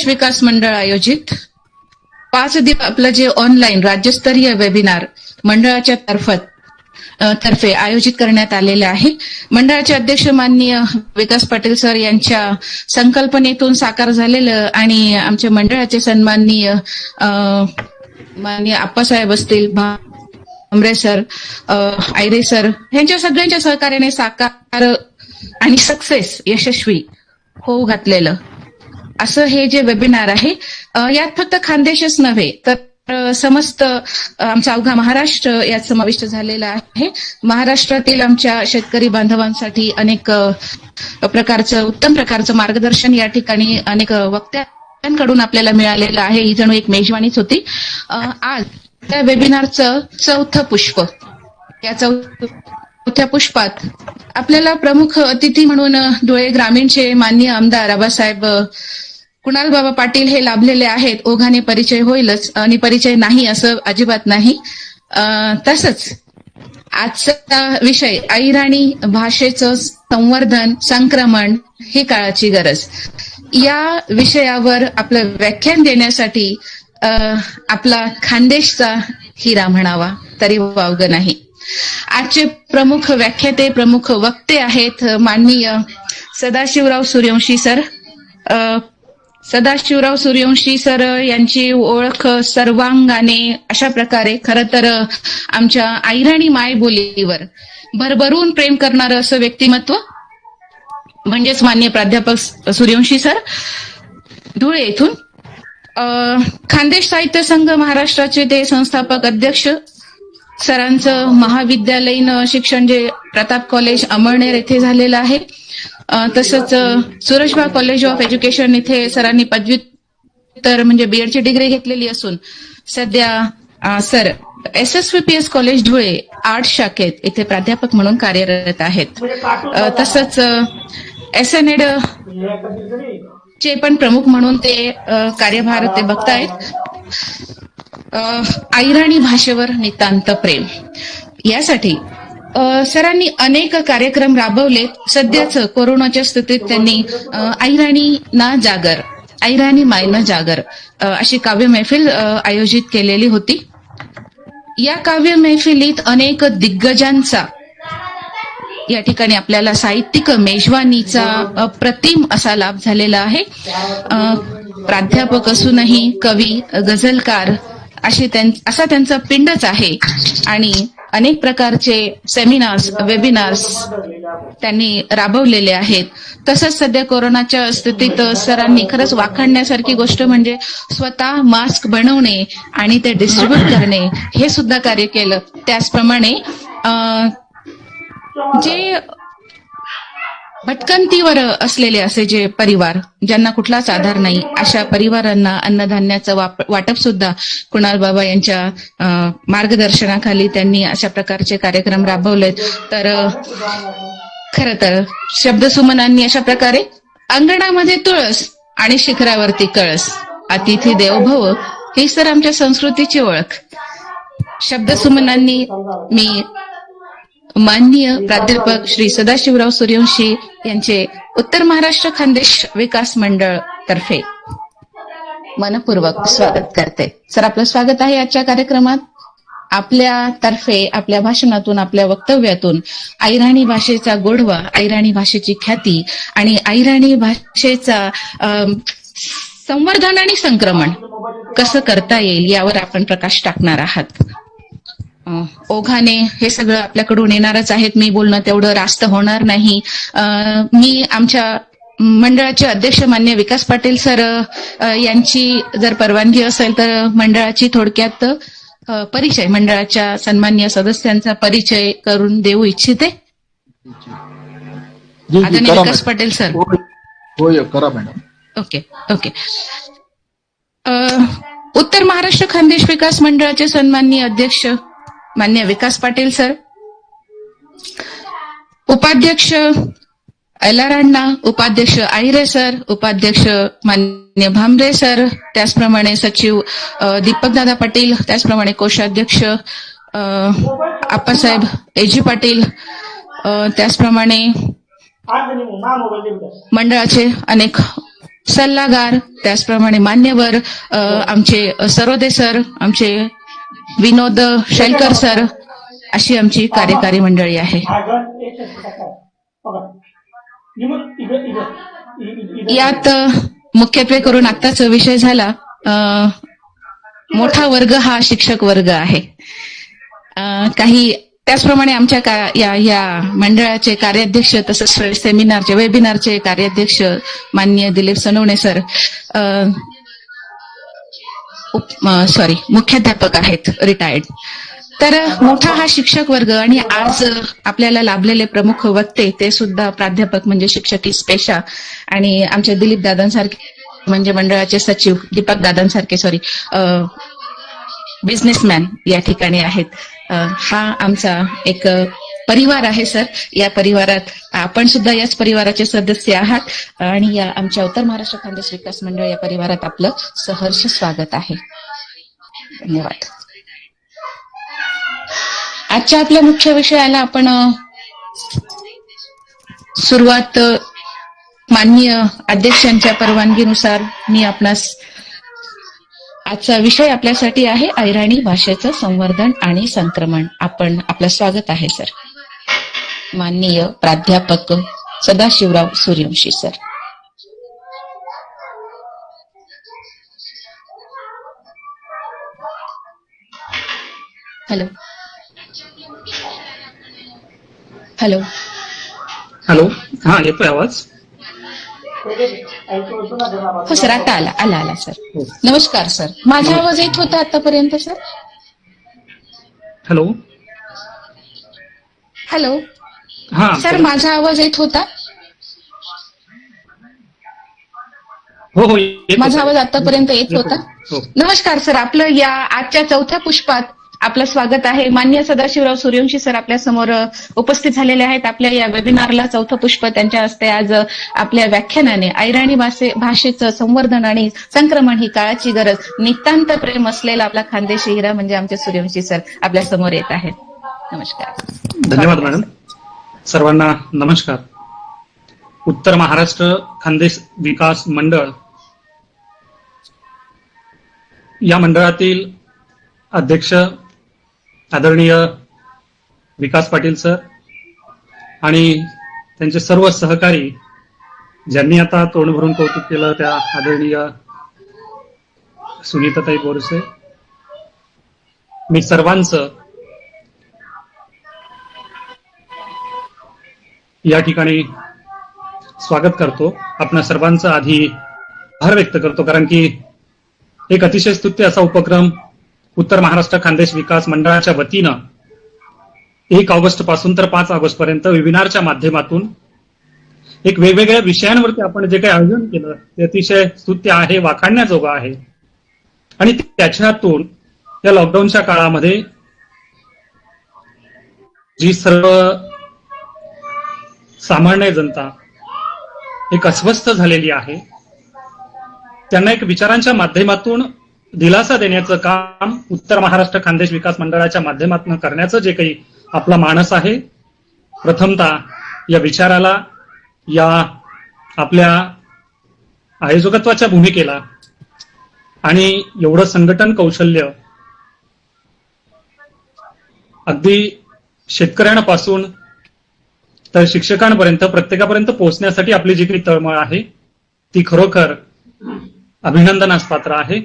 खानदेश विकास मंडळ आयोजित 5 दिवस आपलं जे ऑनलाईन राज्यस्तरीय वेबिनार मंडळाच्या तर्फे आयोजित करण्यात आलेले आहे. मंडळाचे अध्यक्ष माननीय विकास पाटील सर यांच्या संकल्पनेतून साकार झालेलं आणि आमच्या मंडळाचे सन्माननीय माननीय आप्पासाहेब असतील, भामरे सर, आयरे सर यांच्या सगळ्यांच्या सहकार्याने साकार आणि सक्सेस यशस्वी होऊ घातलेलं असं हे जे वेबिनार आहे, यात फक्त खानदेशच नव्हे तर समस्त आमचा अवघा महाराष्ट्र यात समाविष्ट झालेला आहे. महाराष्ट्रातील आमच्या शेतकरी बांधवांसाठी अनेक उत्तम प्रकारचं मार्गदर्शन या ठिकाणी अनेक वक्त्यांकडून आपल्याला मिळालेलं आहे. ही जणू एक मेजवानीच होती. आज त्या वेबिनारचं चौथं पुष्प, या चौथ्या पुष्पात आपल्याला प्रमुख अतिथी म्हणून धुळे ग्रामीणचे माननीय आमदार आबासाहेब कुणाल बाबा पाटील हे लाभलेले आहेत. ओघाने परिचय होईलच आणि परिचय नाही असं अजिबात नाही. तसंच आजचा विषय अहिराणी भाषेचं संवर्धन संक्रमण ही काळाची गरज, या विषयावर आपलं व्याख्यान देण्यासाठी आपला खानदेशचा हिरा म्हणावा तरी वावगं नाही. आजचे प्रमुख व्याख्याते, प्रमुख वक्ते आहेत माननीय सदाशिवराव सूर्यवंशी सर. सदाशिवराव सूर्यवंशी सर यांची ओळख सर्वांगाने अशा प्रकारे, खरं तर आमच्या अहिराणी मायबोलीवर भरभरून प्रेम करणारं असं व्यक्तिमत्व म्हणजेच माननीय प्राध्यापक सूर्यवंशी सर, धुळे येथून. खानदेश साहित्य संघ महाराष्ट्राचे ते संस्थापक अध्यक्ष. सरांचं महाविद्यालयीन शिक्षण जे प्रताप कॉलेज अमळनेर येथे झालेलं आहे. तसंच सुरजबा कॉलेज ऑफ एज्युकेशन इथे सरांनी पदव्युत्तर म्हणजे बीएडची डिग्री घेतलेली असून सध्या sir SSVPS college Dhule art शाखेत इथे प्राध्यापक म्हणून कार्यरत आहेत. तसंच SNED चे पण प्रमुख म्हणून ते कार्यभार ते बघतायत. अहिराणी भाषेवर नितांत प्रेम यासाठी सरांनी अनेक कार्यक्रम राबवले. सध्याच कोरोनाच्या स्थितीत त्यांनी अहिराणी ना जागर, अहिराणी माय न जागर अशी काव्य मैफिल आयोजित केलेली होती. या काव्य मैफिलीत अनेक दिग्गजांचा या ठिकाणी आपल्याला साहित्यिक मेजवानीचा अप्रतिम असा लाभ झालेला आहे. प्राध्यापक असूनही कवी, गझलकार असा त्यांचा पिंडच आहे आणि अनेक प्रकारचे सेमिनार्स, वेबिनार्स त्यांनी राबवलेले आहेत. तसंच सध्या कोरोनाच्या स्थितीत सरांनी खरंच वाखाणण्यासारखी गोष्ट म्हणजे स्वतः मास्क बनवणे आणि ते डिस्ट्रीब्यूट करणे हे सुद्धा कार्य केलं. त्याचप्रमाणे जे भटकंतीवर असलेले असे जे परिवार ज्यांना कुठलाच आधार नाही, अशा परिवारांना अन्नधान्याचं वाटप सुद्धा कुणाल बाबा यांच्या मार्गदर्शनाखाली त्यांनी अशा प्रकारचे कार्यक्रम राबवलेत. तर खरं तर शब्दसुमनांनी अशा प्रकारे अंगणामध्ये तुळस आणि शिखरावरती कळस, अतिथी देवो भव ही सर आमच्या संस्कृतीची ओळख. शब्दसुमनांनी मी माननीय प्राध्यापक श्री सदाशिवराव सूर्यवंशी यांचे उत्तर महाराष्ट्र खानदेश विकास मंडळ तर्फे मनपूर्वक स्वागत करते. सर, आपलं स्वागत आहे आजच्या कार्यक्रमात. आपल्या तर्फे, आपल्या भाषणातून, आपल्या वक्तव्यातून अहिराणी भाषेचा गोडवा, अहिराणी भाषेची ख्याती आणि अहिराणी भाषेचा संवर्धन आणि संक्रमण कसं करता येईल यावर आपण प्रकाश टाकणार आहात. ओघाने हे सगळं आपल्याकडून येणारच आहेत. मी बोलणं तेवढं रास्त होणार नाही. मी आमच्या मंडळाचे अध्यक्ष मान्य विकास पाटील सर यांची जर परवानगी असेल तर मंडळाची थोडक्यात परिचय, मंडळाच्या सन्माननीय सदस्यांचा परिचय करून देऊ इच्छिते. आदरणीय विकास पाटील सर. होय, करा मॅडम. ओके. उत्तर महाराष्ट्र खानदेश विकास मंडळाचे सन्माननीय अध्यक्ष मान्य विकास पाटील सर, उपाध्यक्ष अण्णा, उपाध्यक्ष आयरे सर, उपाध्यक्ष मान्य भामरे सर, त्याचप्रमाणे सचिव दीपकदादा पाटील, त्याचप्रमाणे कोषाध्यक्ष आप्पासाहेब एजी पाटील, त्याचप्रमाणे मंडळाचे अनेक सल्लागार, त्याचप्रमाणे मान्यवर आमचे सरोदे सर, आमचे विनोद शेलकर सर, अशी आमची कार्यकारी मंडळी आहे. यात मुख्यत्वे करून आत्ताच विषय झाला, मोठा वर्ग हा शिक्षक वर्ग आहे. काही त्याचप्रमाणे आमच्या या मंडळाचे कार्याध्यक्ष तसंच सेमिनारचे वेबिनारचे कार्याध्यक्ष माननीय दिलीप सोनवणे सर मुख्याध्यापक आहेत, रिटायर्ड. तर मोठा हा शिक्षक वर्ग आणि आज आपल्याला लाभलेले प्रमुख वक्ते ते सुद्धा प्राध्यापक म्हणजे शिक्षकी पेशा आणि आमच्या दिलीप दादांसारखे म्हणजे मंडळाचे सचिव दीपक दादांसारखे बिझनेसमॅन या ठिकाणी आहेत. हा आमचा एक परिवार आहे सर. या परिवारात आपण सुद्धा याच परिवाराचे सदस्य आहात आणि या आमच्या उत्तर महाराष्ट्र खानदेश विकास मंडळ या परिवारात आपलं सहर्ष स्वागत आहे. धन्यवाद. आजच्या आपल्या मुख्य विषयाला आपण सुरुवात माननीय अध्यक्षांच्या परवानगीनुसार मी आपणास आजचा विषय आपल्यासाठी आहे अहिराणी भाषेचं संवर्धन आणि संक्रमण. आपलं स्वागत आहे सर. माननीय प्राध्यापक Sadashivrao Suryavanshi sir. Hello hello hello. हा, येतोय आवाज? हो सर, आता आला सर. नमस्कार सर. माझा आवाज येत होता आतापर्यंत सर? हॅलो. हॅलो हा सर, माझा आवाज येत होता? हो, माझा आवाज आतापर्यंत येत होता? नमस्कार सर. आपलं या आजच्या चौथ्या पुष्पात आपलं स्वागत आहे. माननीय सदाशिवराव सूर्यवंशी सर आपल्या समोर उपस्थित झालेले आहेत. आपल्या या वेबिनारला चौथं पुष्प त्यांच्या हस्ते आज आपल्या व्याख्यानाने अहिराणी भाषेचं संवर्धन आणि संक्रमण ही काळाची गरज नितांत प्रेम असलेला आपला खानदेशी हिरा म्हणजे आमचे सूर्यवंशी सर आपल्या समोर येत आहेत. नमस्कार. धन्यवाद मॅडम. सर्वांना नमस्कार. उत्तर महाराष्ट्र खानदेश विकास मंडळ या मंडळातील अध्यक्ष आदरणीय विकास पाटील सर आणि त्यांचे सर्व सहकारी ज्यांनी आता तोंड भरून कौतुक केलं त्या आदरणीय सुनीताताई बोरसे, मी सर्वांचं या ठिकाणी स्वागत करतो. आपण सर्वांचा आधी आभार व्यक्त करतो कारण की एक अतिशय स्तुत्य असा उपक्रम उत्तर महाराष्ट्र खानदेश विकास मंडळाच्या वतीनं 1 ऑगस्ट पासून तर 5 ऑगस्ट पर्यंत वेबिनारच्या माध्यमातून एक वेगवेगळ्या विषयांवरती आपण जे काही आयोजन केलं ते अतिशय स्तुत्य आहे, वाखाणण्याजोगं आहे. आणि त्याच्यातून या लॉकडाऊनच्या काळामध्ये जी सर्व सामान्य जनता एक अस्वस्थ झालेली आहे त्यांना एक विचारांच्या माध्यमातून दिलासा देण्याचं काम उत्तर महाराष्ट्र खानदेश विकास मंडळाच्या माध्यमातून करण्याचं जे काही आपला मानस आहे, प्रथमतः या विचाराला, या आपल्या आयोजकत्वाच्या भूमिकेला आणि एवढं संघटन कौशल्य अगदी शेतकऱ्यांपासून तर शिक्षकांपर्यंत प्रत्येकापर्यंत पोहोचण्यासाठी आपली जी काही तळमळ आहे ती खरोखर अभिनंदनास पात्र आहे.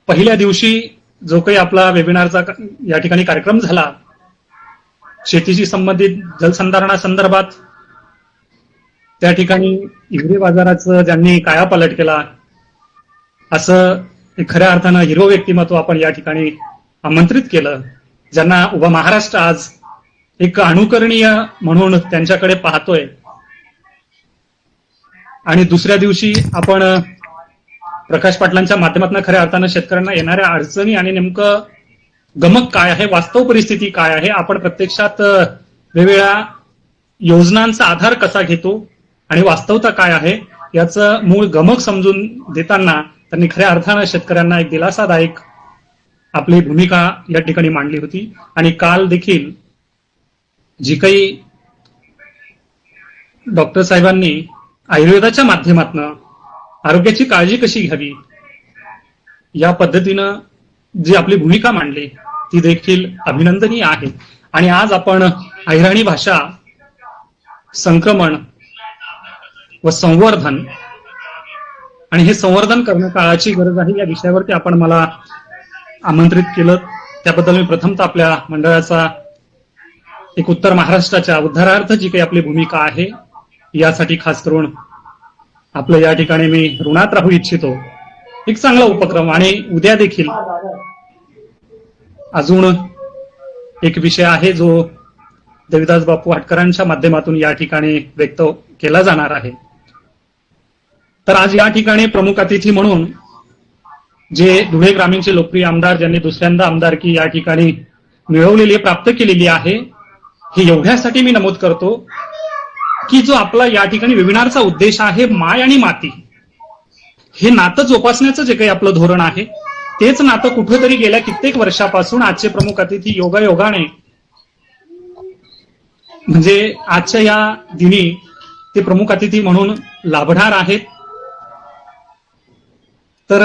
पहिल्या दिवशी जो काही आपला वेबिनारचा या ठिकाणी कार्यक्रम झाला, शेतीशी संबंधित जलसंधारणासंदर्भात त्या ठिकाणी हिवरे बाजाराचं ज्यांनी कायापालट केला असं खऱ्या अर्थानं हिरो व्यक्तिमत्व आपण या ठिकाणी आमंत्रित केलं, ज्यांना उभा महाराष्ट्र आज एक अनुकरणीय म्हणून त्यांच्याकडे पाहतोय. आणि दुसऱ्या दिवशी आपण प्रकाश पाटलांच्या माध्यमातून खऱ्या अर्थानं शेतकऱ्यांना येणाऱ्या अडचणी आणि नेमकं गमक काय आहे, वास्तव परिस्थिती काय आहे, आपण प्रत्यक्षात वेगवेगळ्या योजनांचा आधार कसा घेतो आणि वास्तवता काय आहे याचं मूळ गमक समजून देताना त्यांनी खऱ्या अर्थानं शेतकऱ्यांना एक दिलासादायक आपली भूमिका या ठिकाणी मांडली होती. आणि काल देखील जी काही डॉक्टर साहेबांनी आयुर्वेदाच्या माध्यमातून आरोग्याची काळजी कशी घ्यावी या पद्धतीनं जी आपली भूमिका मांडली ती देखील अभिनंदनीय आहे. आणि आज आपण अहिराणी भाषा संक्रमण व संवर्धन आणि हे संवर्धन करणं काळाची गरज आहे या विषयावरती आपण मला आमंत्रित केलं. त्याबद्दल मी प्रथमतः आपल्या मंडळाचा एक उत्तर महाराष्ट्राच्या उद्धारार्थ जी काही आपली भूमिका आहे यासाठी खास करून आपलं या ठिकाणी मी ऋणात राहू इच्छितो. एक चांगला उपक्रम आणि उद्या देखील अजून एक विषय आहे जो देविदास बापू हाटकरांच्या माध्यमातून या ठिकाणी व्यक्त केला जाणार आहे. तर आज या ठिकाणी प्रमुख अतिथी म्हणून जे धुळे ग्रामीणचे लोकप्रिय आमदार ज्यांनी दुसऱ्यांदा आमदारकी या ठिकाणी मिळवलेली प्राप्त केलेली आहे हे एवढ्यासाठी मी नमूद करतो की जो आपला या ठिकाणी वेबिनारचा उद्देश आहे माय आणि माती हे नातं जोपासण्याचं जे काही आपलं धोरण आहे तेच नातं कुठेतरी गेल्या कित्येक वर्षापासून आजचे प्रमुख अतिथी योगायोगाने म्हणजे आजच्या या दिनी ते प्रमुख अतिथी म्हणून लाभणार आहेत. तर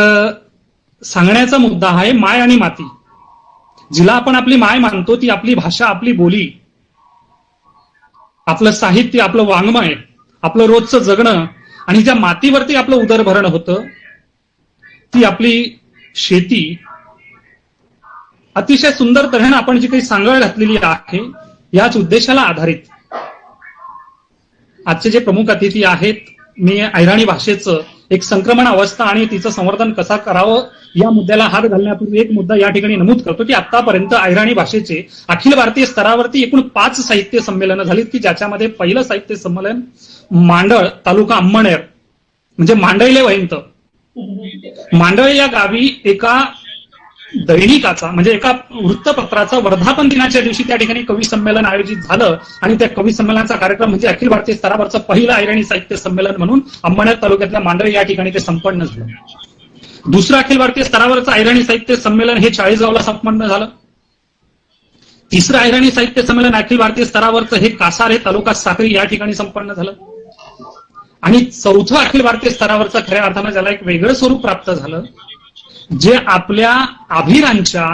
सांगण्याचा मुद्दा आहे माय आणि माती. जिला आपण आपली माय मानतो ती आपली भाषा, आपली बोली, आपलं साहित्य, आपलं वाङ्मय, आपलं रोजचं जगणं आणि ज्या मातीवरती आपलं उदरभरण होतं ती आपली शेती. अतिशय सुंदर तऱ्हेनं आपण जी काही सांगड घातलेली आहे याच उद्देशाला आधारित आजचे जे प्रमुख अतिथी आहेत मी अहिराणी भाषेचं एक संक्रमण अवस्था आणि तिचं संवर्धन कसं करावं या मुद्द्याला हात घालण्यापूर्वी एक मुद्दा या ठिकाणी नमूद करतो की आतापर्यंत अहिराणी भाषेचे अखिल भारतीय स्तरावरती एकूण 5 साहित्य संमेलनं झालीत की ज्याच्यामध्ये पहिलं साहित्य संमेलन मांडळ तालुका अंमळनेर म्हणजे मांडळले वैंत मांडळ या गावी एका दैनिकाचा म्हणजे एका वृत्तपत्राचा वर्धापन दिनाच्या दिवशी त्या ठिकाणी कवी संमेलन आयोजित झालं आणि त्या कवी संमेलनाचा कार्यक्रम म्हणजे अखिल भारतीय स्तरावरचं पहिलं अहिराणी साहित्य संमेलन म्हणून अंमळनेर तालुक्यातल्या मांडळ या ठिकाणी ते संपन्न झालं. दुसरं अखिल भारतीय स्तरावरचं अहिराणी साहित्य संमेलन हे चाळीसगावला संपन्न झालं. तिसरं अहिराणी साहित्य संमेलन अखिल भारतीय स्तरावरचं हे कासार हे तालुका साक्री या ठिकाणी संपन्न झालं. आणि चौथं अखिल भारतीय स्तरावरचं खऱ्या अर्थानं ज्याला एक वेगळं स्वरूप प्राप्त झालं जे आपल्या अभिरांच्या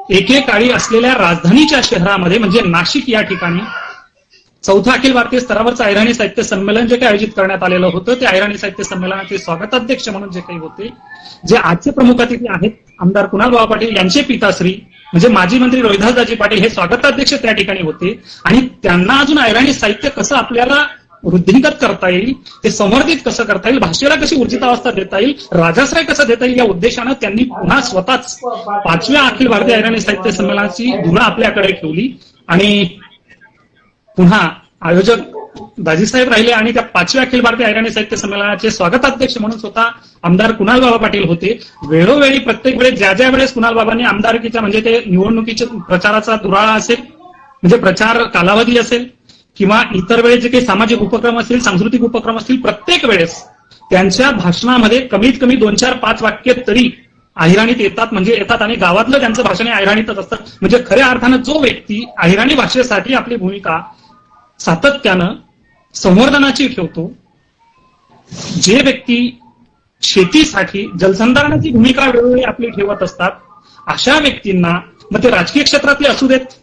एकेकाळी असलेल्या राजधानीच्या शहरामध्ये म्हणजे नाशिक या ठिकाणी चौथं अखिल भारतीय स्तरावरचं अहिराणी साहित्य संमेलन जे काही आयोजित करण्यात आलेलं होतं ते अहिराणी साहित्य संमेलनाचे स्वागताध्यक्ष म्हणून जे काही होते जे आजचे प्रमुख अतिथी आहेत आमदार कुणालबाबा पाटील यांचे पिताश्री म्हणजे माजी मंत्री रोहिदासदाजी पाटील हे स्वागताध्यक्ष त्या ठिकाणी होते. आणि त्यांना अजून अहिराणी साहित्य कसं आपल्याला वृद्धिंगत करता येईल, ते संवर्धित कसं करता येईल, भाषेला कशी ऊर्जितावस्था देता येईल, राजाश्रय कसं देता येईल या उद्देशानं त्यांनी पुन्हा स्वतःच 5व्या अखिल भारतीय अहिराणी साहित्य संमेलनाची धुरा आपल्याकडे ठेवली आणि पुन्हा आयोजक दाजीसाहेब राहिले आणि त्या 5व्या अखिल भारतीय अहिराणी साहित्य संमेलनाचे स्वागताध्यक्ष म्हणून स्वतः आमदार कुणालबाबा पाटील होते. वेळोवेळी प्रत्येक वेळेस ज्या वेळेस कुणालबाबांनी आमदारकीच्या म्हणजे ते निवडणुकीच्या प्रचाराचा दुराळा असेल म्हणजे प्रचार कालावधी असेल किंवा इतर वेळेस जे काही सामाजिक उपक्रम असतील, सांस्कृतिक उपक्रम असतील, प्रत्येक वेळेस त्यांच्या भाषणामध्ये कमीत कमी 2, 4, 5 वाक्य तरी अहिराणीत येतात म्हणजे येतात आणि गावातलं त्यांचं भाषण हे अहिराणीतच असतं. म्हणजे खऱ्या अर्थानं जो व्यक्ती अहिराणी भाषेसाठी आपली भूमिका सातत्यानं संवर्धनाची ठेवतो, जे व्यक्ती शेतीसाठी जलसंधारणाची भूमिका वेळोवेळी आपली ठेवत असतात अशा व्यक्तींना मग ते राजकीय क्षेत्रातले असू देत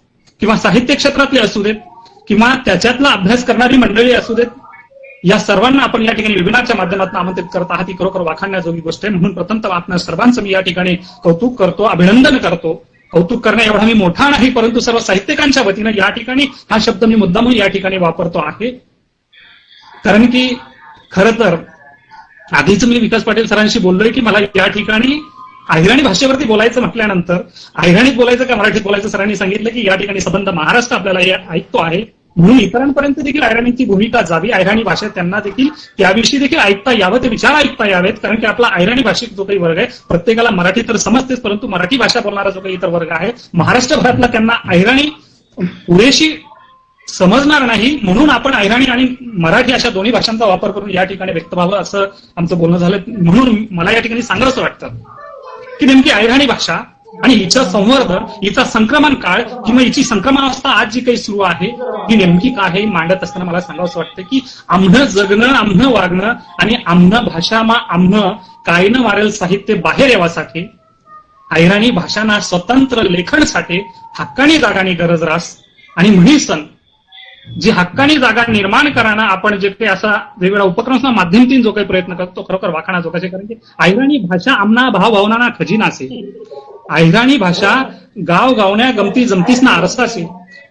किंवा साहित्य क्षेत्रातले असू देत किंवा त्याच्यातला अभ्यास करणारी मंडळी असू देत या सर्वांना आपण या ठिकाणी वेबिनारच्या माध्यमातून आमंत्रित करत आहात ही खरोखर वाखाणण्याजोगी गोष्ट आहे. म्हणून प्रथमतः आपल्या सर्वांचं मी या ठिकाणी कौतुक करतो, अभिनंदन करतो. कौतुक करण्या एवढा मी मोठा नाही परंतु सर्व साहित्यिकांच्या वतीनं या ठिकाणी हा शब्द मी मुद्दामून या ठिकाणी वापरतो आहे. कारण की खरं तर आधीच मी विकास पाटील सरांशी बोललोय की मला या ठिकाणी अहिराणी भाषेवरती बोलायचं म्हटल्यानंतर अहिराणीत बोलायचं का मराठीत बोलायचं सरांनी सांगितलं की या ठिकाणी संबंध महाराष्ट्र आपल्याला ऐकतो आहे म्हणून इतरांपर्यंत देखील अहिराणीची भूमिका जावी, अहिराणी भाषेत त्यांना देखील त्याविषयी देखील ऐकता यावं, ते विचार ऐकता यावेत. कारण की आपला अहिराणी भाषिक जो काही वर्ग आहे प्रत्येकाला मराठी तर समजतेच परंतु मराठी भाषा बोलणारा जो काही इतर वर्ग आहे महाराष्ट्रभरातला त्यांना अहिराणी पुरेशी समजणार नाही. म्हणून आपण अहिराणी आणि मराठी अशा दोन्ही भाषांचा वापर करून या ठिकाणी व्यक्त व्हावं असं आमचं बोलणं झालं. म्हणून मला या ठिकाणी सांगावंसं वाटतं की नेमकी अहिराणी भाषा आणि हिचं संवर्धन, हिचा संक्रमण काळ किंवा हिची संक्रमणावस्था आज जी काही सुरू आहे ही नेमकी काय आहे मांडत असताना मला सांगावंसं वाटतं की आम्ही जगणं, आम्ही वागणं आणि आम्ही भाषामा आम्ही कायनं मारेल साहित्य बाहेर येवासाठी अहिराणी भाषांना स्वतंत्र लेखनसाठी हक्कानी जागानी गरज रास आणि म्हणीसन जी हक्कानी जागा निर्माण कराना आपण जे काही असा वेगवेगळ्या उपक्रमांच्या माध्यमातून जो काही प्रयत्न करतो तो खरोखर वाखाणा जोगाचे, कारण की अहिराणी भाषा आमना भावभावना खजिना असे. अहिराणी भाषा गाव गावण्या गमती जमतीसना आरसा शे.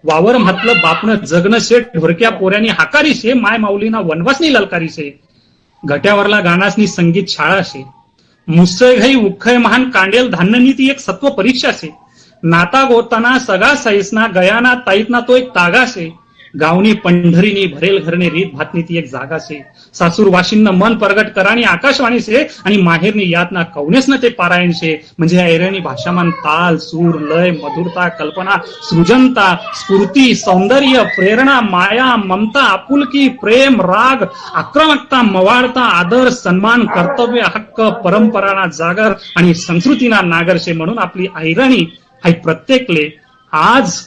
वावर म्हटलं बापनं जगणं शे. ढोरक्या पोऱ्यानी हाकारी शे. माय माऊलीना वनवासनी ललकारी शे. घट्यावरला गाणासनी संगीत शाळा शे. मुसळ घाई उखय महान कांडेल धान्यनी ती एक सत्व परीक्षा शे. नाता गोताना सगळा सैसना गयाना ताईतना तो एक तागा शे. गावनी पंढरीनी भरेल घरने रीत भातनी ती एक जागा शे. सासूर वाशिंन मन प्रगट करानी आकाशवाणी शे आणि माहेरनी यातना कवनेसनं ते पारायण शे. म्हणजे अहिराणी भाषामान ताल, सूर, लय, मधुरता, कल्पना, सृजनता, स्फूर्ती, सौंदर्य, प्रेरणा, माया, ममता, आपुलकी, प्रेम, राग, आक्रमकता, मवाळता, आदर, सन्मान, कर्तव्य, हक्क, परंपराना जागर आणि संस्कृतीना नागर शे. म्हणून आपली अहिराणी हा प्रत्येकले आज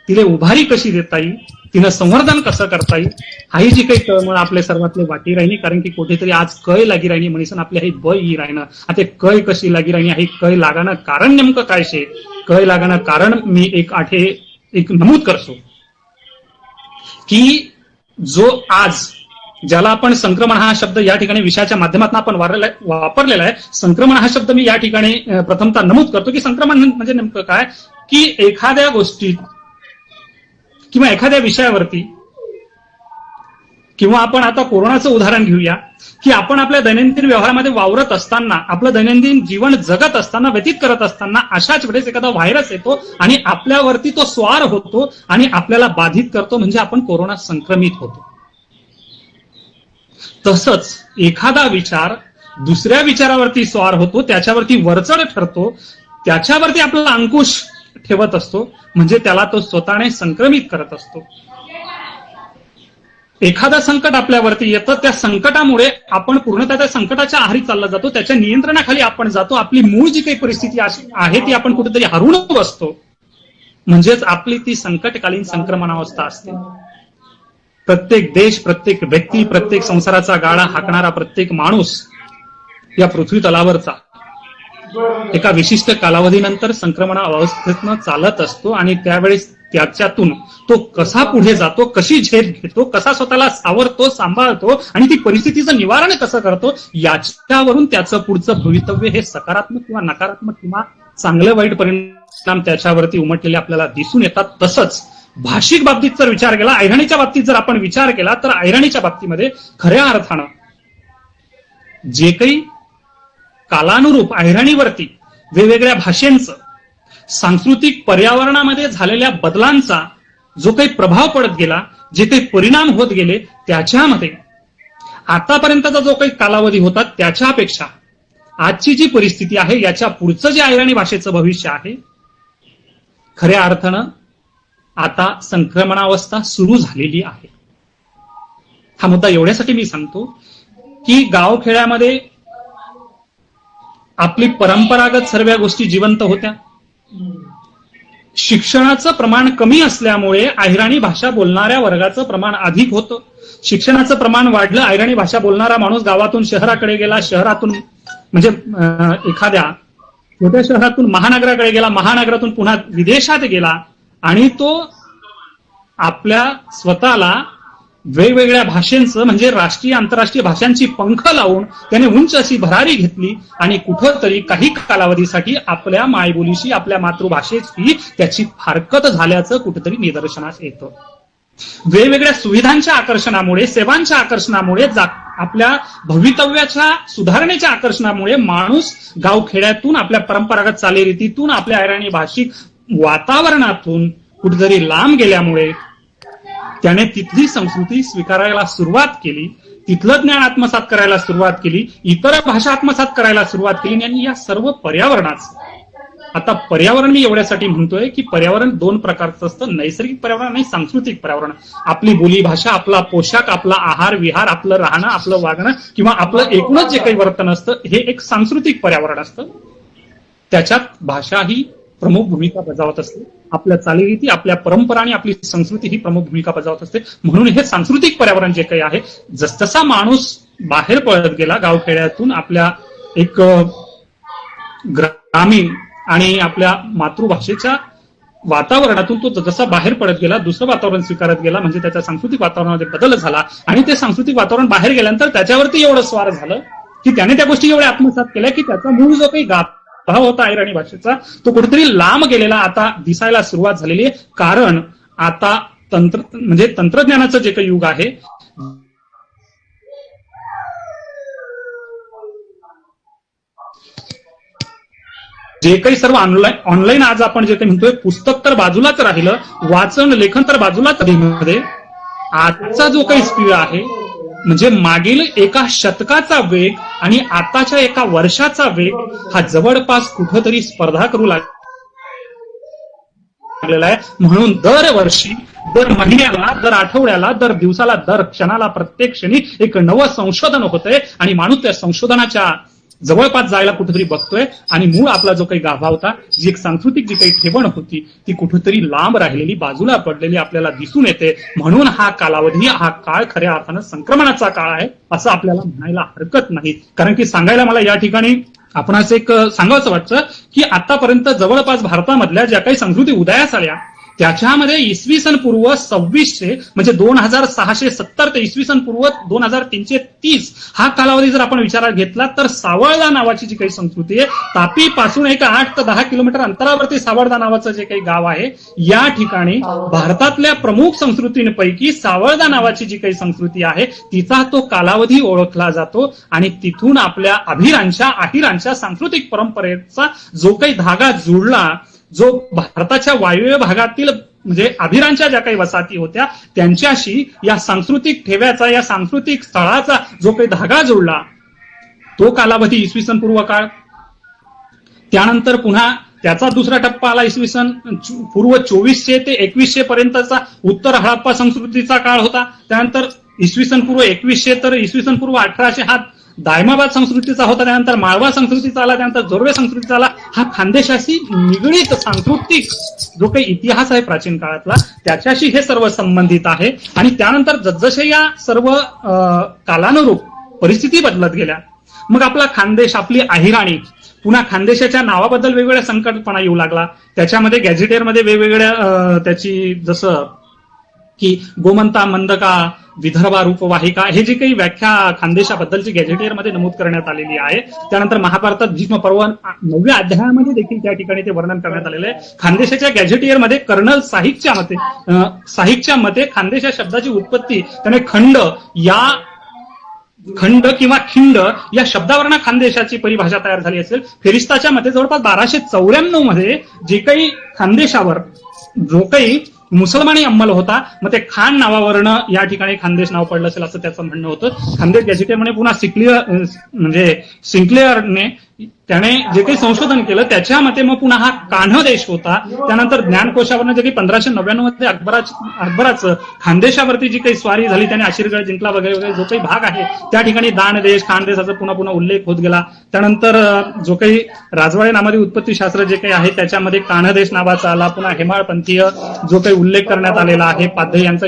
तिले उभारी कशी देता येईल, तिनं संवर्धन कसं करता येईल, हाही जी काही तळमळ आपल्या सर्वातले वाटी राहिली. कारण की कुठेतरी आज कय लागी राहिली म्हणीसन आपल्या ही बय ही राहणं. आता कय कशी लागी राहिली, ही कय लागानं कारण नेमकं काय शे, कय लागानं कारण मी एक नमूद करतो की जो आज ज्याला आपण संक्रमण हा शब्द या ठिकाणी विषयाच्या माध्यमातून आपण वापरलेला आहे. संक्रमण हा शब्द मी या ठिकाणी प्रथमतः नमूद करतो की संक्रमण म्हणजे नेमकं काय, की एखाद्या गोष्टीत किंवा एखाद्या विषयावरती, किंवा आपण आता कोरोनाचं उदाहरण घेऊया की आपण आपल्या दैनंदिन व्यवहारामध्ये वावरत असताना, आपलं दैनंदिन जीवन जगत असताना, व्यतीत करत असताना अशाच वेळेस एखादा व्हायरस येतो आणि आपल्यावरती तो स्वार होतो आणि आपल्याला बाधित करतो, म्हणजे आपण कोरोना संक्रमित होतो. तसंच एखादा विचार दुसऱ्या विचारावरती स्वार होतो, त्याच्यावरती वरचढ ठरतो, त्याच्यावरती आपला अंकुश ठेवत असतो, म्हणजे त्याला तो स्वतःने संक्रमित करत असतो. एखादा संकट आपल्यावरती येतं, त्या संकटामुळे आपण पूर्णतः त्या संकटाच्या आहारी चालला जातो, त्याच्या नियंत्रणाखाली आपण जातो. आपली मूळ जी काही परिस्थिती आहे ती आपण कुठेतरी हरून बसतो, म्हणजेच आपली ती संकटकालीन संक्रमणावस्था असते. प्रत्येक देश, प्रत्येक व्यक्ती, प्रत्येक संसाराचा गाळा हाकणारा प्रत्येक माणूस या पृथ्वी तलावरचा एका विशिष्ट कालावधीनंतर संक्रमण अवस्थेतनं चालत असतो आणि त्यावेळेस त्याच्यातून तो कसा पुढे जातो, कशी झेप घेतो, कसा स्वतःला सावरतो, सांभाळतो आणि ती परिस्थितीचं निवारण कसं करतो, याच्यावरून त्याचं पुढचं भवितव्य हे सकारात्मक किंवा नकारात्मक किंवा चांगलं वाईट परिणाम त्याच्यावरती उमटलेले आपल्याला दिसून येतात. तसंच भाषिक बाबतीत जर विचार केला, अहिराणीच्या बाबतीत जर आपण विचार केला, तर अहिराणीच्या बाबतीमध्ये खऱ्या अर्थानं जे काही कालानुरूप अहिराणीवरती वेगवेगळ्या भाषेंचं, सांस्कृतिक पर्यावरणामध्ये झालेल्या बदलांचा जो काही प्रभाव पडत गेला, जे काही परिणाम होत गेले, त्याच्यामध्ये आतापर्यंतचा जो काही कालावधी होता त्याच्यापेक्षा आजची जी परिस्थिती आहे, याच्या पुढचं जे अहिराणी भाषेचं भविष्य आहे, खऱ्या अर्थानं आता संक्रमणावस्था सुरू झालेली आहे. हा मुद्दा एवढ्यासाठी मी सांगतो की गावखेड्यामध्ये आपली परंपरागत सर्व गोष्टी जिवंत होत्या. शिक्षणाचं प्रमाण कमी असल्यामुळे अहिराणी भाषा बोलणाऱ्या वर्गाचं प्रमाण अधिक होतं. शिक्षणाचं प्रमाण वाढलं, अहिराणी भाषा बोलणारा माणूस गावातून शहराकडे गेला, शहरातून म्हणजे एखाद्या छोट्या शहरातून महानगराकडे गेला, महानगरातून पुन्हा विदेशात गेला आणि तो आपल्या स्वतःला वेगवेगळ्या भाषांचं म्हणजे राष्ट्रीय आंतरराष्ट्रीय भाषांची पंख लावून त्याने उंच अशी भरारी घेतली आणि कुठंतरी काही कालावधीसाठी आपल्या मायबोलीशी, आपल्या मातृभाषेची त्याची फारकत झाल्याचं कुठेतरी निदर्शनास येतं. वेगवेगळ्या सुविधांच्या आकर्षणामुळे, सेवांच्या आकर्षणामुळे, आपल्या भवितव्याच्या सुधारणेच्या आकर्षणामुळे माणूस गावखेड्यातून, आपल्या परंपरागत चालीरीतीतून, आपल्या अहिराणी भाषिक वातावरणातून कुठेतरी लांब गेल्यामुळे त्याने तिथली संस्कृती स्वीकारायला सुरुवात केली, तिथलं ज्ञान आत्मसात करायला सुरुवात केली, इतर भाषा आत्मसात करायला सुरुवात केली. आणि या सर्व पर्यावरणाचं, आता पर्यावरण मी एवढ्यासाठी म्हणतोय की पर्यावरण दोन प्रकारचं असतं, नैसर्गिक पर्यावरण आणि सांस्कृतिक पर्यावरण. आपली बोली भाषा, आपला पोशाख, आपला आहार विहार, आपलं राहणं, आपलं वागणं किंवा आपलं एकूणच जे काही वर्तन असतं, हे एक सांस्कृतिक पर्यावरण असतं. त्याच्यात भाषा ही प्रमुख भूमिका बजावत असते. आपल्या चालीरीती, आपल्या परंपरा आणि आपली संस्कृती ही प्रमुख भूमिका बजावत असते. म्हणून हे सांस्कृतिक पर्यावरण जे काही आहे, जसजसा माणूस बाहेर पळत गेला गावखेड्यातून, आपल्या एक ग्रामीण आणि आपल्या मातृभाषेच्या वातावरणातून तो जसा बाहेर पडत गेला, दुसरं वातावरण स्वीकारत गेला, म्हणजे त्याच्या सांस्कृतिक वातावरणामध्ये बदल झाला. आणि ते सांस्कृतिक वातावरण बाहेर गेल्यानंतर त्याच्यावरती एवढं स्वार झालं की त्याने त्या गोष्टी एवढ्या आत्मसात केल्या की त्याचा मूळ जो काही गाभा होता अहिराणी भाषेचा, तो कुठेतरी लांब गेलेला आता दिसायला सुरुवात झालेली आहे. कारण आता तंत्रज्ञानाचं जे काही युग आहे, जे काही सर्व ऑनलाईन आज आपण जे काही म्हणतोय, पुस्तक तर बाजूलाच राहिलं, वाचन लेखन तर बाजूलाच मध्ये आजचा जो काही स्पीड आहे, म्हणजे मागील एका शतकाचा वेग आणि आताच्या एका वर्षाचा वेग हा जवळपास कुठंतरी स्पर्धा करू लागलेला आहे. म्हणून दरवर्षी, दर महिन्याला, दर आठवड्याला, दर दिवसाला, दर क्षणाला, प्रत्येक क्षणी एक नवं संशोधन होतंय आणि माणूस त्या संशोधनाच्या जवळपास जायला कुठेतरी बघतोय. आणि मूळ आपला जो काही गाभा होता, जी एक सांस्कृतिक जी काही ठेवण होती, ती कुठेतरी लांब राहिलेली, बाजूला पडलेली आपल्याला दिसून येते. म्हणून हा कालावधी, हा काळ खऱ्या अर्थानं संक्रमणाचा काळ आहे असं आपल्याला म्हणायला हरकत नाही. कारण की सांगायला मला या ठिकाणी आपणास एक सांगावंसं वाटतं की आतापर्यंत जवळपास भारतामधल्या ज्या काही संस्कृती उदयास आल्या, त्याच्यामध्ये इसवी सन पूर्व 2600 म्हणजे 2670 ते इसवी सन पूर्व 2330 हा कालावधी जर आपण विचारात घेतला, तर सावळदा नावाची जी काही संस्कृती आहे, तापी पासून एक 8 ते 10 किलोमीटर अंतरावरती सावळदा नावाचं जे काही गाव आहे, या ठिकाणी भारतातल्या प्रमुख संस्कृतींपैकी सावळदा नावाची जी काही संस्कृती आहे, तिचा तो कालावधी ओळखला जातो. आणि तिथून आपल्या आहिरांच्या सांस्कृतिक परंपरेचा जो काही धागा जुळला, जो भारताच्या वायव्य भागातील म्हणजे अभिरांच्या ज्या काही वसाहती होत्या त्यांच्याशी या सांस्कृतिक ठेव्याचा, या सांस्कृतिक स्थळाचा जो काही धागा जोडला, तो कालावधी इसवी सन पूर्व काळ. त्यानंतर पुन्हा त्याचा दुसरा टप्पा आला इसवी सन पूर्व 2400 ते 2100 पर्यंतचा उत्तर हडप्पा संस्कृतीचा काळ होता. त्यानंतर इसवी सन पूर्व 2100 तर इसवी सन पूर्व 1800 हा दायमाबाद संस्कृतीचा होता. त्यानंतर माळवा संस्कृतीचा आला, त्यानंतर जोरवे संस्कृतीचा आला. हा खानदेशाशी निगडीत सांस्कृतिक जो काही इतिहास आहे प्राचीन काळातला, त्याच्याशी हे सर्व संबंधित आहे. आणि त्यानंतर जसजसे या सर्व कालानुरूप परिस्थिती बदलत गेल्या, मग आपला खानदेश, आपली अहिराणी, पुन्हा खानदेशाच्या नावाबद्दल वेगवेगळ्या संकल्पना येऊ लागला. त्याच्यामध्ये गॅझेटियरमध्ये वेगवेगळ्या त्याची, जसं की गोमंता, मंदका, विदर्भा, रूपवाहिका, हे जे काही व्याख्या खानदेशाबद्दलची गॅझेटियरमध्ये नमूद करण्यात आलेली आहे. त्यानंतर महाभारतात भीष्म पर्व 9व्या अध्यायामध्ये देखील त्या ठिकाणी ते वर्णन करण्यात आलेलं आहे. खानदेशाच्या गॅझेटियरमध्ये कर्नल साहिकच्या मते खानदेश या शब्दाची उत्पत्ती त्याने खंड किंवा खिंड या शब्दावरनं खानदेशाची परिभाषा तयार झाली असेल. फेरिस्ताच्या मते जवळपास 1294 मध्ये जे काही खानदेशावर जो काही मुसलमानी अंमल होता, मग ते खान नावावरनं या ठिकाणी खानदेश नाव पडलं असेल असं त्याचं म्हणणं होतं. खानदेश गॅझेटियरमध्ये पुन्हा सिंक्लेअरने त्याने जे काही संशोधन केलं त्याच्या मते मग पुन्हा हा कान्ह देश होता. त्यानंतर ज्ञानकोशावरनं जे काही 1599 मध्ये अकबराचं खानदेशावरती जी काही स्वारी झाली, त्याने आशीरगड जिंकला वगैरे वगैरे, जो काही भाग आहे त्या ठिकाणी दान देश, खानदेशाचा पुन्हा पुन्हा उल्लेख होत गेला. त्यानंतर जो काही राजवाडे नामादी उत्पत्ती शास्त्र जे काही आहे त्याच्यामध्ये कान्ह देश नावाचा आला. पुन्हा हेमाळपंथीय जो काही उल्लेख करण्यात आलेला आहे, पाध्ये यांचं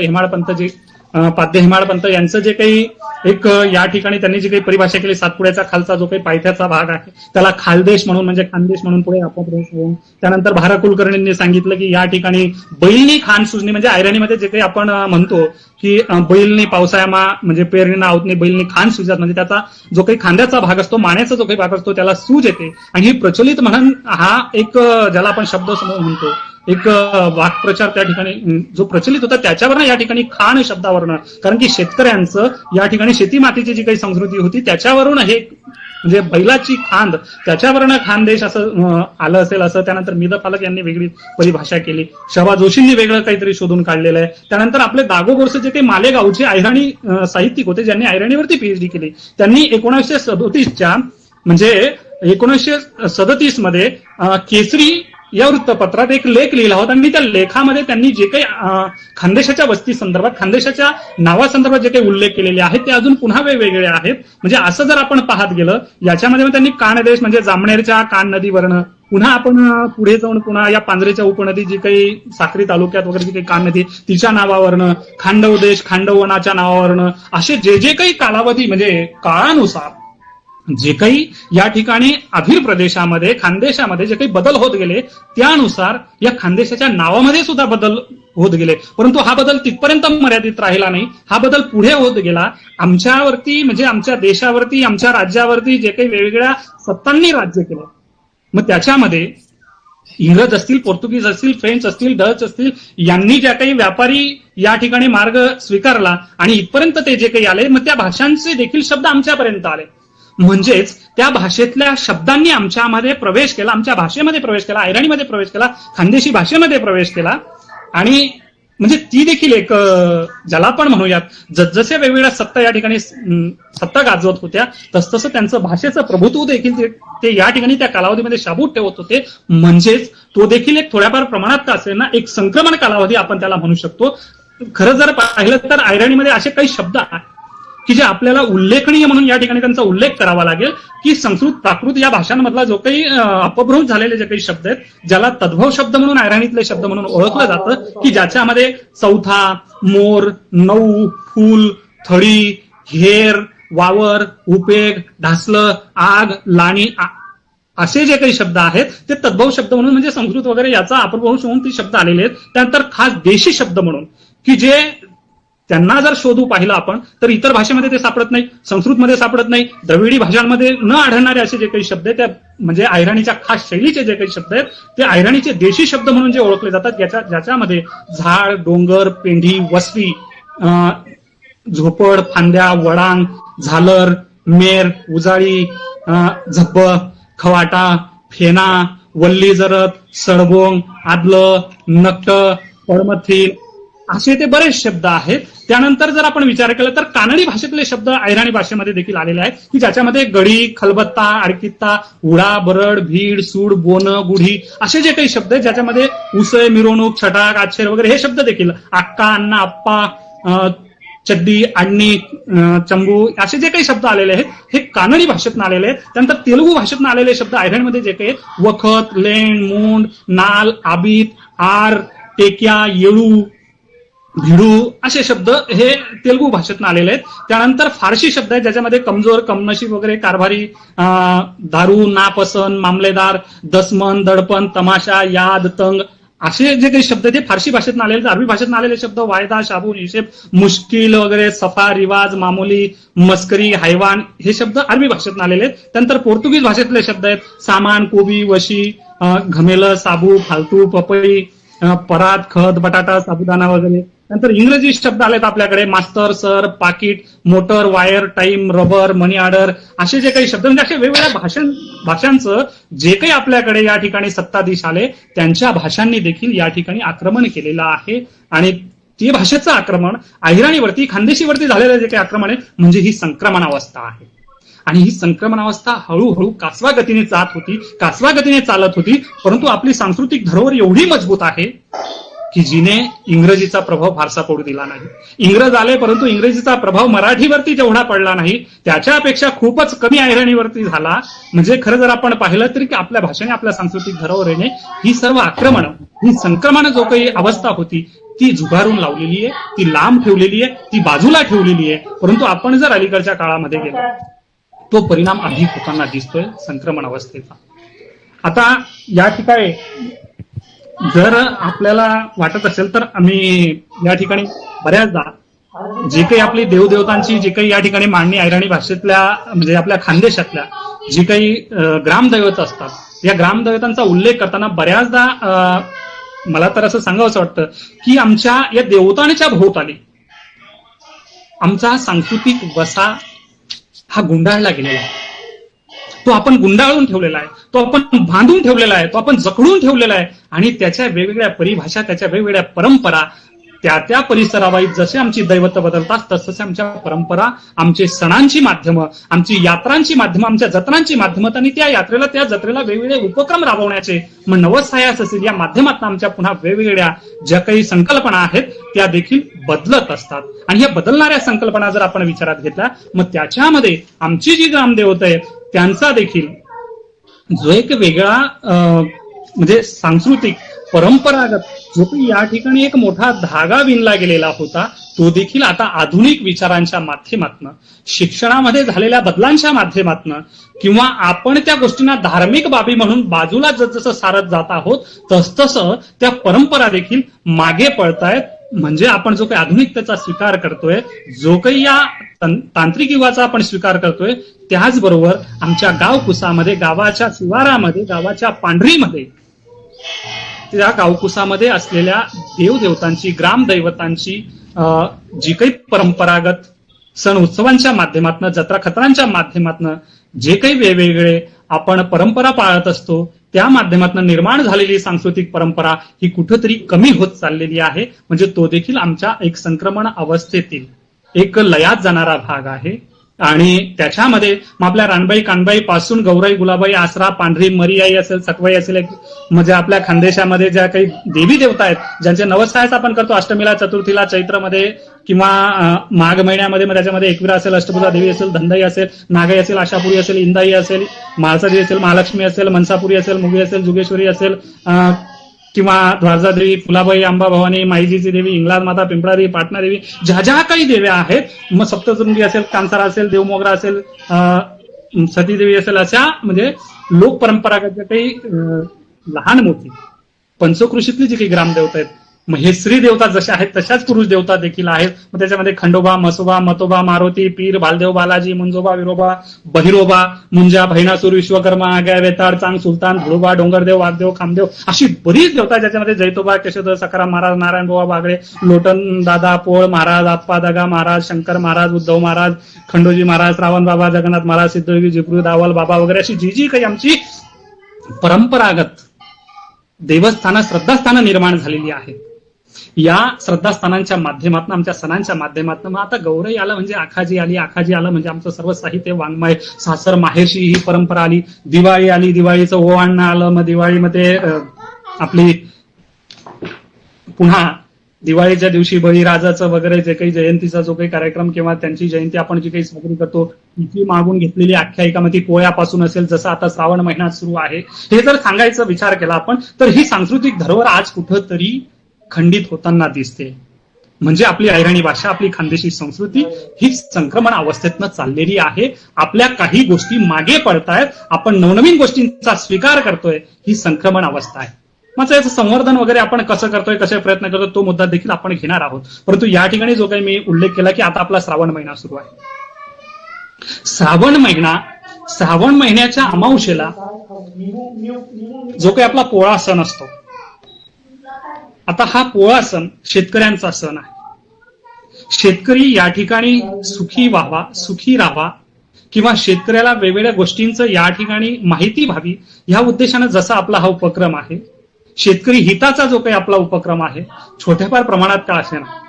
हेमाळपंथ यांचं जे काही एक या ठिकाणी त्यांनी जी काही परिभाषा केली, सातपुड्याचा खालचा जो काही पायथ्याचा भाग आहे त्याला खालदेश म्हणून, म्हणजे खानदेश म्हणून पुढे अपभ्रंश होऊन. त्यानंतर भारा कुलकर्णींनी सांगितलं की या ठिकाणी बैलनी खान सुजणी, म्हणजे ऐराणीमध्ये जे काही आपण म्हणतो की बैलनी पावसाळ्यामा म्हणजे पेरणीना आवतनी बैलनी खान सुजात, म्हणजे त्याचा जो काही खांद्याचा भाग असतो, मानेचा जो काही भाग असतो त्याला सूज येते. आणि ही प्रचलित म्हणून हा एक ज्याला आपण शब्दसमूह म्हणतो, एक वाक्प्रचार त्या ठिकाणी जो प्रचलित होता त्याच्यावरनं या ठिकाणी खान शब्दावरनं, कारण की शेतकऱ्यांचं या ठिकाणी शेती मातीची जी काही संस्कृती होती त्याच्यावरून हे म्हणजे बैलाची खांद, त्याच्यावरनं खानदेश असं आलं असेल असं. त्यानंतर मिदफालक यांनी वेगळी परिभाषा केली. शबा जोशींनी वेगळं काहीतरी शोधून काढलेलं आहे. त्यानंतर आपले दागो बोरसे जे काही मालेगावचे ऐराणी साहित्यिक होते, ज्यांनी ऐराणीवरती पीएचडी केली, त्यांनी 1937 म्हणजे 1937 मध्ये केसरी या वृत्तपत्रात एक लेख लिहिला होता. आणि त्या लेखामध्ये त्यांनी जे काही खानदेशाच्या वस्ती संदर्भात, खानदेशाच्या नावासंदर्भात जे काही उल्लेख केलेले आहेत ते अजून पुन्हा वेगवेगळे आहेत. म्हणजे असं जर आपण पाहत गेलं, याच्यामध्ये त्यांनी कानदेश म्हणजे जामनेरच्या कान नदीवरनं, पुन्हा आपण पुढे जाऊन पुन्हा या पांजरेच्या उपनदी जी काही साक्री तालुक्यात वगैरे जी काही कान नदी तिच्या नावावरनं, खांडवदेश खांडवनाच्या नावावरनं असे जे काही कालावधी म्हणजे काळानुसार जे काही या ठिकाणी अभिर प्रदेशामध्ये खानदेशामध्ये जे काही बदल होत गेले त्यानुसार या खानदेशाच्या नावामध्ये सुद्धा बदल होत गेले. परंतु हा बदल तिथपर्यंत मर्यादित राहिला नाही. हा बदल पुढे होत गेला. आमच्यावरती म्हणजे आमच्या देशावरती आमच्या राज्यावरती जे काही वेगवेगळ्या सत्तांनी राज्य केलं मग त्याच्यामध्ये इंग्रज असतील, पोर्तुगीज असतील, फ्रेंच असतील, डच असतील यांनी ज्या काही व्यापारी या ठिकाणी मार्ग स्वीकारला आणि इथपर्यंत ते जे काही आले मग त्या भाषांचे देखील शब्द आमच्यापर्यंत आले. म्हणजेच त्या भाषेतल्या शब्दांनी आमच्यामध्ये प्रवेश केला, आमच्या भाषेमध्ये प्रवेश केला, ऐराणीमध्ये प्रवेश केला, खानदेशी भाषेमध्ये प्रवेश केला आणि म्हणजे ती देखील एक ज्याला आपण म्हणूयात जसजसे वेगवेगळ्या सत्ता या ठिकाणी सत्ता गाजवत होत्या तसतसं त्यांचं भाषेचं प्रभुत्व देखील ते या ठिकाणी त्या कालावधीमध्ये शाबूत ठेवत होते. म्हणजेच तो देखील एक थोड्याफार प्रमाणात का असेल ना एक संक्रमण कालावधी आपण त्याला म्हणू शकतो. खरं जर पाहिलं तर ऐराणीमध्ये असे काही शब्द आहेत की जे आपल्याला उल्लेखनीय म्हणून या ठिकाणी त्यांचा उल्लेख करावा लागेल की संस्कृत प्राकृत या भाषांमधला जो काही अपभ्रंश झालेले जे काही शब्द आहेत ज्याला तद्भव शब्द म्हणून ऐराणीतले शब्द म्हणून ओळखलं जातं की ज्याच्यामध्ये चौथा, मोर, नऊ, फूल, थळी, हेर, वावर, उपेग, ढासलं, आग, लाणी असे जे काही शब्द आहेत ते तद्भव शब्द म्हणून म्हणजे संस्कृत वगैरे याचा अपभ्रंश होऊन ते शब्द आलेले आहेत. त्यानंतर खास देशी शब्द म्हणून की जे त्यांना जर शोधू पाहिलं आपण तर इतर भाषेमध्ये ते सापडत नाही, संस्कृतमध्ये सापडत नाही, द्रविडी भाषांमध्ये न आढळणारे असे जे काही शब्द आहेत त्या म्हणजे ऐराणीच्या खास शैलीचे जे काही शब्द आहेत ते ऐराणीचे देशी शब्द म्हणून जे ओळखले जातात ज्याच्यामध्ये झाड, डोंगर, पेंढी, वस्ती, झोपड, फांद्या, वडांग, झालर, मेर, उजाळी, झब्ब, खवाटा, फेना, वल्ली जरत, सडबोंग, आदलं, नक्ट, पडमथील असे ते बरेच शब्द आहेत. त्यानंतर जर आपण विचार केला तर कानडी भाषेतले शब्द ऐराणी भाषेमध्ये देखील आलेले आहेत की ज्याच्यामध्ये गडी, खलबत्ता, आडकित्ता, उडा, बरड, भीड, सूड, बोन, गुढी असे जे काही शब्द आहेत ज्याच्यामध्ये उसळ, मिरवणूक, छटाक, आच्छेर वगैरे हे शब्द देखील अक्का, अण्णा, आप्पा, चड्डी, आडणी, चंबू असे जे काही शब्द आलेले आहेत हे कानडी भाषेतून आलेले आहेत. त्यानंतर तेलुगू भाषेतून आलेले शब्द ऐराणीमध्ये जे काही वखत, लेंड, मुंड, नाल, आबीत, आर, टेक्या, येळू, भिडू असे शब्द हे तेलुगू भाषेतून आलेले आहेत. त्यानंतर फारशी शब्द आहेत ज्याच्यामध्ये कमजोर, कमनशीब वगैरे, कारभारी, दारू, नापसंत, मामलेदार, दसमन, दडपण, तमाशा, याद, तंग असे जे काही शब्द ते फारशी भाषेतून आलेले. अरबी भाषेतून आलेले शब्द वायदा, शाबून, हिशेब, मुश्किल वगैरे, सफा, रिवाज, मामुली, मस्करी, हैवान हे शब्द अरबी भाषेतून आलेले आहेत. त्यानंतर पोर्तुगीज भाषेतले शब्द आहेत सामान, कोबी, वशी, घमेलं, साबू, फालतू, पपई, परात, खत, बटाटा, साबुदाणा वगैरे. नंतर इंग्रजी शब्द आलेत आपल्याकडे मास्तर, सर, पाकिट, मोटर, वायर, टाइम, रबर, मनी ऑर्डर असे जे काही शब्द म्हणजे असे वेगवेगळ्या भाषांचं जे काही आपल्याकडे या ठिकाणी सत्ताधीश आले त्यांच्या भाषांनी देखील या ठिकाणी आक्रमण केलेलं आहे. आणि ते भाषेचं आक्रमण ऐराणीवरती, खानदेशीवरती झालेलं जे काही आक्रमण आहे म्हणजे ही संक्रमण अवस्था आहे. आणि ही संक्रमण अवस्था हळूहळू कासवा गतीने जात होती, कासवा गतीने चालत होती. परंतु आपली सांस्कृतिक धरोहर एवढी मजबूत आहे की जिने इंग्रजीचा प्रभाव फारसा पडू दिला नाही. इंग्रज आले परंतु इंग्रजीचा प्रभाव मराठीवरती तेवढा पडला नाही, त्याच्यापेक्षा खूपच कमी ऐराणीवरती झाला. म्हणजे खरं जर आपण पाहिलं तरी की आपल्या भाषेने, आपल्या सांस्कृतिक धरोहरीने ही सर्व आक्रमण, ही संक्रमण जो काही अवस्था होती ती झुगारून लावलेली आहे, ती लांब ठेवलेली आहे, ती बाजूला ठेवलेली आहे. परंतु आपण जर अलीकडच्या काळामध्ये गेलो तो परिणाम अधिक होताना दिसतोय संक्रमण अवस्थेचा. आता या ठिकाणी जर आपल्याला वाटत असेल तर आम्ही या ठिकाणी बऱ्याचदा जे काही आपली देवदेवतांची जे काही या ठिकाणी मांडणी ऐराणी भाषेतल्या म्हणजे आपल्या खानदेशातल्या जी काही ग्रामदैवत असतात या ग्रामदैवतांचा उल्लेख करताना बऱ्याचदा मला तर असं सांगावंसं वाटतं की आमच्या या देवतांच्या भोवताली आमचा सांस्कृतिक वसा हा गुंडाळला गेलेला आहे. तो आपण गुंडाळून ठेवलेला आहे, तो आपण बांधून ठेवलेला आहे, तो आपण जखडून ठेवलेला आहे. आणि त्याच्या वेगवेगळ्या परिभाषा, त्याच्या वेगवेगळ्या परंपरा त्या परिसरावाईज जसे आमची दैवत बदलतात तसं आमच्या परंपरा, आमचे सणांची माध्यमं, आमची यात्रांची माध्यमं, आमच्या जत्रांची माध्यमं आणि त्या यात्रेला त्या जत्रेला वेगवेगळे उपक्रम राबवण्याचे मग नवसायास असेल या माध्यमातून आमच्या पुन्हा वेगवेगळ्या ज्या काही संकल्पना आहेत त्या देखील बदलत असतात. आणि या बदलणाऱ्या संकल्पना जर आपण विचारात घेतल्या मग त्याच्यामध्ये आमची जी ग्रामदेवता आहेत त्यांचा देखील जो एक वेगळा म्हणजे सांस्कृतिक परंपरागत जो काही या ठिकाणी एक मोठा धागा विणला गेलेला होता, तो देखील आता आधुनिक विचारांच्या माध्यमातून, शिक्षणामध्ये झालेल्या बदलांच्या माध्यमातून, किंवा आपण त्या गोष्टींना धार्मिक बाबी म्हणून बाजूला जसं सारत जात आहोत, तसतसं त्या परंपरा देखील मागे पळतायत. म्हणजे आपण जो काही आधुनिकतेचा स्वीकार करतोय, जो काही या तांत्रिक युगाचा आपण स्वीकार करतोय, त्याचबरोबर आमच्या गावकुसामध्ये, गावाच्या शिवारामध्ये, गावाच्या पांढरीमध्ये, त्या गावकुसामध्ये असलेल्या देवदेवतांची, ग्रामदैवतांची जी काही परंपरागत सण उत्सवांच्या माध्यमातून, जत्रा खतरांच्या माध्यमातून जे काही वेगवेगळे आपण परंपरा पाळत असतो, त्या माध्यमातून निर्माण झालेली सांस्कृतिक परंपरा ही कुठंतरी कमी होत चाललेली आहे. म्हणजे तो देखील आमच्या एक संक्रमण अवस्थेतील एक लयात जाणारा भाग आहे. आणि त्याच्यामध्ये मग आपल्या रानबाई कानबाई पासून गौराई, गुलाबाई, आसरा, पांढरी, मरीआई असेल, सकवाई असेल, म्हणजे आपल्या खानदेशामध्ये ज्या काही देवी देवता आहेत, ज्यांचे नवसायच आपण करतो अष्टमीला, चतुर्थीला, चैत्रमध्ये किंवा माघ महिन्यामध्ये, मग त्याच्यामध्ये एकविरा असेल, अष्टभुजा देवी असेल, धनदाई असेल, नागाई असेल, आशापुरी असेल, इंदाई असेल, म्हाळसादेवी असेल, महालक्ष्मी असेल, मनसापुरी असेल, मुगी असेल, जुगेश्वरी असेल, किंवा द्वारजादेवी, फुलाबाई, अंबा भवानी, माईजीची देवी, इंग्लाद माता, पिंपळादेवी, पाटणा देवी, ज्या ज्या काही देव्या आहेत, मग सप्तशृंगी असेल, कांसारा असेल, देवमोगरा असेल, सतीदेवी असेल, अशा म्हणजे लोक परंपरागत काही लहान मोठी पंचकृषीतली जी काही ग्रामदेवता आहेत, मग हे स्त्री देवता जशा आहेत तशाच पुरुष देवता देखील आहेत. मग त्याच्यामध्ये खंडोबा, मसोबा, मतोबा, मारुती, पीर, भालदेव, बालाजी, मुंजोबा, विरोबा, बहिरोबा, मुंजा, भैनासूर, विश्वकर्मा, आग्या, वेताळ, चांग, सुलतान, धुळोबा, डोंगरदेव, वाघदेव, खामदेव, अशी बरीच देवता, ज्याच्यामध्ये जैतोबा, केशवदेव, सकाराम महाराज, नारायण बोबा बागडे, लोटन दादा, पोळ महाराज, आप्पा दगा महाराज, शंकर महाराज, उद्धव महाराज, खंडोजी महाराज, श्रावण बाबा, जगन्नाथ महाराज, सिद्धयोगी, जिपरू, दावल बाबा वगैरे अशी जी जी काही आमची परंपरागत देवस्थानं, श्रद्धास्थानं निर्माण झालेली आहेत. या श्रद्धास्थानांच्या माध्यमातून, आमच्या सणांच्या माध्यमातून, मग आता गौराई आलं म्हणजे आखाजी आली, आखाजी आलं म्हणजे आमचं सर्व साहित्य वाङ्मय, सासर माहेरशी ही परंपरा आली, दिवाळी आली, दिवाळीचं ओवाळणं आलं, मग दिवाळीमध्ये आपली पुन्हा दिवाळीच्या दिवशी बळीराजाचं वगैरे जे काही जयंतीचा जो काही कार्यक्रम किंवा त्यांची जयंती आपण जी काही साजरी करतो, ती मागून घेतलेली आख्यायिका, मग ती पोळ्यापासून असेल, जसं आता श्रावण महिन्यात सुरू आहे, हे जर सांगायचा विचार केला आपण, तर ही सांस्कृतिक धरोहर आज कुठंतरी खंडित होताना दिसते. म्हणजे आपली अहिराणी भाषा, आपली खानदेशी संस्कृती ही संक्रमण अवस्थेतनं चाललेली आहे. आपल्या काही गोष्टी मागे पडतायत, आपण नवनवीन गोष्टींचा स्वीकार करतोय, ही संक्रमण अवस्था आहे. मग याचं संवर्धन वगैरे आपण कसं करतोय, कसे प्रयत्न करतोय, तो मुद्दा देखील आपण घेणार आहोत. परंतु या ठिकाणी जो काही मी उल्लेख केला की आता आपला श्रावण महिना सुरू आहे. श्रावण महिन्याच्या अमावस्येला जो काही आपला पोळा सण असतो, आता हा पोळा सण शेतकऱ्यांचा सण आहे. शेतकरी या ठिकाणी सुखी व्हावा, सुखी राहावा, किंवा शेतकऱ्याला वेगवेगळ्या गोष्टींचं या ठिकाणी माहिती व्हावी, या उद्देशानं जसा आपला हा उपक्रम आहे, शेतकरी हिताचा जो काही आपला उपक्रम आहे, छोट्याफार प्रमाणात का असेना,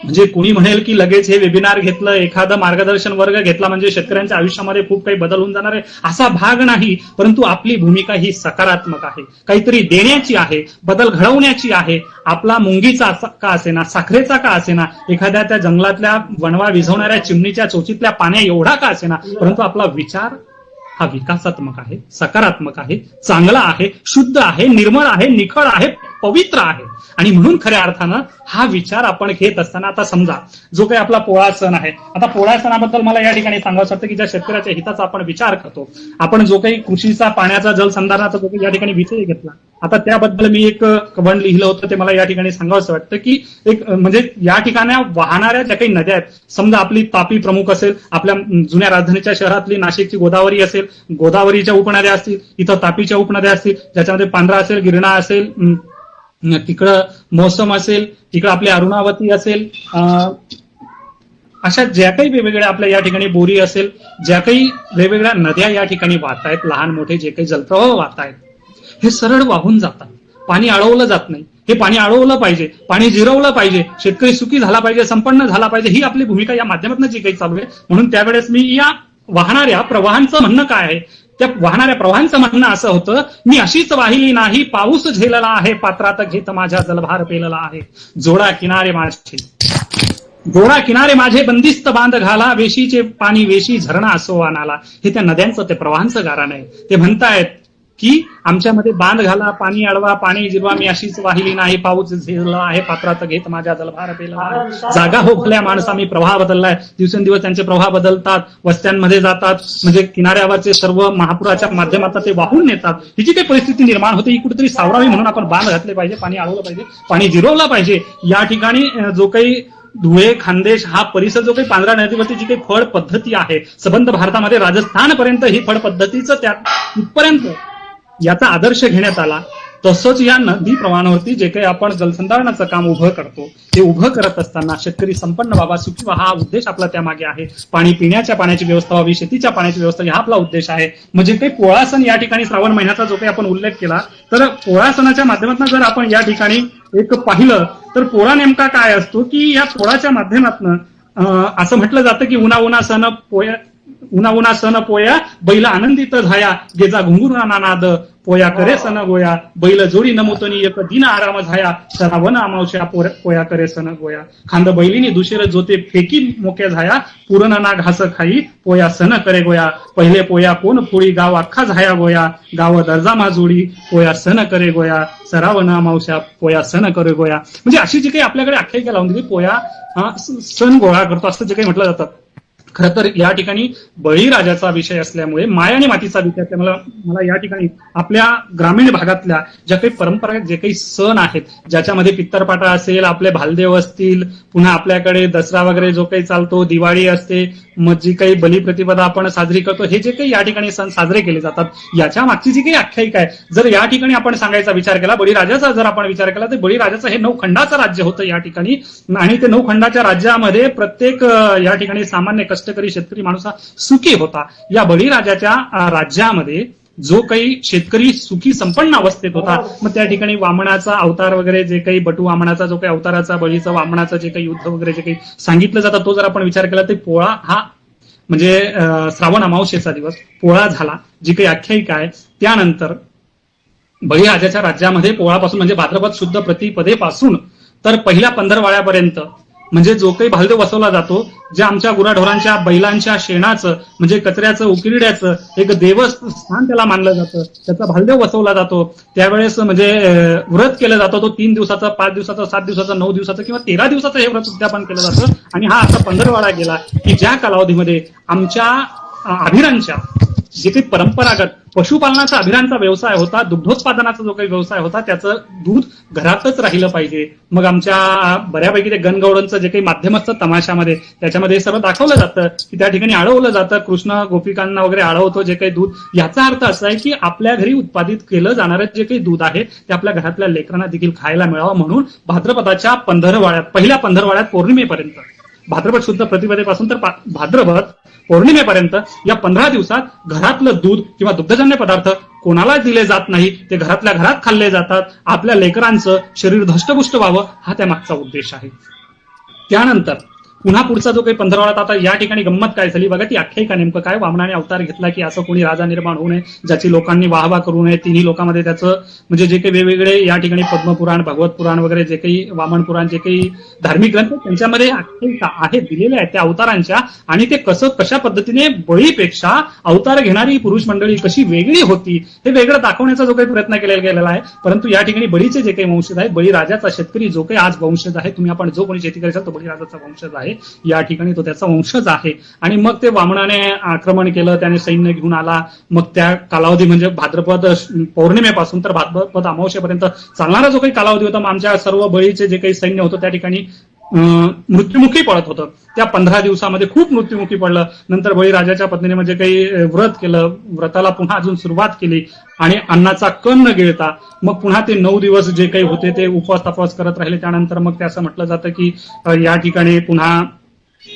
म्हणजे कुणी म्हणेल की लगेच हे वेबिनार घेतलं, एखादा मार्गदर्शन वर्ग घेतला म्हणजे शेतकऱ्यांच्या आयुष्यामध्ये खूप काही बदल होऊन जाणार आहे, असा भाग नाही. परंतु आपली भूमिका ही सकारात्मक आहे, काहीतरी देण्याची आहे, बदल घडवण्याची आहे. आपला मुंगीचा का असेना, साखरेचा का असेना, एखाद्या त्या जंगलातल्या वणवा विझवणाऱ्या चिमणीच्या चोचीतल्या पाण्या एवढा का असेना, परंतु आपला विचार हा विकासात्मक आहे, सकारात्मक आहे, चांगला आहे, शुद्ध आहे, निर्मळ आहे, निखळ आहे, पवित्र आहे. आणि म्हणून खऱ्या अर्थानं हा विचार आपण घेत असताना, आता समजा जो काही आपला पोळा सण आहे, आता पोळा सणाबद्दल मला या ठिकाणी सांगावं वाटतं की ज्या शेतकऱ्याच्या हिताचा आपण विचार करतो, आपण जो काही कृषीचा, पाण्याचा, जलसंधारणाचा जो काही या ठिकाणी विषय घेतला, आता त्याबद्दल मी एक कवन लिहिलं होतं, ते मला या ठिकाणी सांगावंसं वाटतं की एक म्हणजे या ठिकाणी वाहणाऱ्या ज्या काही नद्या आहेत, समजा आपली तापी प्रमुख असेल, आपल्या जुन्या राजधानीच्या शहरातली नाशिकची गोदावरी असेल, गोदावरीच्या उपनद्या असतील, इथं तापीच्या उपनद्या असतील, ज्याच्यामध्ये पांढरा असेल, गिरणा असेल, तिकडं मोसम असेल, तिकडं आपली अरुणावती असेल, अशा ज्या काही वेगवेगळ्या आपल्या या ठिकाणी बोरी असेल, ज्या काही वेगवेगळ्या नद्या या ठिकाणी वाहत आहेत, लहान मोठे जे काही जलप्रवाह वाहत आहेत, हे सरळ वाहून जातात, पाणी अडवलं जात नाही. हे पाणी अडवलं पाहिजे, पाणी जिरवलं पाहिजे, शेतकरी सुखी झाला पाहिजे, संपन्न झाला पाहिजे, ही आपली भूमिका या माध्यमातून जी काही चालू आहे. म्हणून त्यावेळेस मी या वाहणाऱ्या प्रवाहांचं म्हणणं काय आहे, त्या वाहणाऱ्या प्रवाहांचं म्हणणं असं होतं, मी अशीच वाहिली नाही, पाऊस झेलला आहे, पात्रात घेत माझ्या जलभार पेलला आहे, जोडा किनारे माझे बंदिस्त बांध घाला, वेशीचे पाणी वेशी झरणा असो वानाला. हे त्या नद्यांचं, ते प्रवाहांचं गाणं आहे. ते म्हणतायत की आमच्यामध्ये बांध घाला, पाणी अडवा, पाणी जिरवा, मी अशीच वाहिली नाही, पाऊस झेलला आहे पात्रात घेत माझ्या जलभार पेला आहे. जागा हो भल्या माणसा, मी प्रवाह बदललाय. दिवसेंदिवस त्यांचे प्रवाह बदलतात, वस्त्यांमध्ये जातात, म्हणजे किनाऱ्यावरचे सर्व महापुराच्या माध्यमातून ते वाहून नेतात. ही जी काही परिस्थिती निर्माण होते ही कुठेतरी सावरावी म्हणून आपण बांध घातले पाहिजे, पाणी अडवलं पाहिजे, पाणी जिरवलं पाहिजे. या ठिकाणी जो काही धुळे, खानदेश हा परिसर जो काही पांढरा नदीवरती जी काही फळ पद्धती आहे, सबंध भारतामध्ये राजस्थानपर्यंत ही फळ पद्धतीचं त्या इथपर्यंत याचा आदर्श घेण्यात आला. तसंच या नदी प्रवाहावरती जे काही आपण जलसंधारणाचं काम उभं करतो ते उभं करत असताना शेतकरी संपन्न व्हावा, सुखी व्हा, हा उद्देश आपला त्यामागे आहे. पाणी पिण्याच्या पाण्याची व्यवस्था व्हावी, शेतीच्या पाण्याची व्यवस्था, हा आपला उद्देश आहे. म्हणजे काही पोळा सण या ठिकाणी श्रावण महिन्याचा जो काही आपण उल्लेख केला, तर पोळा सणाच्या माध्यमातून जर आपण या ठिकाणी एक पाहिलं तर पोळा नेमका काय असतो, की या पोळाच्या माध्यमातून असं म्हटलं जातं की उन्हा सण पोया बैल आनंदित झाया, गेजा घुंगुरा नाद पोया करे सण गोया, बैल जोडी नमोतनी एक दिन आराम झाया, श्रावण अमावस्या पोया करे सण गोया. खांद बैलीनी दुशेर जोते फेकी मोक्या झाया, पुरण ना घास खाई पोया सण करे गोया. पहिले पोया कोण पोळी गाव अख्खा झाया गोया, गाव दर्जा माजोडी पोया सण करे गोया, श्रावण अमावस्या पोया सण करे गोया. म्हणजे अशी जी काही आपल्याकडे आख्यायिका लावून दिली, पोया सण गोळा करतो असं जे काही म्हटलं जातं. खरं तर या ठिकाणी बळीराजाचा विषय असल्यामुळे, माय आणि मातीचा विषय असल्यामुळे मला या ठिकाणी आपल्या ग्रामीण भागातल्या ज्या काही परंपरा, जे काही सण आहेत, ज्याच्यामध्ये पित्तरपाटा असेल, आपले भालदेव असतील, पुन्हा आपल्याकडे दसरा वगैरे जो काही चालतो, दिवाळी असते, मग जी काही बलिप्रतिपदा आपण साजरी करतो, हे जे काही या ठिकाणी सण साजरे केले जातात, याच्या मागची जी काही आख्यायिका आहे, जर या ठिकाणी आपण सांगायचा विचार केला, बळीराजाचा जर आपण विचार केला, तर बळीराजाचं हे 9 खंडाचं राज्य होतं या ठिकाणी. आणि ते 9 खंडाच्या राज्यामध्ये प्रत्येक या ठिकाणी सामान्य कष्टकरी शेतकरी माणूस हा सुखी होता. या बळीराजाच्या राज्यामध्ये जो काही शेतकरी सुखी संपन्न अवस्थेत होता, मग त्या ठिकाणी वामनाचा अवतार वगैरे, जे काही बटू वामनाचा जो काही अवताराचा, बळीचा वामनाचं जे काही युद्ध वगैरे जे काही सांगितलं जातं, तो जर आपण विचार केला तर पोळा हा म्हणजे श्रावण अमावस्येचा दिवस पोळा झाला, जी काही आख्यायिका आहे. त्यानंतर बळीराजाच्या राज्यामध्ये पोळापासून म्हणजे भाद्रपद शुद्ध प्रतिपदेपासून तर पहिल्या पंधरवाड्यापर्यंत म्हणजे जो काही भालदेव बसवला जातो, जे आमच्या गुराढोरांच्या बैलांच्या शेणाचं म्हणजे कचऱ्याचं उकिरड्याचं एक देवस्थान त्याला मानलं जातं, त्याचा भालदेव बसवला जातो. त्यावेळेस म्हणजे व्रत केलं जातं, तो 3 दिवसाचं, 5 दिवसाचं, 7 दिवसाचं, 9 दिवसाचं किंवा 13 दिवसाचं हे व्रत उद्यापन केलं जातं. आणि हा असा 15वाडा गेला की ज्या कालावधीमध्ये आमच्या अभिरांच्या जे काही परंपरागत पशुपालनाचा अभिरांचा व्यवसाय होता, दुग्धोत्पादनाचा जो काही व्यवसाय होता, त्याचं दूध घरातच राहिलं पाहिजे. मग आमच्या बऱ्यापैकी ते गणगौडांचं जे काही माध्यम असतं तमाशामध्ये, त्याच्यामध्ये हे सर्व दाखवलं जातं की त्या ठिकाणी आळवलं जातं, कृष्ण गोपिकांना वगैरे आळवतो जे काही दूध. याचा अर्थ असा आहे की आपल्या घरी उत्पादित केलं जाणारं जे काही दूध आहे ते आपल्या घरातल्या लेकरांना देखील खायला मिळावं म्हणून भाद्रपदाच्या पहिल्या पंधरवाड्यात पौर्णिमेपर्यंत, भाद्रपद शुद्ध प्रतिपदेपासून तर भाद्रपद पौर्णिमेपर्यंत या 15 दिवसात घरातलं दूध किंवा दुग्धजन्य पदार्थ कोणालाच दिले जात नाही, ते घरातल्या घरात खाल्ले जातात. आपल्या लेकरांचं शरीर धष्टपुष्ट व्हावं हा त्यामागचा उद्देश आहे. त्यानंतर पुन्हा पुढचा जो काही 15वाडा, आता या ठिकाणी गंमत काय झाली बघा, ती आख्यायिका नेमकं काय. वामनाने अवतार घेतला की असं कोणी राजा निर्माण होऊ नये ज्याची लोकांनी वाहवा करू नये. तिन्ही लोकांमध्ये त्याचं म्हणजे जे काही वेगवेगळे या ठिकाणी पद्मपुराण, भागवत पुराण वगैरे जे काही वामन पुराण, जे काही धार्मिक ग्रंथ त्यांच्यामध्ये आख्यायिका आहेत दिलेल्या आहेत त्या अवतारांच्या. आणि ते कशा पद्धतीने बळीपेक्षा अवतार घेणारी पुरुष मंडळी कशी वेगळी होती हे वेगळं दाखवण्याचा जो काही प्रयत्न केलेला गेलेला आहे. परंतु या ठिकाणी बळीचे जे काही वंशज आहेत, बळीराजाचा शेतकरी जो काही आज वंशज आहे, तुम्ही आपण जो कोणी शेती करायचा तो बळीराजाचा वंशज आहे, या ठिकाणी तो त्याचा वंशज आहे. आणि मग ते वामनाने आक्रमण केलं, त्याने सैन्य घेऊन आला. मग त्या कालावधी म्हणजे भाद्रपद पौर्णिमेपासून तर भाद्रपद अमावस्येपर्यंत चालणारा जो काही कालावधी होता, मग आमच्या सर्व बळीचे जे काही सैन्य होतं त्या ठिकाणी मृत्युमुखी पडत होतं. त्या 15 दिवसामध्ये खूप मृत्युमुखी पडलं. नंतर बळीराजाच्या पत्नीने म्हणजे काही व्रत केलं, व्रताला पुन्हा अजून सुरुवात केली आणि अन्नाचा कण न गिळता मग पुन्हा ते 9 दिवस जे काही होते ते उपवास तपास करत राहिले. त्यानंतर मग ते असं म्हटलं जातं की या ठिकाणी पुन्हा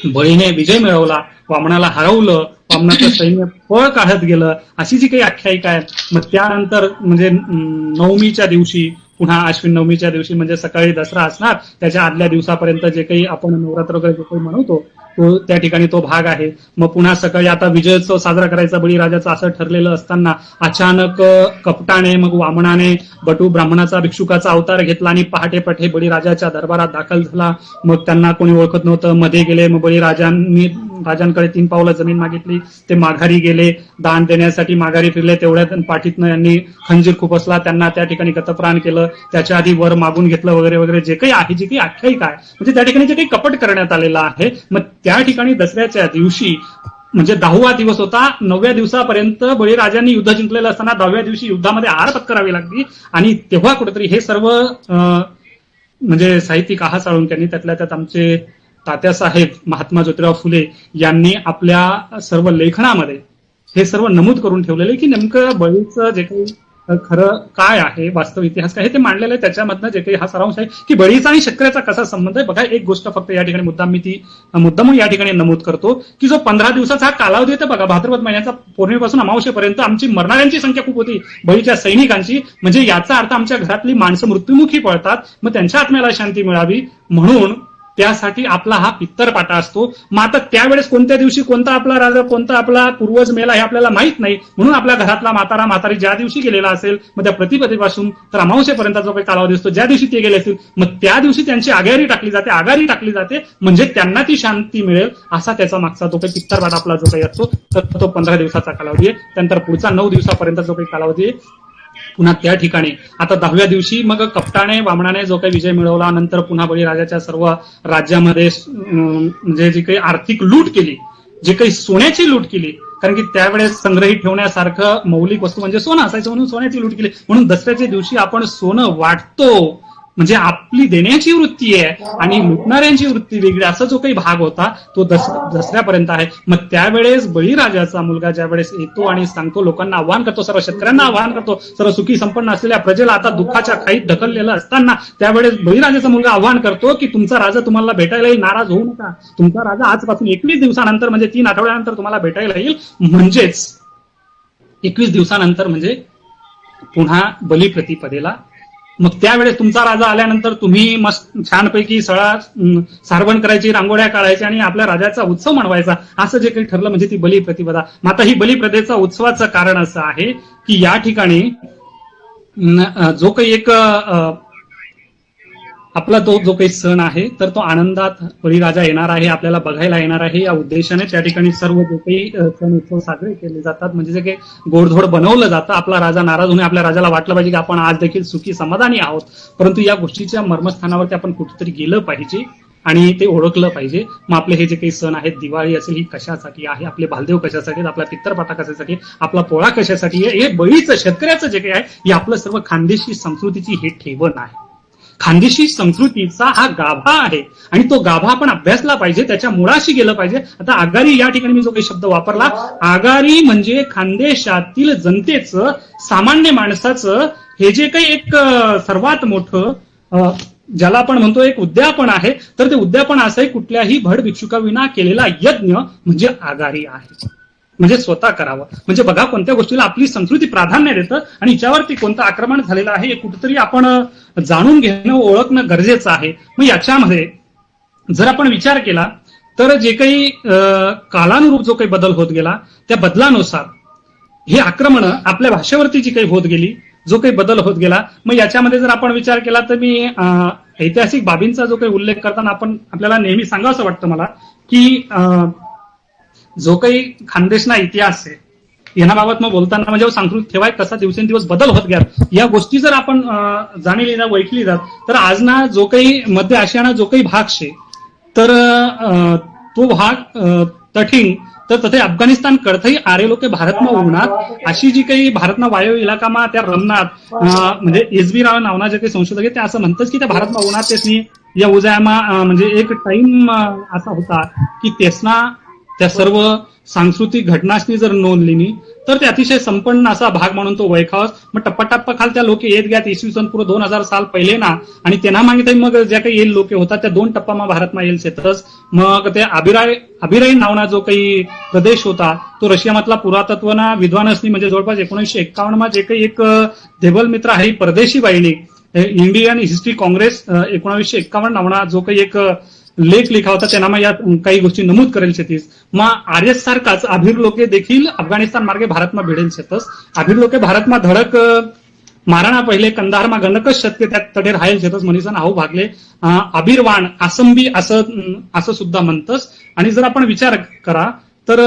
बळीने विजय मिळवला, वामनाला हरवलं, वामनाचं सैन्य पळ काढत गेलं, अशी जी काही आख्यायिका आहे. मग त्यानंतर म्हणजे नवमीच्या दिवशी, पुन्हा अश्विन नवमीच्या दिवशी म्हणजे सकाळी दसरा असणार, त्याच्या आदल्या दिवसापर्यंत जे काही आपण नवरात्र वगैरे जे काही म्हणतो तो त्या ठिकाणी तो भाग आहे. मग पुन्हा सकाळी आता विजयोत्सव साजरा करायचा बळीराजाचा असं ठरलेलं असताना अचानक कपटाने मग वामनाने बटू ब्राह्मणाचा भिक्षुकाचा अवतार घेतला आणि पहाटे पहाटे बळीराजाच्या दरबारात दाखल झाला. मग त्यांना कोणी ओळखत नव्हतं, मध्ये गेले. मग राजांकडे 3 पावलं जमीन मागितली, ते माघारी गेले. दान देण्यासाठी माघारी फिरले, तेवढ्यात पाठीतनं यांनी खंजीर खुपसला, त्यांना त्या ठिकाणी गतप्राण केलं. त्याच्या आधी वर मागून घेतलं वगैरे वगैरे जे काही आहे, जी काही आख्यायिका आहे, म्हणजे त्या ठिकाणी जे काही कपट करण्यात आलेलं आहे. मग त्या ठिकाणी दसऱ्याच्या दिवशी म्हणजे 10वा दिवस होता, 9व्या दिवसापर्यंत बळीराजांनी युद्ध जिंकलेलं असताना 10व्या दिवशी युद्धामध्ये हार पत्करावी लागली. आणि तेव्हा कुठेतरी हे सर्व म्हणजे साहित्यिक आहा साळुंक्यांनी, त्यातल्या त्यात आमचे तात्यासाहेब महात्मा ज्योतिराव फुले यांनी आपल्या सर्व लेखनामध्ये हे सर्व नमूद करून ठेवलेले की नेमकं बळीचं जे काही खरं काय आहे, वास्तव इतिहास काय आहे ते मांडलेलं आहे. त्याच्यामधनं जे काही हा सारांश आहे की बळीचा आणि शेतकऱ्याचा कसा संबंध आहे. बघा, एक गोष्ट फक्त या ठिकाणी मुद्दाम या ठिकाणी नमूद करतो की जो 15 दिवसाचा हा कालावधी होता बघा, भाद्रपद महिन्याचा पौर्णिमेपासून अमावस्येपर्यंत आमची मरणाऱ्यांची संख्या खूप होती बळीच्या सैनिकांची. म्हणजे याचा अर्थ आमच्या घरातली माणसं मृत्युमुखी पडतात, मग त्यांच्या आत्म्याला शांती मिळावी म्हणून त्यासाठी आपला हा पित्तरपाटा असतो. मग आता त्यावेळेस कोणत्या दिवशी कोणता आपला राजा, कोणता आपला पूर्वज मेला हे आपल्याला माहित नाही, म्हणून आपल्या घरातला म्हातारी ज्या दिवशी गेलेला असेल, मग त्या प्रतिपदेपासून तर अमावस्येपर्यंत जो काही कालावधी असतो, ज्या दिवशी ते गेले असतील मग त्या दिवशी त्यांची आगारी टाकली जाते म्हणजे त्यांना ती शांती मिळेल, असा त्याचा मागचा जो काही पित्तरपाटा आपला जो काही असतो तर तो 15 दिवसाचा कालावधी आहे. त्यानंतर पुढचा 9 दिवसापर्यंत जो काही कालावधी आहे. पुन्हा त्या ठिकाणी आता 10व्या दिवशी मग कपटाने वामनाने जो काही विजय मिळवला, नंतर पुन्हा बळीराजाच्या सर्व राज्यामध्ये म्हणजे जी काही आर्थिक लूट केली, जे काही सोन्याची लूट केली, कारण की त्यावेळेस संग्रहित ठेवण्यासारखं मौलिक वस्तू म्हणजे सोनं असायचं, म्हणून सोन्याची लूट केली. म्हणून दसऱ्याच्या दिवशी आपण सोनं वाटतो, म्हणजे आपली देण्याची वृत्ती आहे आणि लुटणाऱ्यांची वृत्ती वेगळी, असा जो काही भाग होता तो दसऱ्यापर्यंत आहे. मग त्यावेळेस बळीराजाचा मुलगा ज्या वेळेस येतो आणि सांगतो, लोकांना आव्हान करतो, सर्व शेतकऱ्यांना आव्हान करतो, सर्व सुखी संपन्न असलेल्या प्रजेला आता दुःखाच्या खाईत ढकललेलं असताना त्यावेळेस बळीराजाचा मुलगा आव्हान करतो की तुमचा राजा तुम्हाला भेटायला येईल, नाराज होऊ नका, तुमचा राजा आजपासून 21 दिवसानंतर म्हणजे 3 आठवड्यानंतर तुम्हाला भेटायला येईल. म्हणजेच 21 दिवसानंतर म्हणजे पुन्हा बलिप्रतिपदेला. मग त्यावेळेस तुमचा राजा आल्यानंतर तुम्ही मस्त छानपैकी सारवण करायची, रांगोळ्या काढायच्या आणि आपल्या राजाचा उत्सव मनवायचा, असं जे काही ठरलं म्हणजे ती बलिप्रतिपदा. मग आता ही बलिप्रतिपदेचा उत्सवाचं कारण असं आहे की या ठिकाणी जो काही एक आपला तो जो काही सण आहे तर तो आनंदात बळीराजा येणार आहे, आपल्याला बघायला येणार आहे, या उद्देशाने त्या ठिकाणी सर्व जो काही सण उत्सव साजरे केले जातात. म्हणजे जे काही गोडधोड बनवलं जातं, आपला राजा नाराज होणे, आपल्या राजाला वाटलं पाहिजे की आपण आज देखील सुखी समाधानी आहोत, परंतु या गोष्टीच्या मर्मस्थानावरती आपण कुठेतरी गेलं पाहिजे आणि ते ओळखलं पाहिजे. मग आपले हे जे काही सण आहेत, दिवाळी असेल ही कशासाठी आहे, आपले भालदेव कशासाठी आहेत, आपला पित्तरपाटा कशासाठी, आपला पोळा कशासाठी आहे, हे बळीचं शेतकऱ्याचं जे काही आहे हे आपलं सर्व खानदेशी संस्कृतीची हे ठेवण आहे. खानदेशी संस्कृतीचा हा गाभा आहे आणि तो गाभा आपण अभ्यासला पाहिजे, त्याच्या मुळाशी गेलं पाहिजे. आता आगारी या ठिकाणी मी जो काही शब्द वापरला, आगारी म्हणजे खानदेशातील जनतेचं, सामान्य माणसाचं हे जे काही एक सर्वात मोठं ज्याला आपण म्हणतो एक उद्यापन आहे, तर ते उद्यापन असं आहे कुठल्याही भड भिक्षुकाविना केलेला यज्ञ म्हणजे आगारी आहे. म्हणजे स्वतः करावं. म्हणजे बघा, कोणत्या गोष्टीला आपली संस्कृती प्राधान्य देतं आणि याच्यावरती कोणतं आक्रमण झालेलं आहे हे कुठेतरी आपण जाणून घेणं, ओळखणं गरजेचं आहे. मग याच्यामध्ये जर आपण विचार केला तर जे काही कालानुरूप जो काही बदल होत गेला, त्या बदलानुसार ही आक्रमणं आपल्या भाषेवरती जी काही होत गेली, जो काही बदल होत गेला, मग याच्यामध्ये जर आपण विचार केला तर मी ऐतिहासिक बाबींचा जो काही उल्लेख करताना आपल्याला नेहमी सांगावं असं वाटतं मला की जो काही खानदेशना इतिहास आहे याबाबत मग बोलताना म्हणजे सांस्कृतिक ठेवाय कसा दिवसेंदिवस बदल होत गेला, या गोष्टी जर आपण जाणली ना, वैकली जात, तर आज ना जो काही मध्य आशियाना जो काही भाग शे तर तो भाग तठीण तर तथे अफगाणिस्तान कडथई आरेलो के भारतમાં उन्हात अशी जी काही भारतना वायव्य इलाकाમાં त्या रमनाथ म्हणजे एस बी राव नावना जे काही संशोधक आहेत ते असं म्हणतात की त्या भारतમાં उन्हात तेसनी या उजायामा म्हणजे एक टाइम असा होता की तेसना त्या सर्व सांस्कृतिक घटनांनी जर नोंद लिहिली तर ते अतिशय संपन्न असा भाग म्हणून तो वैखावस. मग टप्पा खालत्या लोक येत ग्यात इसवी सन पूर्व 2000 साल पहिले ना, आणि त्यांना मागे मग ज्या काही येईल लोक होतात त्या 2 टप्पामा भारतमा येईल शेतस. मग ते अभिराई नावना जो काही प्रदेश होता तो रशियामधला पुरातत्वना विद्वानसनी म्हणजे जवळपास 1951 मा जे काही एक देवल मित्र आहे परदेशी बाईनी इंडियन हिस्ट्री काँग्रेस 1951 नावना जो काही एक लेख लिखा होता त्यांना मग यात काही गोष्टी नमूद करेल शेतीस मग आर्यस सारखाच आभीर लोके देखील अफगाणिस्तान मार्गे भारतમાં भिडेल शेतस आभीर लोके भारतમાં धडक माराणा पहिले कंदाहारमा गणकच शतके त्यात तडे राहील शेतस मनीसन हाऊ भागले आबिरवाण आसंबी असं सुद्धा म्हणतस आणि जर आपण विचार करा तर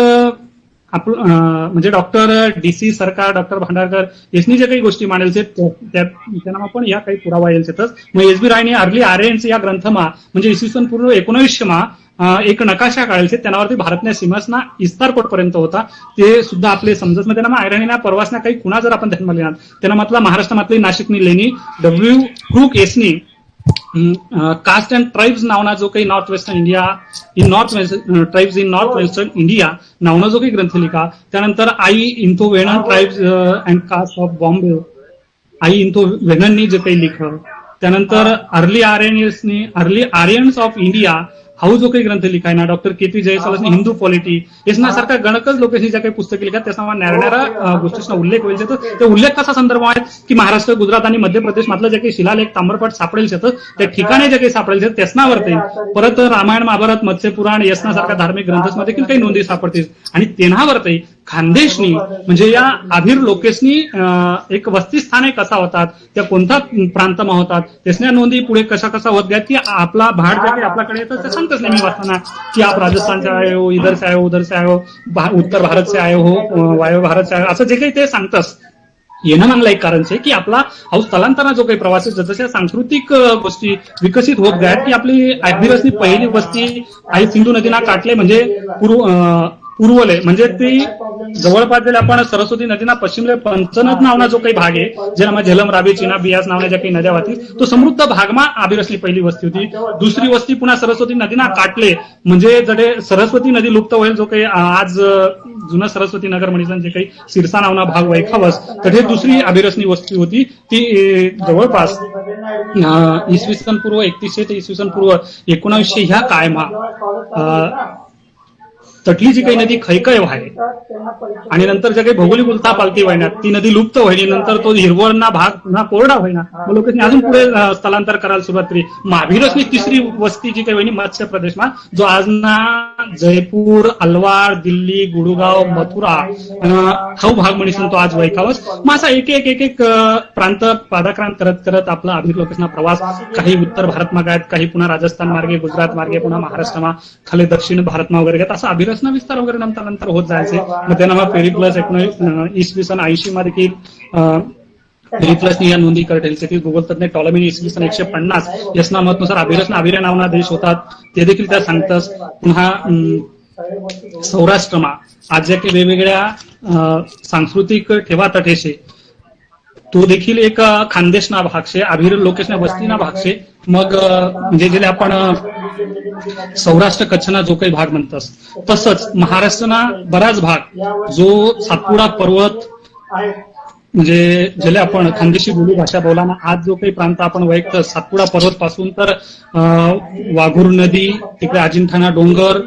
म्हणजे डॉक्टर ડીસી सरकार डॉक्टर भांडारकर यांनी जे काही गोष्टी मांडेल છે त्यांना पण या काही पुरावा येईल છે मग एसबी रायने अर्ली आर्यन्स या ग्रंथमा म्हणजे इसवी पूर्व 1900 एक नकाशा काढेल છે તેનાवरती भारतના सीमासना इस्तारकोट पर्यंत होता ते सुद्धा आपले समजत नाही त्यांना आयरणीना परवासना काही खुणा जर आपण ध्यानमा लिहिणार त्यांना म्हटलं महाराष्ट्रामधली नाशिकनी लेणी डब्ल्यू क्रूक एसनी कास्ट अँड ट्राईब्स नावना जो काही north western India tribes in north western India नावना जो काही ग्रंथ लिखा त्यानंतर आई Enthoven tribes and caste of Bombay आई इंथो वेणननी जे काही लिखलं त्यानंतर अर्ली आर्यन्स ऑफ इंडिया हाऊ जो काही ग्रंथ लिखाय ना डॉक्टर के.पी. जयस्वालनी हिंदू पॉलिटी यासारख्या गणकच लोकांनी ज्या काही पुस्तके लिखतात त्याचा न्यारणारा गोष्टींचा उल्लेख होईल तर ते उल्लेख कसा संदर्भ आहे की महाराष्ट्र गुजरात आणि मध्य प्रदेश मधलं जे काही शिलालेख ताम्रपट सापडेल तर त्या ठिकाणी जे काही सापडेल त्यासनावरती परत रामायण महाभारत मत्स्यपुराण यासनासारख्या धार्मिक ग्रंथांमध्ये देखील काही नोंदी सापडतील आणि तेव्हावरती खानदेशनी म्हणजे या आभीर लोकेसनी एक वस्तीस्थाने कसा होतात त्या कोणत्या प्रांतमा होतात त्यासन्या नोंदी पुढे कशा होत गया की आपला भाड जे काही आपल्याकडे येतं ते सांगतच नाही मी वाचताना की आप राजस्थान से आए हो इधर से आए हो उधर से आए हो उत्तर भारत से आए हो वायव्य भारत से आए हो असं जे काही ते सांगतस येणं मागलं एक कारण आहे की आपला हा स्थलांतरणा जो काही प्रवास आहे जशा सांस्कृतिक गोष्टी विकसित होत गयात की आपली आदिवासी पहिली वस्ती आई सिंधू नदीना काटले म्हणजे पूर्वले म्हणजे ती जवळपास जे आपण सरस्वती नदीना पश्चिमले पंचनद नावना जो काही भाग आहे ज्याला झेलम रावी चिना बियास नावना ज्या काही नद्या वाहतील तो समृद्ध भागमा आदिवासी पहिली वस्ती होती दुसरी वस्ती पुन्हा सरस्वती नदीना काटले म्हणजे जडे सरस्वती नदी लुप्त होईल जो काही आज जुनं सरस्वती नगर म्हणजे जे काही सिरसा नावना भाग वैखावस तर हे दुसरी आदिवासी वस्ती होती ती जवळपास इसवी सन पूर्व 3100 ते इसवी सन पूर्व 1900 ह्या कायमा तटली जी काही नदी खैकय वाहे आणि नंतर जे काही भौगोलिक उलथा पालती वाहिण्यात ती नदी लुप्त व्हायली नंतर तो हिरवळना भाग पुन्हा कोरडा होईना मग लोकांनी अजून पुढे स्थलांतर करायला सुरुवात केली महावीरसनी तिसरी वस्ती जी काही वहिनी मत्स्य प्रदेशमा जो आजना जयपूर अलवार दिल्ली गुडगाव मथुरा हा भाग म्हणून तो आज वैखावस मग असा एक प्रांत पादाक्रांत करत करत आपला आभीर लोकेशना प्रवास काही उत्तर भारतमा गायत काही पुन्हा राजस्थान मार्गे गुजरात मार्गे पुन्हा महाराष्ट्रमा खाली दक्षिण भारतमा वगैरे घेत असा अभिरचना विस्तार वगैरे नंतर होत जायचे मग त्यांना मग पेरिप्लस इसवी सन 80 मध्ये देखील पेरिप्लसनी या नोंदी करतील ती गुगल तज्ञ टॉलमीनी इसवी सन 150 यासना मतानुसार अभिरचना अभिरे नावना देश होतात ते देखील त्या सांगतात पुन्हा सौराष्ट्रमा आज ज्या काही वेगवेगळ्या सांस्कृतिक ठेवा तठेशे तो देखील एक खानदेशना भाग शे आभीर लोकेशना वस्तीना भाग शे मग म्हणजे जे आपण सौराष्ट्र कच्छना जो काही भाग म्हणतात तसंच महाराष्ट्रना बराच भाग जो सातपुडा पर्वत म्हणजे ज्याला आपण खानदेशी बोली भाषा बोलाना आज जो काही प्रांत आपण वैयक्त सातपुडा पर्वत पासून तर वाघूर नदी तिकडे अजिंठाना डोंगर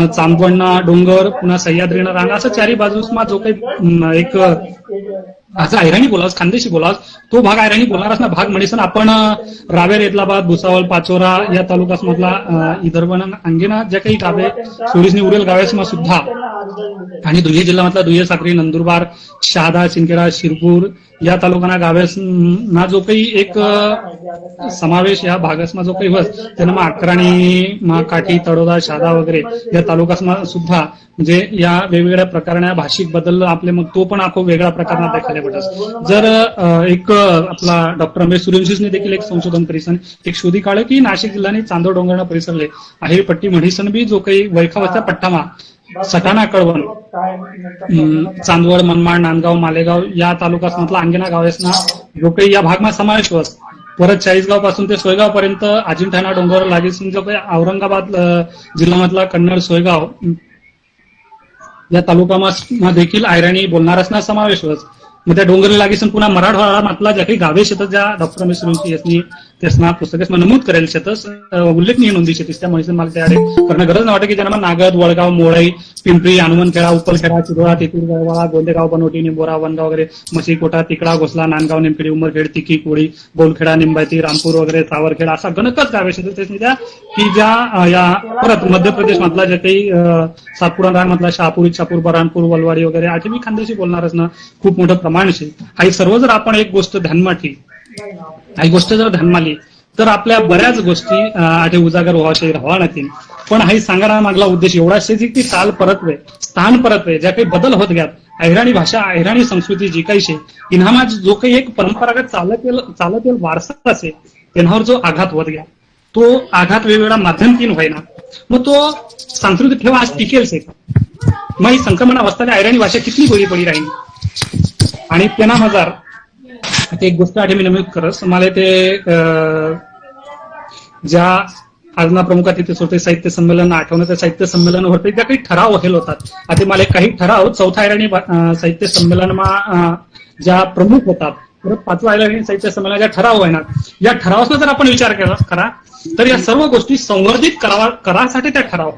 चांदवडना डोंगर पुन्हा सह्याद्रीना रांग असं चारी बाजूसमा जो काही एक असं ऐराणी बोलास खानदेशी बोलास तो भाग ऐराणी बोलणारच ना भाग म्हणीसन आपण रावेर एदलाबाद भुसावळ पाचोरा या तालुकास मधला इदरवन अंगेना ज्या काही गावे सोडीसनी उरेल गाव्यासमा सुद्धा आणि दुये जिल्ह्यामधला दुये साक्री नंदुरबार शहादा सिंदखेडा शिरपूर या तालुकाना गाव्यासना जो काही एक समावेश या भागासमा जो काही होस त्यांना मग अकराणी मग काठी तडोदा शहादा वगैरे या तालुकासमा सुद्धा म्हणजे या वेगवेगळ्या प्रकारच्या भाषिक बदल आपले मग तो पण आपण वेगळ्या प्रकारात देखायला भेटस जर एक आपला डॉक्टर रमेश सूर्यवंशीने देखील एक संशोधन करीसन एक शोधी काढलं की नाशिक जिल्ह्याने चांदोड डोंगरना परिसरले आहेर पट्टी म्हणीसन बी जो काही वैखावच्या पट्टामा सटाणा कळवण चांदवड मनमाड नांदगाव मालेगाव या तालुकात मधला अंगेना गावेसना जो काही या भागमा समावेश होस परत चाळीसगाव पासून ते सोयगाव पर्यंत अजिंठाना डोंगर लागेल जो काही औरंगाबाद जिल्ह्यामधला कन्नड सोयगाव या तालुकामा देखील ऐराणी बोलणारसना समावेश होस मग त्या डोंगरी लागेसन पुन्हा मराठवाडा मधला ज्या काही गावे शेतात ज्या डॉक्टर रमेश सूर्यवंशी यांनी त्यासना पुस्तकेसમાં नमूद करेल છે તો ઉલ્લેખનીય નોંધી છે त्यामुळे मला त्याकडे करणं गरज नाही वाटत की ज्यांना नागद, वडगाव, मोळई, पिंपरी, हनुमंतखेडा, उपलखेडा, चिरोळा, तेतूर, गळवाळा, गोंदेगाव, बनवटी, निंबोरा, वनगाव वगैरे, मशीकोटा, तिकडा, घोसला, नांदगाव, निमखेडी, उमरखेड, तिकी, कोळी, बोलखेडा, निंबाती, रामपूर वगैरे, सावरखेडा असा गणकच गावे त्या की ज्या या परत मध्य प्रदेश मधला जे काही सातपुडा रान मधला शहापूर, इच्छापूर, बरानपूर, वलवाडी वगैरे आधी मी खानदेशी बोलणारच ना खूप मोठं प्रमाण आहे. ही सर्व जर आपण एक गोष्ट ध्यानमा ठेवी ही गोष्ट जर ध्यानमा आली तर आपल्या बऱ्याच गोष्टी आधी उजागर व्हावाशे राहावा नाही. पण हा सांगणा मागला उद्देश एवढाच आहे की काल परतवे, स्थान परतवे, ज्या काही बदल होत ग्यात, अहिराणी भाषा, अहिराणी संस्कृती जी काही शे इन्हामा जो काही एक परंपरागत चालत येईल वारसा असे त्यांच्यावर जो आघात होत ग्या तो आघात वेगवेगळ्या माध्यमातून व्हायना मग तो सांस्कृतिक ठेवा आज टिकेल से मग ही संक्रमण अवस्थेने अहिराणी भाषा किती गोळी पडी राहील. आणि त्यांना हजार एक गोष्ट आधी मी नमूद करस मला ते ज्या आजना प्रमुख तिथे सोडते साहित्य संमेलन आठवणं त्या साहित्य संमेलनावरती ज्या काही ठराव व्हायला होतात आता मला काही ठराव चौथा अहिराणी साहित्य संमेलनमा ज्या प्रमुख होतात परत पाचवा अहिराणी साहित्य संमेलन ज्या ठराव आहे ना या ठरावाचा जर आपण विचार करा तर या सर्व गोष्टी संवर्धित करासाठी त्या ठराव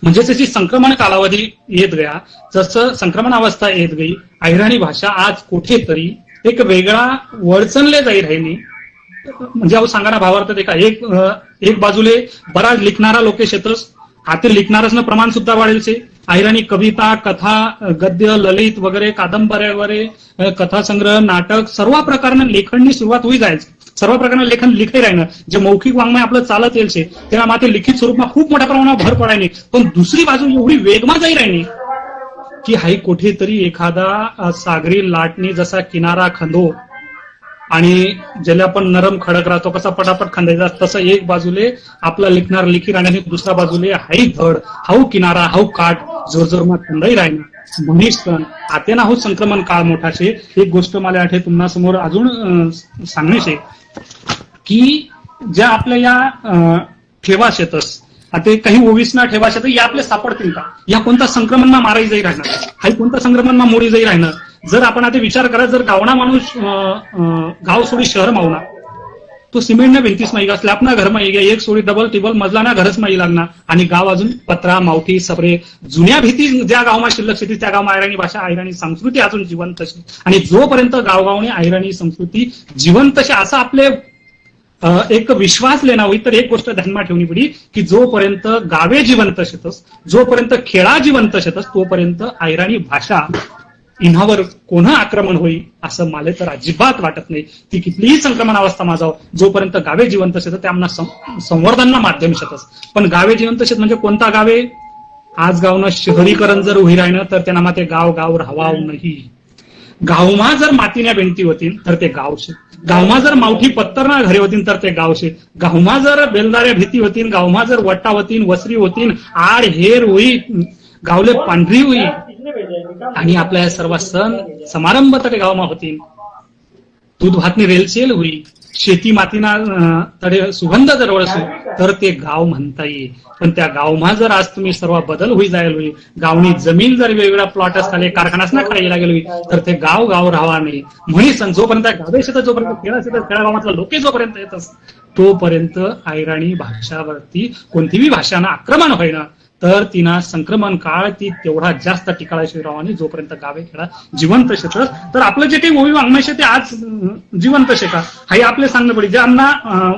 म्हणजे त्याची संक्रमण कालावधी येत गया जसं संक्रमण अवस्था येत गई अहिराणी भाषा आज कुठेतरी एक वेगळा वळचणले जाई राहिली. म्हणजे अहो सांगा ना भावार्थ ते का एक बाजूले बराच लिखणारा लोक क्षेत्रच आता लिखणारच प्रमाण सुद्धा वाढेल छे. अहिराणी कविता, कथा, गद्य, ललित वगैरे कादंबऱ्या वगैरे कथा संग्रह, नाटक सर्व प्रकारनं लेखननी सुरुवात होई जायची. सर्व प्रकारनं लेखन लिखाई राहिलं जे मौखिक वाङ्मय आपलं चालत येईल छे तेव्हा मात्र लिखित स्वरूपમાં खूप मोठ्या प्रमाणावर भर पडायनी पण दुसरी बाजू एवढी वेगमा जाई राहिली की हाई कुठेतरी एखादा सागरी लाटणी जसा किनारा खंदो आणि ज्याला आपण नरम खडक राहतो कसा पटापट खांदायचा तसं एक बाजूले आपला लिखणार लिखी राहण्याने दुसऱ्या बाजूले हाई धड हाऊ किनारा हाऊ काठ जोरजोरमा खंदाई राहिना मनीष सण आतेना हो संक्रमण काळ मोठा शे. एक गोष्ट मला आठे तुम्हा समोर अजून सांगणे की ज्या आपल्या या ठेवा शेतस आता काही ओवीसना ठेवा शेत या आपले सापडतील का या कोणता संक्रमणमा माराई जाई राहणार हा कोणता संक्रमणमा मोडी जाई राहणार. जर आपण आता विचार करा जर गावना माणूस गाव सोडी शहर मावना तो सिमेंटना भिंतीस माई स्लॅबना घर माई गे एक सोडी डबल टिबल मजलाना घरच माई लागणार आणि गाव अजून पत्रा मावठी सपरे जुन्या भीती ज्या गावमा शिल्लक शेती त्या गावमा अहिराणी भाषा अहिराणी संस्कृती अजून जिवंत अशी आणि जोपर्यंत गावगावने अहिराणी संस्कृती जिवंत अशी असा आपले एक विश्वास लेना होई तर एक गोष्ट ध्यानमा ठेवणी पडी की जोपर्यंत गावे जिवंत शेतस जोपर्यंत खेळा जिवंत शेतस तोपर्यंत अहिराणी भाषा इन्हावर कोणा आक्रमण होईल असं मला तर अजिबात वाटत नाही. ती कितीही संक्रमण अवस्था माझाव जोपर्यंत गावे जिवंत शेत त्यांना संवर्धनना माध्यम शेतस पण गावे जिवंत शेत म्हणजे कोणता गावे आज गावनं शहरीकरण जर उभी राहिलं तर त्यांना माते गाव राहावा नाही. गावमा जर मातीच्या भिंती होतील तर ते गाव शे गावमा जर मावठी पत्तरना घरे होतील तर ते गाव शे गावमा जर बेलदाऱ्या भीती होतील गावमा जर वट्टा होतील वसरी होतील आड हेर होई गावले पांढरी होई आणि आपल्या सर्व सण समारंभ तडे गावमा होतील दूध भातनी रेलचेल होई शेती मातीना तडे सुगंध जर वळसू तर ते गाव म्हणता येईल. पण त्या गावमा जर आज तुम्ही सर्व बदल होई जायला होई गावनी जमीन जर वेगवेगळ्या प्लॉटस खाली कारखानाच ना खायला लागेल होई तर ते गाव राहावा नाही. म्हणून जोपर्यंत गावे शेतात जोपर्यंत खेळा शेतात खेळागावातला लोके जोपर्यंत येतच तोपर्यंत अहिराणी भाषावरती कोणतीही भाषानं आक्रमण होईना तर तिना संक्रमण काळ ती तेवढा जास्त टिकाळाशी राहावी जोपर्यंत गावे खेळा जिवंत शेतस. तर आपलं जे काही ओवी वाङ्मय शे ते आज जिवंत शे का हाही आपले सांगणं पडे ज्यांना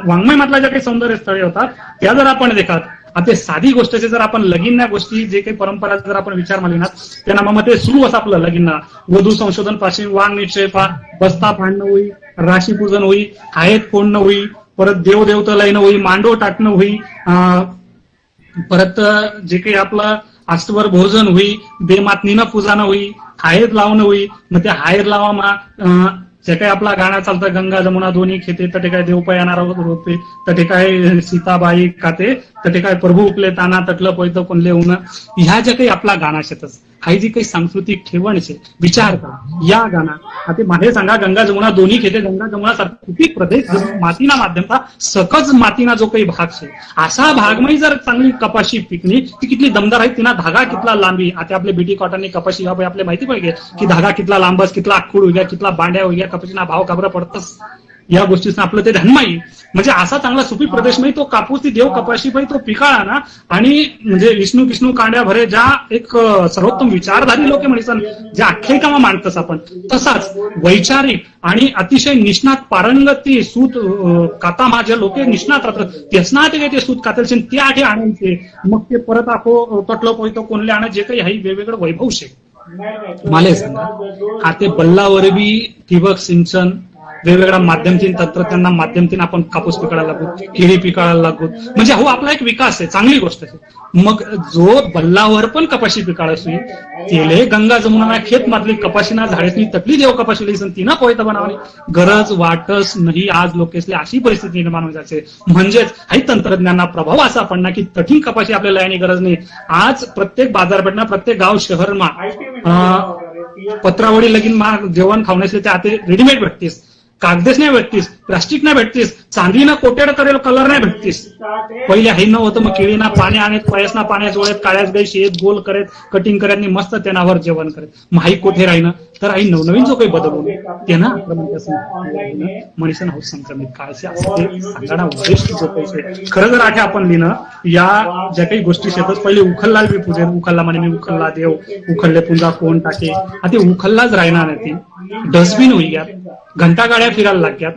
वाङ्मय मधल्या ज्या काही सौंदर्य स्थळे होतात त्या जर आपण देखात आता साधी गोष्टीचे जर आपण लगीन गोष्टी जे काही परंपरा जर आपण विचार मानली त्यांना मग ते सुरू असं आपलं लगीन वधू संशोधन पासून वांग निश्चय बस्ता फाडणं होई राशी पूजन होई आहेत फोडणं होई परत देवदेवता लाईन होई मांडव टाकणं होई परत जे काही आपलं आस्तवर भोजन होई बेमातनीनं पूजानं होई हायर लावणं होई मग त्या हायर लावा जे काही आपला गाणं चालतं गंगा जमुना दोन्ही खेते तटे काय देवपा येणार होते तटे काय सीताबाई खाते तटे काय प्रभू उपले ताना तटलं पोयतं कोणले होणं ह्या ज्या काही आपला गाणा शेतच हाई जी काही सांस्कृतिक ठेवण शे विचार करा या गाणा आता माझे सांगा गंगा जमुना दोन्ही खेते गंगा जमुना सारखी प्रदेश मातीना माध्यमता सकज मातीना जो काही भाग शे असा भागमध्ये जर चांगली कपाशी पिकली ती किती दमदार आहे तिना धागा कितला लांबी आता आपले बीटी कॉटननी कपाशी आपले माहिती पाहिजे की धागा कितला लांबस कितला आखूड होईल कितला बांड्या होईल कपाशीना भाव खबर पडतच या गोष्टीचं आपलं ते धन्माई म्हणजे असा चांगला सुपीक प्रदेश म्हणजे तो कापूस ती देव कपाशी पाई तो पिकाळा ना आणि म्हणजे विष्णू विष्णू कांड्या भरे ज्या एक सर्वोत्तम विचारधारी लोक म्हणतात ज्या आख्यायिका मांडतस आपण तसाच वैचारिक आणि अतिशय निष्णात पारंगती सूत काता माझ्या लोक निष्णात राहतात तेच ते सूत कातलचे ते आधी आणायचे मग ते परत आखो तटलो पोयतो कोणले आणत जे काही आहे वेगवेगळं वैभव शे मला सांगा आता बल्लावर बी ठिबक सिंचन वेगवेगळ्या माध्यमतीन तंत्रज्ञाना माध्यमतीन आपण कापूस पिकायला लागू केळी पिकायला लागू म्हणजे हो आपला एक विकास आहे चांगली गोष्ट आहे मग जो बल्लावर पण कपाशी पिकाळ असू तेले गंगा जमुना खेत मातली कपाशीना झाडेसनी तटली देव कपाशी लई तिनं पोयता बनावली गरज वाटस नाही आज लोकेसले अशी परिस्थिती निर्माण होत जाते म्हणजेच हा तंत्रज्ञानाचा प्रभाव असा पडला की कठीण कपाशी आपल्याला यानी गरज नाही आज प्रत्येक बाजारपेठना प्रत्येक गाव शहरमा पत्रावळी लगीन जेवण खावण्यासले ते आता रेडीमेड भेटतेस कागदेच नाही भेटतीस प्लास्टिक नाही भेटतीस चांदीना कोटेड करेल कलर नाही भेटतीस पहिले हे नव्हतं मग केळीना पाणी आणत पयसना पाण्या जोळत काळ्याच गाई शेत गोल करत कटिंग करत मस्त त्यानावर जेवण करत मग आई कोठे राहीन तर आई नवनवीन जो काही बदलून ते ना मनुष्य होत संक्रमित काळचे असं ते सांगणा उद्देश जो काही खरं जर आठे आपण लिहिणं या ज्या काही गोष्टी शेतात पहिले उखलला बी पूजे उखलला म्हणे मी उखलला देव उखलले पुंजा कोण टाके आता उखललाच राहणार नाही ती डस्टबिन होई गया घंटा गाड्या फिरायला लागल्यात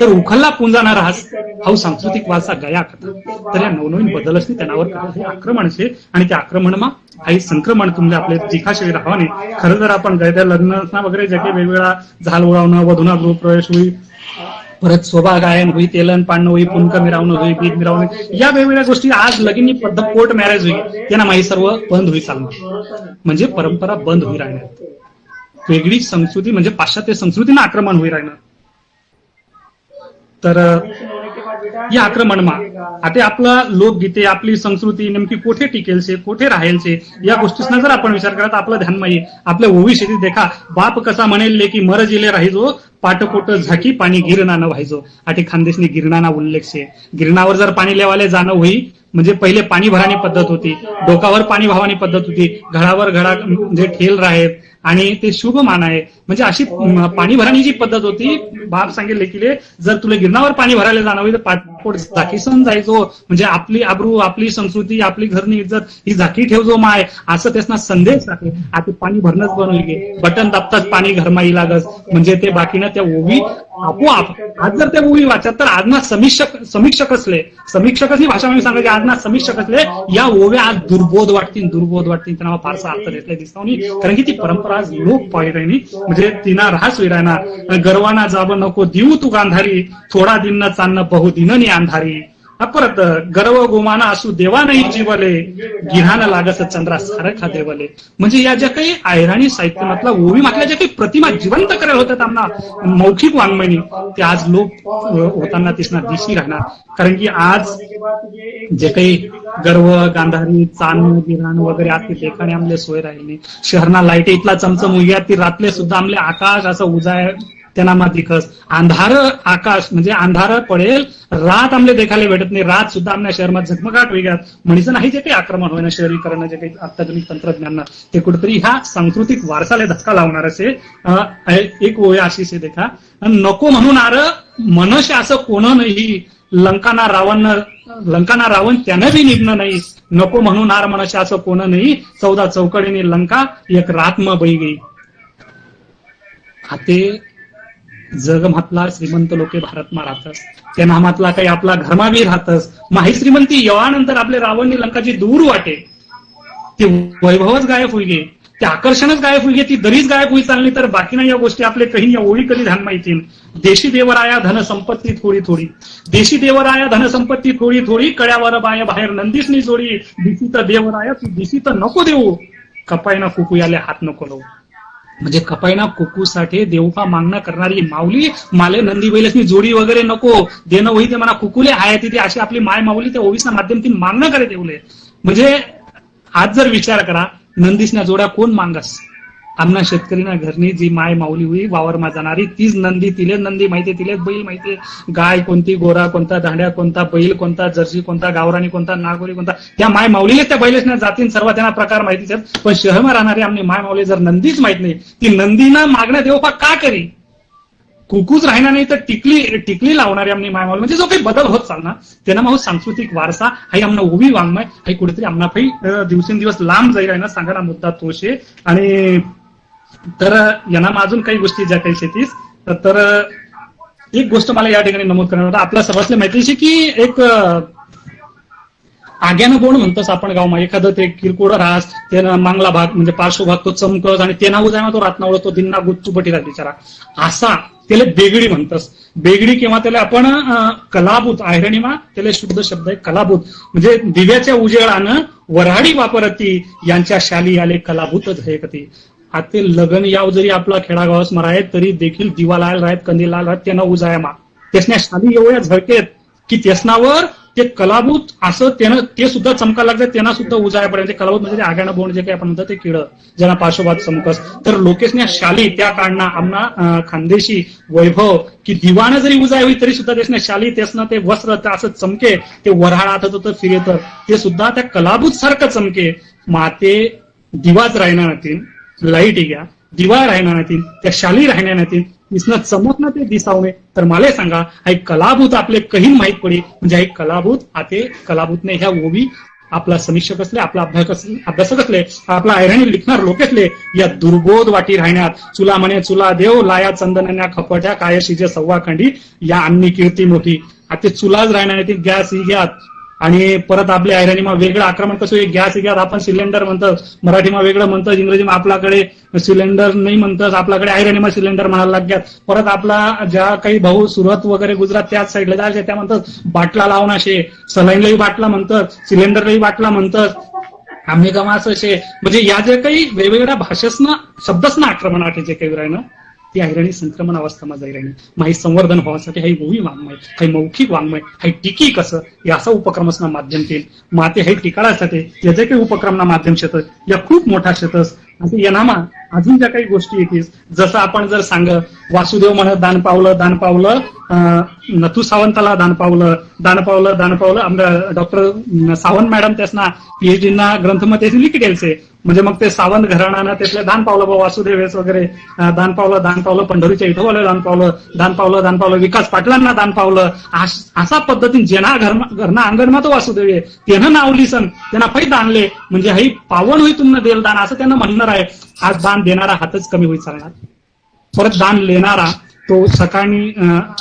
तर उखलला पुंजाना राहस हा सांस्कृतिक वारसा गया कथा तर या नवनवीन बदल असते त्यांनावर हे आक्रमण आहे आणि त्या आक्रमणमा काही संक्रमण तुमले आपले जिखाशे राहावणे खरं जर आपण गैद्या लग्न वगैरे जे काही वेगवेगळा झाल ओळावणं वधूना गृहप्रवेश होई परत शोभा गायन होई तेलन पाडणं होई पुंक मिरावणं होई गीत मिरावणे या वेगवेगळ्या गोष्टी आज लगीन पद्धत कोर्ट मॅरेज होई त्यांना माही सर्व बंद होई चालणार म्हणजे परंपरा बंद होई राहणार वेगळी संस्कृती म्हणजे पाश्चात्य संस्कृतीनं आक्रमण होई राहणार तर या आक्रमणमा आता आपला लोकगीते आपली संस्कृती नेमकी कोठे टिकेलचे कोठे राहीलचे या गोष्टींना जर आपण विचार करत आपलं ध्यान माहिती आपल्या ओवी शेतीत देखा बाप कसा म्हणेल की मर जिले राहिजो पाटपोट झाकी पाणी गिरणानं व्हायचो आठी खानदेशनी गिरणाना उल्लेख शे गिरणावर जर पाणी लेवाले जाणं होई म्हणजे पहिले पाणी भराणी पद्धत होती डोकावर पाणी भावानी पद्धत होती घडावर घडा म्हणजे ठेल राहेत आणि ते शुभ मान आहे म्हणजे अशी पाणी भराणीची पद्धत होती बाप सांगितले की जर तुला गिरणावर पाणी भरायला जाणं होईल तर पाठपोट झाकीसन जायचो म्हणजे आपली आबरू आपली संस्कृती आपली घरनी इज्जत ही झाकी ठेवजो माय असं त्यासना संदेश आहे आता पाणी भरणंच बनवून गे बटन दाबताच पाणी घरमा लागस म्हणजे ते बाकीनं त्या ओवी आपोआप आज जर त्या ओवी वाचत तर आज ना समीक्षक असले समीक्षकच ही भाषा मी सांगायची आज ना समीक्षक असले या ओव्या आज दुर्बोध वाटतील त्यांना फारसा अर्थ घेतला दिसतो नाही कारण की ती परंपरा आज लोक पाहिजे म्हणजे तिना राहस विरायना गर्वाना जाब नको देऊ तू गांधारी थोडा दिन चालणं बहुदिननी अंधारी परत गर्व गोमाना असू देवा नाही जीवले गिऱ्हानं लागस चंद्रा सारखा देवले म्हणजे या ज्या काही ऐराणी साहित्यामधला ओवी मागल्या ज्या काही प्रतिमा जिवंत करायला होत्या त्यांना मौखिक वाङ्मयनी ते आज लोक होताना तिसना दिशी राहणार कारण की आज जे काही गर्व गांधारी चांद गिऱ्हाण वगैरे आज ते ठिकाणी आमले सोय राहिली शहरना लाईट इथला चमचम उया ती रातले सुद्धा आमले आकाश असं उजाय त्यांना मा दिखस अंधार आकाश म्हणजे अंधार पडेल रात आमले देखायला भेटत नाही रात सुद्धा आमच्या शहरात झगमगाट वेगळ्यात म्हणजे नाही जे काही आक्रमण होईना शहरीकरण जे काही अत्याधुनिक तंत्रज्ञान ते कुठेतरी ह्या सांस्कृतिक वारसाला धक्का लावणार असे एक ओळ अशी से देखा नको म्हणून आर मनशे असं कोण नाही लंकाना रावण त्यानं बी निघणं नाही नको म्हणून आर मनशे असं कोण नाही 14 चौकडीने लंका एक रातम बई गई हाते जग म्हटला श्रीमंत लोके भारतमा राहतस त्या नामातला काही आपला घरमा बी राहतस माही श्रीमंती येवानंतर आपले रावणनी लंकाची दूर वाटे ते वैभवच गायब होई गे ते आकर्षणच गायब होई गे ती दरीच गायब होई चालली तर बाकी नाही या गोष्टी आपले काही या ओळी कधी ध्यान माहिती देशी देवराया धनसंपत्ती थोडी थोडी देशी देवराया धनसंपत्ती थोडी थोडी कळ्यावर बाय बाहेर नंदीसनी जोडी दिसी तर देवराया तू दिसी तर नको देऊ कपायना कुकू याले हात नको लावू म्हणजे कपायना कुकूसाठी देवपा मागणं करणारी माऊली माले नंदी बैलसनी जोडी वगैरे नको देणं होई ते मला कुकुले आहे तिथे अशी आपली माय माऊली त्या ओवीसना माध्यमातून मागणं करे देवले म्हणजे आज जर विचार करा नंदीसना जोड्या कोण मांगस आमना शेतकरीना घरनी जी माय माऊली होई वावरमा जाणारी तीच नंदी तिले नंदी माहिती तिले बैल माहिती गाय कोणती गोरा कोणता दांड्या कोणता बैल कोणता जर्सी कोणता गावराणी कोणता नागोरी कोणता त्या माय माऊलीले त्या बैलेसना जातीन सर्व त्यांना प्रकार माहितीच आहेत पण शहरमा राहणारी आमची माय माऊली जर नंदीच माहित नाही ती नंदीनं मागण्या देवपा का करी कुकूच राहणार नाही तर टिकली लावणारी आम्ही मायमावली म्हणजे जो काही बदल होत चालणार त्यांना मग सांस्कृतिक वारसा हाही आमना ओवी वाङ्मय हाही कुठेतरी आमना काही दिवसेंदिवस लांब जाईल आहे ना सांगा मुद्दा तोच आहे. आणि तर यांना अजून काही गोष्टी ज्या काही शेतीस तर एक गोष्ट मला या ठिकाणी नमूद करणार होता. आपल्या सर्वांना माहिती की एक आग्यानं बोण म्हणतोस आपण गावमा एखादं ते किरकोळ रास त्यानं मांगला भाग म्हणजे पार्श्वभाग तो चमकस आणि तेना उजायमा तो रातनावळ तो दिन्ना गुच्चुपटी राहत बिचारा असा त्याला बेगडी म्हणतस. बेगडी किंवा त्याला आपण कलाभूत ऐरणीमा त्याला शुद्ध शब्द आहे कलाभूत म्हणजे दिव्याच्या उजेडानं वऱ्हाडी वापरती यांच्या शाली आले कलाभूतच हे कधी. आता लगन याव जरी आपला खेडागावास मराय तरी देखील दिवा लाल राहत कंदी लाल राहत त्यांना उजायमा त्यासन्या शाली एवढ्या झळकेत की त्यासनावर ते कलाभूत असं त्यानं ते सुद्धा चमका लागतात त्यांना सुद्धा उजायापर्यंत कलाभूत म्हणजे आग्यानं बोंड जे काही आपण म्हणतो ते किड ज्यांना पार्श्वभाग चमकस. तर लोकेशन्या शाली त्या काळना आमना खानदेशी वैभव की दिवानं जरी उजाय होई तरी सुद्धा त्यासन्या शाली त्यासनं ते वस्त्र असं चमके ते वऱ्हाडात होतं फिरेत ते सुद्धा त्या कलाभूत सारखं चमके माते दिवाच राहणार नाहीत लाईट घ्या दिवा राहणार नाहीत त्या शाली राहणार नाहीत इसनं चमकणं ते दिसावणे. तर मला सांगा हा कलाभूत आपले काही माहीत पडी म्हणजे हा कलाभूत आते कलाभूतने ह्या ओवी आपला समीक्षक असले आपला अभ्यासक असले आपला ऐरणी लिखणार लोक असले या दुर्बोध वाटी राहण्यात चुला म्हणे चुला देव लाया चंदनन्या खपट्या कायशीचे सव्वाखंडी या अन्नी कीर्ती मोठी आता चुलाच राहणार नाही गॅस ही घ्यात. आणि परत आपल्या ऐरणीमा वेगळं आक्रमण कसं गॅस घ्या आपण सिलेंडर म्हणतात मराठीमा वेगळं म्हणतात इंग्रजीमा आपल्याकडे सिलेंडर नाही म्हणतात आपल्याकडे ऐरणीमा सिलेंडर म्हणायला लागतात. परत आपला ज्या काही भाऊ सुरत वगैरे गुजरात त्याच साईडला जायचे त्या म्हणतात बाटला लावून असे सलाईनलाही बाटला म्हणतात सिलेंडरलाही बाटला म्हणतात आम्ही गमा असं असे म्हणजे या जे काही वेगवेगळ्या भाषेसनं शब्दसनं आक्रमण आहे जे काही राहिलं ती ऐरणी संक्रमण अवस्था जाईल माही संवर्धन व्हावासाठी काही ओवी वाङ्मय काही मौखिक वाङ्मय काही टिकी कसं याचा उपक्रमसना माध्यम केल माते हे टिकाळासाठी याचे काही उपक्रमना माध्यम शेत या खूप मोठा शेतस आणि येणामा अजून ज्या काही गोष्टी येतील जसं आपण जर सांग वासुदेव म्हणत दान पावलं नथू सावंताला दान पावलं आमच्या डॉक्टर सावंत मॅडम त्यासना पीएचडी ना ग्रंथमध्ये लिखितेलचे म्हणजे मग ते सावंत घराण्यानं त्यातले दान पावलं वासुदेवेस वगैरे दान पावलं पंढरीच्या इथं दान पावलं विकास पाटलांना दान पावलं असा पद्धतीने जेना घरना अंगणमा तो वासुदेव त्यानं नाव लिसन त्यांना पै दानले म्हणजे ही पावन होई तुम्हाला देल दान असं त्यांना म्हणणार आहे. आज दान देणारा हातच कमी होई चालणार परत दान लेणारा तो सकाळी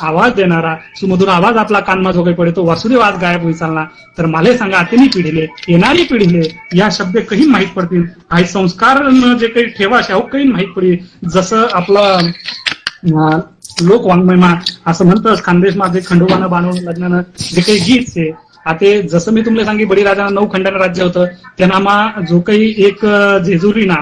आवाज देणारा सुमधुर आवाज आपला कानमा जो काही पडे तो वासुदेव आज गायब होई चालला. तर मला सांगा आतेनी पिढीले येणारी पिढीले या शब्द काही माहीत पडतील काही संस्कार जे काही ठेवाशे अहो काही माहीत पडेल जसं आपलं लोक वाङ्मयमा असं म्हणतं खानदेशमा जे खंडोबानं बांधून लग्नानं जे काही गीत आहे आता जसं मी तुम्हाला सांगी बळीराजानं 9 खंडानं राज्य होतं त्यांना जो काही एक जेजुरीना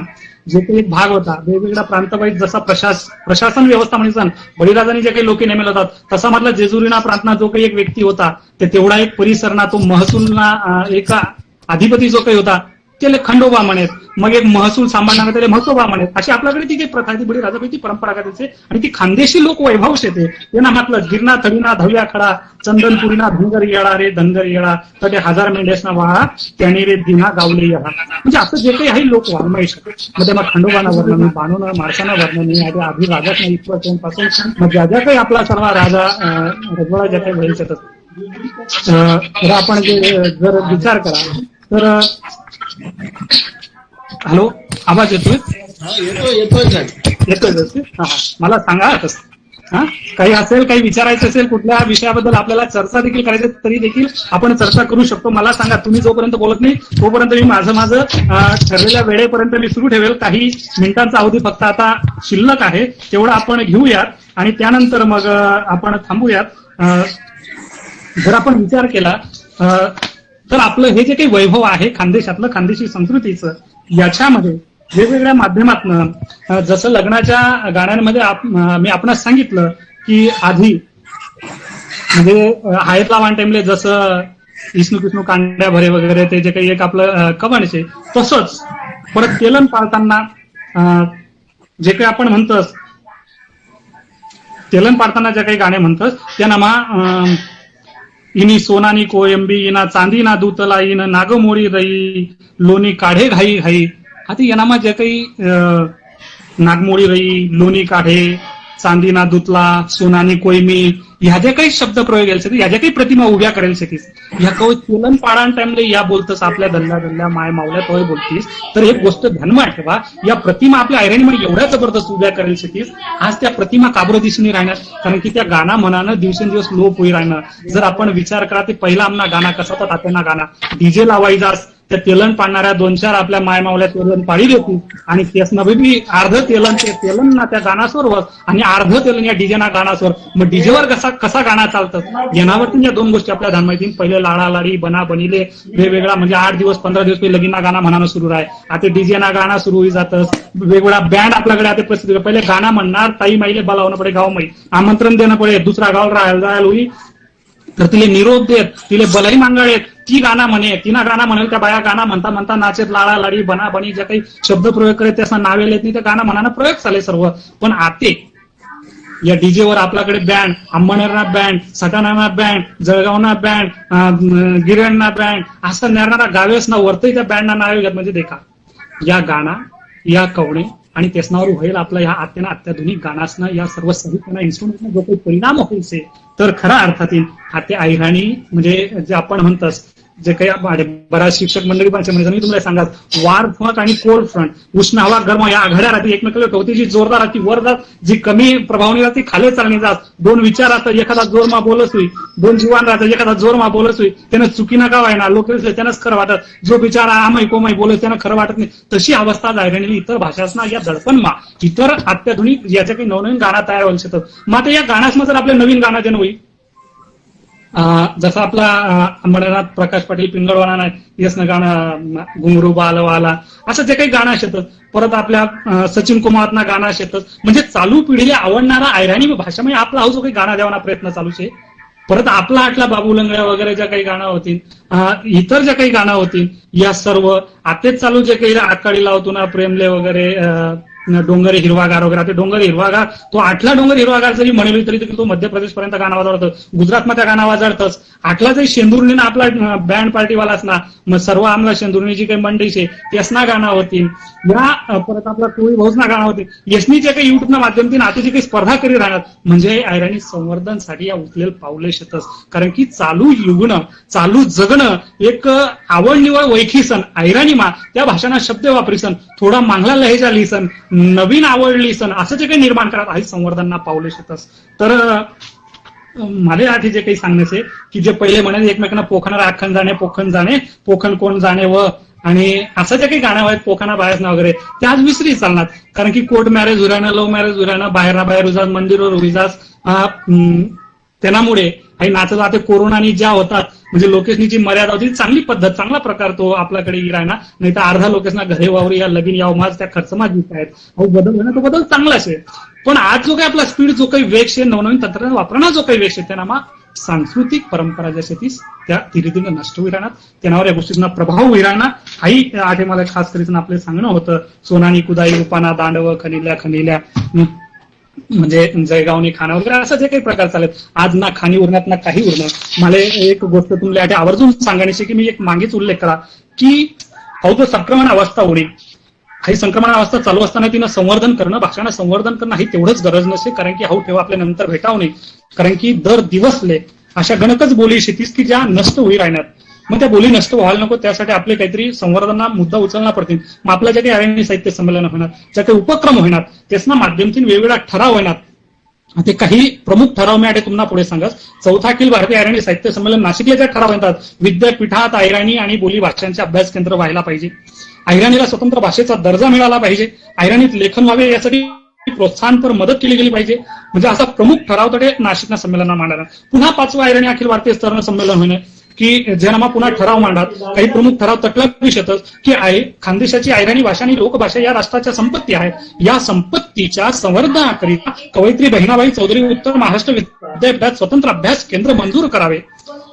जो काही एक भाग होता वेगवेगळ्या प्रांतवाईज जसा प्रशासन व्यवस्था म्हणजे बळीराजांनी जे काही लोक नेमले जातात तसा मधला जेजुरीना प्रांतना जो काही एक व्यक्ती होता ते तेवढा एक परिसरना तो महसूलना एका अधिपती जो काही होता त्याला खंडोबा म्हणत मग एक महसूल सांभाळणारा त्याला महसोबा म्हणत अशी आपल्याकडे ती काही प्रथा ती बडी राजापैकी परंपरागत आणि ती खानदेशी लोक वैभवश येते त्यांना म्हटलं गिरणा थडीना धव्या खडा चंदनपुरीना धनगर येळा रे धनगर येळा तर ते 1000 मेंढ्यासना वाळा त्याने रे दिना गावले येळा म्हणजे असं जे काही आहे लोक वाङ्मय मध्ये मग खंडोबाना वर्णन बाणूना माणसाना वर्णन आधी राजात नाही इथपासून मग ज्या ज्या काही आपला सर्व राजा रजवाडा ज्या काही वैल शेतात तर आपण जर विचार करा तर हॅलो आवाज येतोय मला सांगा काही असेल काही विचारायचं असेल कुठल्या विषयाबद्दल आपल्याला चर्चा देखील करायची तरी देखील आपण चर्चा करू शकतो. मला सांगा तुम्ही जोपर्यंत बोलत नाही तोपर्यंत मी माझं ठरलेल्या वेळेपर्यंत मी सुरू ठेवेल. काही मिनिटांचा अवधी फक्त आता शिल्लक आहे तेवढं आपण घेऊयात आणि त्यानंतर मग आपण थांबूयात. जर आपण विचार केला तर आपलं हे जे काही वैभव आहे खानदेशातलं खानदेशी संस्कृतीचं याच्यामध्ये वेगवेगळ्या माध्यमातून जसं लग्नाच्या गाण्यांमध्ये मी आपणास सांगितलं की आधी म्हणजे हायतला वाण टाइमले जसं विष्णू कृष्ण कांड्या भरे वगैरे ते जे काही एक आपलं कवणचे तसंच परत तेलन पाळताना जे काही आपण म्हणतो तेलन पाळताना जे काही गाणे म्हणतात त्या नामा इनी सोनानी कोयंबी इना चांदी ना दूतला इन नागमोडी रई लोणी काढे घाई घाई आता येनामा जे काही नागमोडी रई लोणी काढे चांदीना दुतला, सोनानी कोयमी, ह्या ज्या काही शब्द प्रयोग केले ह्या ज्या काही प्रतिमा उभ्या करेल शेतीस ह्या कवय चलन पाळान टाइमले या बोलतस आपल्या दल्ल्या माय मावल्या तोय बोलतीस. तर एक गोष्ट ध्यानमा ठेवा, या प्रतिमा आपल्या ऐरणीमध्ये एवढ्या जबरदस्त उभ्या करेल शेतीस आज त्या प्रतिमा काबर दिसणी राहणार, कारण की त्या गाणा म्हणानं दिवसेंदिवस लोप होई राहणं. जर आपण विचार करा ते पहिला आमना गाणा कसा होता, तात्याना गाणा डीजे लावायचास त्या तेलन पाडणाऱ्या 2-4 आपल्या मायमावल्या तेलन पाळी देतो आणि त्यास नवी अर्ध तेलन ते तेलन ना त्या गाणासवर आणि अर्ध तेलन या डीजेना गाणासवर. मग डीजेवर कसा गाणा चालतं येण्यावरती या 2 गोष्टी आपल्या ध्यान माहिती. पहिले लाडा लाडी बना बनिले वेगवेगळा म्हणजे 8 दिवस 15 दिवस पहिले लगीना गाणं म्हणानं सुरू आहे. आता डीजेना गाणं सुरू होई जातं. वेगवेगळा बँड आपल्याकडे आता प्रसिद्ध. पहिले गाणं म्हणणार ताई माईले बोलावणं पडे, गाव माई आमंत्रण देणं पडे, दुसरा गाव जायला होई तर तिले निरोप देत, तिले बलाई मांगाळेत, ती गाणं म्हणे, तिना गाणं म्हणेल त्या बाया गाणं म्हणता म्हणता नाचेत, लाडा लाडी बना बनी ज्या काही शब्द प्रयोग करत त्याचा नाव येत नाही त्या गाणं म्हणानं प्रयोग चाले सर्व. पण आते या डीजेवर आपल्याकडे बँड, अंबनेरना बँड, सटाणाना बँड, जळगावना बँड, गिरणना बँड असं नेरणारा गावेस ना वरतही त्या बँडना नाव घेत. म्हणजे देखा या गाणा या कवणे आणि त्यासनावर होईल आपला या आत्याना अत्याधुनिक गाणासनं या सर्व साहित्याना इन्स्ट्रुमेंटना जो काही परिणाम होईल तर खऱ्या अर्थातील आत्या ऐराणी म्हणजे जे आपण म्हणतस जे काही बऱ्याच शिक्षक मंडळी पण म्हणजे मी तुम्हाला सांगा वार फ्रंट आणि कोल्ड फ्रंट, उष्ण हवा गरम या आघाड्या राहते एकमेकाला ठेवते. जी जोरदार राहते वर जात, जी कमी प्रभावनी राहते खाली चालणी जात. 2 विचार राहतात, एखादा जोरमा बोलत होई, 2 जीवन राहतात, एखादा जोरमा बोलत होई त्यानं चुकी नका व्हायना लोक त्यानंच खरं वाटत, जो बिचारा आमाई कोमाई बोलत त्यानं खरं वाटत नाही. तशी अवस्था जाहिराणी इतर भाषासना या दडपणमा इतर अत्याधुनिक याच्या काही नवनवीन गाणं तयार व्हायला शकतात. मग आता या गाण्यासनं जर आपल्या नवीन गाणं देणं होईल जसं आपला अंबरनाथ प्रकाश पाटील पिंगळवाना यसनं गाणं घुंगरू बालवाला असं जे काही गाणं शेतात. परत आपल्या सचिन कुमारना गाणं शेतात. म्हणजे चालू पिढीला आवडणारा ऐराणी भाषामध्ये आपला हा जो काही गाणं द्यावाना प्रयत्न चालू आहे. परत आपला आटला बाबू लंगड्या वगैरे ज्या काही गाणं होतील, इतर ज्या काही गाणं होतील या सर्व आतेच चालू जे काही आकाळी लावतो ना प्रेमले वगैरे डोंगर हिरवागार वगैरे. ते डोंगर हिरवागार तो आठला डोंगर हिरवागार जरी म्हणेल तरी तो मध्य प्रदेश पर्यंत गाणं वाजवतं, गुजरातमध्ये गाणं वाजवतच. आठला जरी शेंदुर्णीनं आपला बँड पार्टीवालाच ना मग सर्व आमला शेंदुर्णी जी काही मंडळी आहे त्यासना गाणं होतील. या परत आपला टोळी भाऊसना गाणं होतील. यशनी जे काही युट्यूबच्या माध्यमातून आता जी काही स्पर्धा करीत राहणार म्हणजे ऐराणी संवर्धनसाठी या उचलेल पावले शेतस. कारण की चालू युगणं चालू जगणं एक आवड निवड वैखीसन ऐराणी मा त्या भाषांना शब्द वापरीसन थोडा मांगला लहेजा लिहिसन नवीन आवडली सण असं जे काही निर्माण करत आहे संवर्धनना पावले शेतस. तर मला आधी जे काही सांगण्याचे की जे पहिले म्हणाले एकमेकांना पोखणा राखण जाणे पोखण कोण जाणे व आणि असं जे काही गाणं आहेत पोखाना बाहेर वगैरे ते आज विसरी चालणार. कारण की कोर्ट मॅरेज उराणं लव्ह मॅरेज उराणं बाहेर उजास मंदिरवर उजास त्यामुळे काही नाचत आता कोरोनानी ज्या होतात म्हणजे लोकेशनीची मर्यादा होती चांगली पद्धत चांगला प्रकार तो आपल्याकडे राहणार. नाही तर अर्धा लोकेशना घरे वावरी या लगीन याव माझ त्या खर्चमाच दिसत आहेत. अहो बदल होणार तो बदल चांगलाच आहे. पण आज जो काही आपला स्पीड जो काही वेग आहे नवनवीन तंत्रज्ञान वापरणार जो काही वेग आहे त्यांना मग सांस्कृतिक परंपरा ज्या शेतीस त्या धीरे नष्ट होई राहणार. त्यावर या गोष्टींना प्रभाव होई राहणार. आई आठे मला खास करीत आपले सांगणं होतं सोनानी कुदाई रुपाना दांडव खनिल्या म्हणजे जयगावनी खाना वगैरे असं जे काही प्रकार चालत आज ना खाणी उरण्यात ना काही उरणार. मला एक गोष्ट तुमच्या आवर्जून सांगायची की मी एक मागेच उल्लेख करा की हा जो संक्रमण अवस्था होईल काही संक्रमण अवस्था चालू असताना तिनं संवर्धन करणं भाषांना संवर्धन करणं ही तेवढंच गरज नसते. कारण की हा ठेवा आपल्या नंतर भेटावं नाही. कारण की दर दिवसले अशा गणकच बोली शेतीस की ज्या नष्ट होई राहणार. मग त्या बोली नष्ट व्हायला नको त्यासाठी आपले काहीतरी संवर्धना मुद्दा उचलला पडतील. मग आपल्या ज्या काही ऐराणी साहित्य संमेलन होणार ज्या काही उपक्रम होणार त्यासना माध्यमातून वेगवेगळा ठराव होणार. ते काही प्रमुख ठराव मी आता तुम्हाला पुढे सांगत. 4था अखिल भारतीय ऐराणी साहित्य संमेलन नाशिकला ज्या ठराव येतात विद्यापीठात ऐराणी आणि बोली भाषांचे अभ्यास केंद्र व्हायला पाहिजे. ऐराणीला स्वतंत्र भाषेचा दर्जा मिळाला पाहिजे. ऐराणीत लेखन व्हावे यासाठी प्रोत्साहनपर मदत केली गेली पाहिजे. म्हणजे असा प्रमुख ठराव तडे नाशिकना संमेलना मांडणार. पुन्हा 5वा ऐराणी अखिल भारतीय स्तरावर संमेलन होणे की ज्यांना पुन्हा ठराव मांडतात. काही प्रमुख ठराव तटला विषयतच की खानदेशाची ऐराणी भाषा आणि लोकभाषा या राष्ट्राच्या संपत्ती आहेत. या संपत्तीच्या संवर्धनाकरिता कवयित्री बहिणाबाई चौधरी उत्तर महाराष्ट्र विद्यापीठात स्वतंत्र अभ्यास केंद्र मंजूर करावे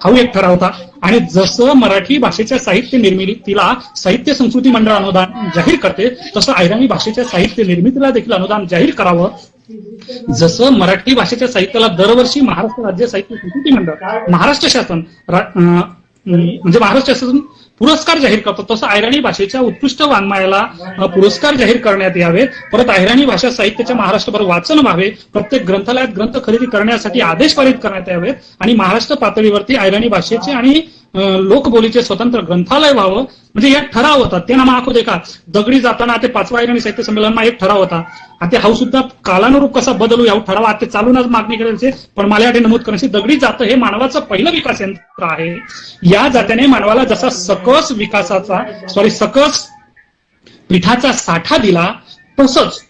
हा एक ठराव होता. आणि जसं मराठी भाषेच्या साहित्य निर्मितीला साहित्य संस्कृती मंडळ अनुदान जाहीर करते तसं ऐराणी भाषेच्या साहित्य निर्मितीला देखील अनुदान जाहीर करावं. जसं मराठी भाषेच्या साहित्याला दरवर्षी महाराष्ट्र राज्य साहित्य संस्कृती मंडळ महाराष्ट्र शासन म्हणजे महाराष्ट्र शासन पुरस्कार जाहीर करतो तसं अहिराणी भाषेच्या उत्कृष्ट वाङ्मयाला पुरस्कार जाहीर करण्यात यावेत. परत अहिराणी भाषा साहित्याच्या महाराष्ट्रभर वाचन व्हावे, प्रत्येक ग्रंथालयात ग्रंथ खरेदी करण्यासाठी आदेश पारित करण्यात यावेत आणि महाराष्ट्र पातळीवरती अहिराणी भाषेचे आणि लोकबोलीचे स्वतंत्र ग्रंथालय व्हावं. म्हणजे एक ठराव होता ते नामा आखो देखा दगडी जाताना ते 5वा अहिराणी साहित्य संमेलनमा एक ठराव होता. आता हा सुद्धा कालानुरूप कसा बदलू या ठराव आता चालूनच मागणी करायचे. पण मला यासाठी नमूद करायचे दगडी जातं हे मानवाचं पहिलं विकास यंत्र आहे. या जात्याने मानवाला जसा सकस पिठाचा साठा दिला तसंच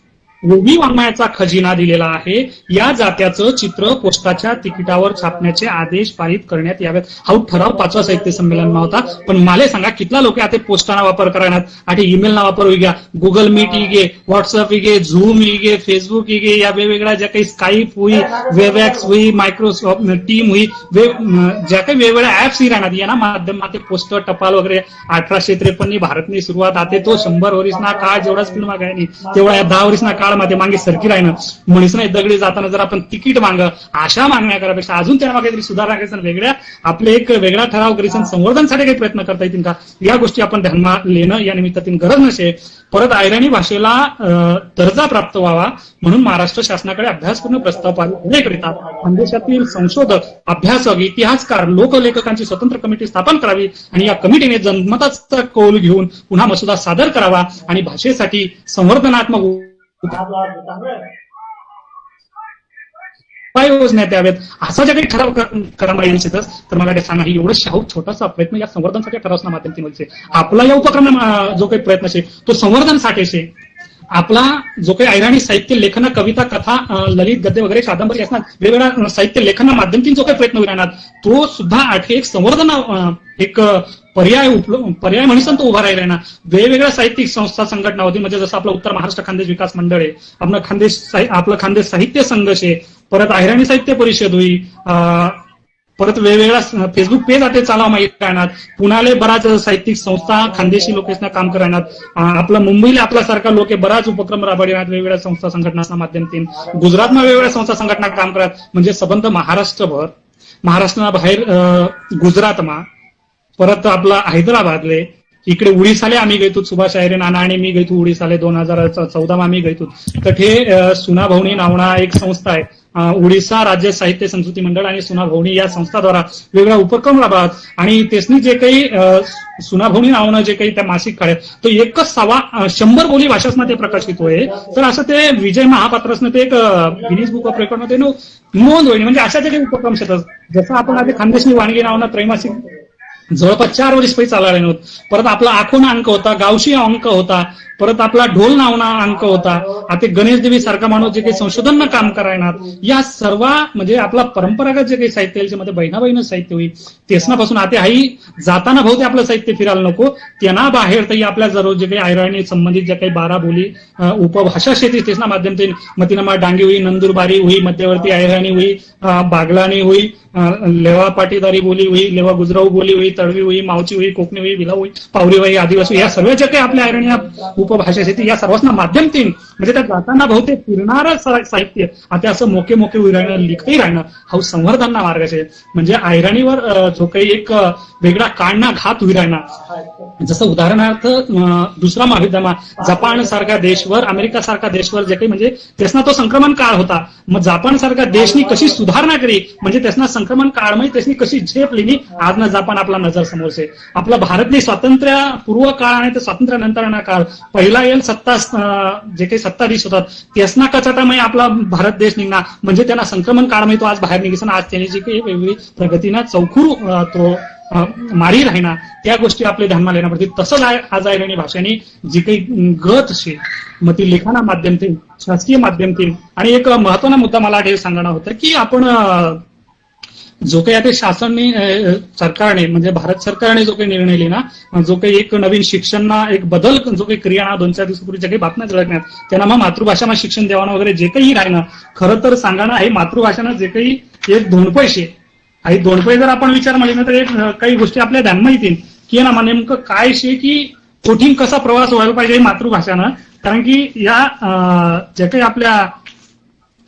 ओवी वाङ्मयाचा खजिना दिलेला आहे. या जात्याचं चित्र पोस्टाच्या तिकिटावर छापण्याचे आदेश पारित करण्यात यावेत. हा ठराव 5वा साहित्य संमेलनमा होता. पण मला सांगा कितला लोक आता पोस्टाना वापर करणार आणि ईमेलना वापर होई गया, गुगल मीट ही गे, व्हॉट्सअप ही गे, झूम ही गे, फेसबुक ही गे, या वेगवेगळ्या ज्या काही स्काईप हुई, वेबएक्स हुई, मायक्रोसॉफ्ट टीम हुई, ज्या काही वेगवेगळ्या ऍप्स ही राहणार या माध्यमात पोस्ट टपाल वगैरे 1853 भारतनी सुरुवात आते तो 100 वर्षना काळ जेवढाच फिल्म काय नाही तेवढा 10 वर्षना काळ मध्ये मागे सरकी राहणं म्हणूनच नाही दगडी जाताना जर आपण तिकीट माग अशा मागण्या करापेक्षा अजून त्या काहीतरी सुधारणा करायचं वेगळ्या आपले एक वेगळा ठराव करायचा संवर्धनसाठी काही प्रयत्न करता येतील का या गोष्टी आपण ध्यानात लेणं या निमित्तातील गरज नसे. परत अहिराणी भाषेला दर्जा प्राप्त व्हावा म्हणून महाराष्ट्र शासनाकडे अभ्यासपूर्ण प्रस्ताव करण्याकरिता खानदेशातील संशोधक, अभ्यासक, इतिहासकार, लोकलेखकांची स्वतंत्र कमिटी स्थापन करावी आणि या कमिटीने जनमताचा कौल घेऊन पुन्हा मसुदा सादर करावा आणि भाषेसाठी संवर्धनात्मक उपाययोजना द्याव्यात असा ज्या काही ठराव करायला येईल तर मला सांगा ही एवढं शाहूक छोटासा प्रयत्न या संवर्धनासाठी ठरावच्या माध्यमातून आपला या उपक्रम जो काही प्रयत्न असेल तो संवर्धनसाठी आपला जो काही अहिराणी साहित्य लेखन, कविता, कथा, ललित, गद्य वगैरे कादंबरी असणार वेगवेगळ्या साहित्य लेखना माध्यमातून जो काही प्रयत्न राहणार तो सुद्धा एक संवर्धन एक पर्याय म्हणून तो उभा राहिला. वेगवेगळ्या साहित्यिक संस्था संघटना होती म्हणजे जसं आपलं उत्तर महाराष्ट्र खानदेश विकास मंडळ आहे, आपलं खानदेश साहित्य संघर्ष आहे, परत अहिराणी साहित्य परिषद होई, परत वेगवेगळ्या फेसबुक पेज आता चालवा माहीत राहणार, पुण्याले बराच साहित्यिक संस्था खानदेशी लोकेशना काम करणार, आपलं मुंबईला आपल्यासारखा लोक बराच उपक्रम राबवणार वेगवेगळ्या संस्था संघटनाच्या माध्यमातून, गुजरातમાં वेगवेगळ्या संस्था संघटना काम करतात म्हणजे संबंध महाराष्ट्रभर, महाराष्ट्र बाहेर गुजरातમાં, परत आपला हैदराबादले, इकडे उडीसाले आम्ही गेलो सुभाष अय्यर नाना आणि मी गेलो उडीसाले 2014 आम्ही गेलो. तर हे सुनाभवनी नावना एक संस्था आहे, उडीसा राज्य साहित्य संस्कृती मंडळ आणि सुनाभवनी या संस्थाद्वारा वेगवेगळा उपक्रम राबवतात आणि त्यासनी जे काही सुनाभवनी नावनं जे काही त्या मासिक काढत तो 100 बोली भाषासना ते प्रकाशित होय. तर असं ते विजय महापात्रसनं ते एक गिनीज बुक ऑफ रेकॉर्ड मध्ये नोंद होईल. म्हणजे अशा काही उपक्रम शेतात जसं आपण आता खानदेशी वाणगी नावनं त्रैमासिक जवळपास 4 वर्ष पहिले चालला नव्हतं. परत आपला आखोना अंक होता, गावशी अंक होता, परत आपला ढोल नावना अंक होता, आता गणेश देवी सारखा माणूस जे काही संशोधन काम करायणार या सर्व म्हणजे आपला परंपरागत जे काही साहित्य याच्यामध्ये बहिणाबहिण साहित्य होईल तेसनापासून आता हाही जाताना भाऊ ते आपलं साहित्य फिरायला नको त्यांना बाहेर तरी आपल्या जरूर जे काही अहिराणी संबंधित ज्या काही 12 बोली उपभाषा शेती तेसना माध्यमातून मतिनामा डांगी होई, नंदुरबारी होई, मध्यवर्ती अहिराणी होई, बागलाणी होई, लेवा पाटीदारी बोली होई, लेवा गुजराऊ बोली होई, तळवी होई, मावची होई, कोकणी होई, विला होई, पावरी होई, आदिवासी या सर्व जे काही आपल्या अहिराणी उपभाषा शेती या सर्वांना माध्यमातून म्हणजे त्या जाताना बहुतेक फिरणारं साहित्य आता असं मोके राहणं लिखतही राहणं हा संवर्धनना मार्ग आहे. म्हणजे अहिराणीवर जो काही एक वेगळा काळना घात होई राहणार जसं उदाहरणार्थ दुसरा महायुद्धामा जपान सारख्या देशवर, अमेरिका सारखा देशवर जे काही म्हणजे त्यासना तो संक्रमण काळ होता. मग जपान सारख्या देशनी कशी सुधारणा करी म्हणजे त्यासना संक्रमण काळमध्ये त्यासनी कशी झेप लिहिली आज ना जपान आपला नजर समोर आहे. आपला भारतनी स्वातंत्र्य पूर्व काळ आणि स्वातंत्र्यानंतर काळ पहिला येईल सत्ता जे काही सत्ताधीश होतात त्यासना कचाटामुळे आपला भारत देश निघणार म्हणजे त्यांना संक्रमण काळमध्ये तो आज बाहेर निघायचा. आज त्यांनी जी काही वेगवेगळी प्रगतीना चौखूर तो मारी राहणार त्या गोष्टी आपल्या ध्यानात येणार पडतील. तसंच आज अहिराणी भाषेने जी काही गत असेल मग ती लेखना माध्यमातून, शासकीय माध्यमातून आणि एक महत्वाचा मुद्दा मला हे सांगणं होतं की आपण जो काही आता शासनने सरकारने म्हणजे भारत सरकारने जो काही निर्णय लिहिला जो काही एक नवीन शिक्षणना एक बदल जो काही क्रिया 2-4 दिवसापूर्वी जे काही बातम्या झळकण्यात त्यांना मग मातृभाषा शिक्षण देवाना वगैरे जे काही राहणं खरं तर सांगाणं हे मातृभाषानं जे काही एक 2 पैसे आणि 2 पैसे जर आपण विचार मांडले तर एक काही गोष्टी आपल्या ध्यानात येतील की ना नेमकं काय शे की कोठीन कसा प्रवास व्हायला पाहिजे मातृभाषानं. कारण की या जे काही आपल्या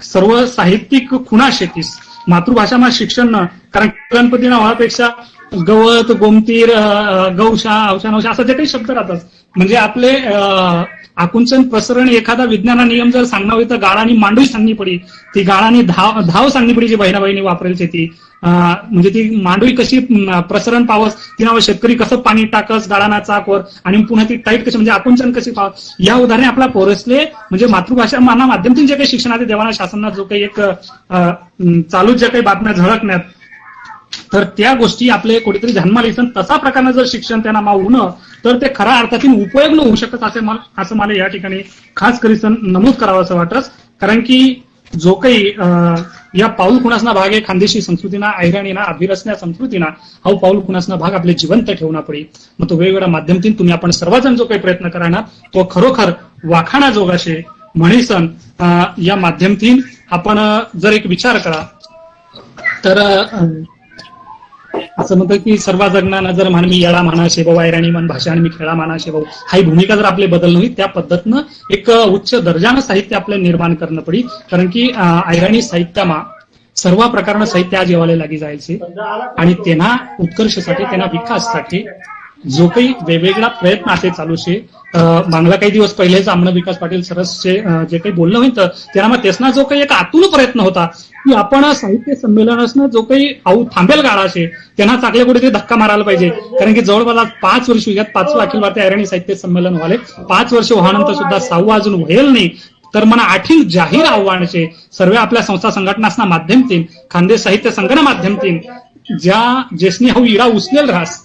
सर्व साहित्यिक खुणा शेतीस मातृभाषाમાં शिक्षण कारण गणपतीना व्हापेक्षा गवत, गोमतीर, गौशा, अवशा असं जे काही शब्द राहतात म्हणजे आपले आकुंचन प्रसरण एखादा विज्ञाना नियम जर सांगणार होईल तर गाळानी मांडवी सांगणी पडी, ती गाळानी धाव सांगणी पडी जी बहिणाबाईनी वापरेल ती म्हणजे ती मांडवी कशी प्रसरण पावस, तिनावर शेतकरी कसं पाणी टाकस गाळाना चाकवर आणि पुन्हा ती टाईट कशी म्हणजे आकुंचन कशी पावस, या उदाहरणे आपला पोरसले म्हणजे मातृभाषा माना माध्यमातून जे काही शिक्षणात देवाना शासनात जो काही एक चालू ज्या काही बातम्या झळकण्यात तर त्या गोष्टी आपले कुठेतरी ध्यानमा लिहिसन तसा प्रकारनं जर शिक्षण त्यांना होणं तर ते खऱ्या अर्थातील उपयोग न होऊ शकत असं मला या ठिकाणी खास करीसन नमूद करावं असं वाटत. कारण की जो काही या पाऊल खुणासना भाग आहे खानदेशी संस्कृतीना ऐरणीना अभिरसण्या संस्कृतीना हा पाऊल खुणासना भाग आपले जिवंत ठेवणं पडी. मग तो वेगवेगळ्या माध्यमातून तुम्ही आपण सर्वजण जो काही प्रयत्न करा ना तो खरोखर वाखाणा जोगाशे म्हणीसन या माध्यमातून आपण जर एक विचार करा तर असं म्हणतं की सर्व जगणांना जर म्हण मी येळा म्हणा शेभाऊ ऐराणी मन भाषा आणि मी खेळा म्हणा शेभाऊ ही भूमिका जर आपले बदल नाही त्या पद्धतीनं एक उच्च दर्जानं साहित्य आपल्याला निर्माण करणं पडी. कारण की ऐराणी साहित्यामा सर्व प्रकारनं साहित्य आज येवाले लागी जायचे आणि त्यांना उत्कर्षासाठी त्यांना विकाससाठी जो काही वेगवेगळा प्रयत्न आहे चालू शे. मागला काही दिवस पहिलेच आमनं विकास पाटील सरसचे जे काही बोलणं होईल त्यांना मग त्यासना जो काही एक आतून प्रयत्न होता की आपण साहित्य संमेलनासनं जो काही थांबेल गाळाशे त्यांना चांगले कुठेतरी धक्का मारायला पाहिजे. कारण की जवळपास 5 वर्ष यात 5वं अखिल भारतीय ऐराणी साहित्य संमेलन व्हाले 5 वर्ष व्हानंतर सुद्धा 6वं अजून व्हायला नाही. तर मला 8 जाहीर आव्हानाचे सर्व आपल्या संस्था संघटनासना माध्यमातून खानदेश साहित्य संघटना माध्यमातून ज्या जेसनी हा इडा उचलेल राहस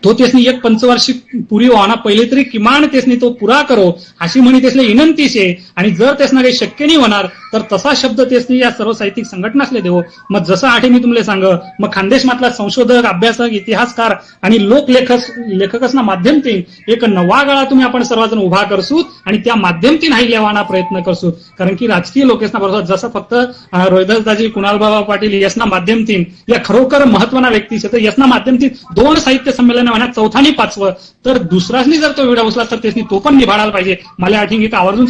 तो तेसनी एक पंचवार्षिक पुरी व्हाना पहिले तरी किमान तेसनी तो पुरा करो अशी म्हणी तेसले विनंती शे. आणि जर तेसना काही शक्य नाही होणार तर तसा शब्द तेसनी या सर्व साहित्यिक संघटनासले देवो. मग जसं आठे मी तुम्हाला सांग मग खानदेश मातला संशोधक अभ्यासक इतिहासकार आणि लेखकसना माध्यमातून एक नवा गाळा तुम्ही आपण सर्वजण उभा करसू आणि त्या माध्यमातून हाई लेवाना प्रयत्न करसू. कारण की राजकीय लोकेसना बरोबर जसं फक्त रोहिदासदाजी कुणालबाबा पाटील यसना माध्यमातून या खरोखर महत्वाना व्यक्ती तर यसना माध्यमातून 2 साहित्य संमेलन म्हणा 4थं आणि 5वं तर दुसराच जर तो विडा उचला तर त्याने तो पण निभाडायला पाहिजे. मला आठवण एक आवर्जून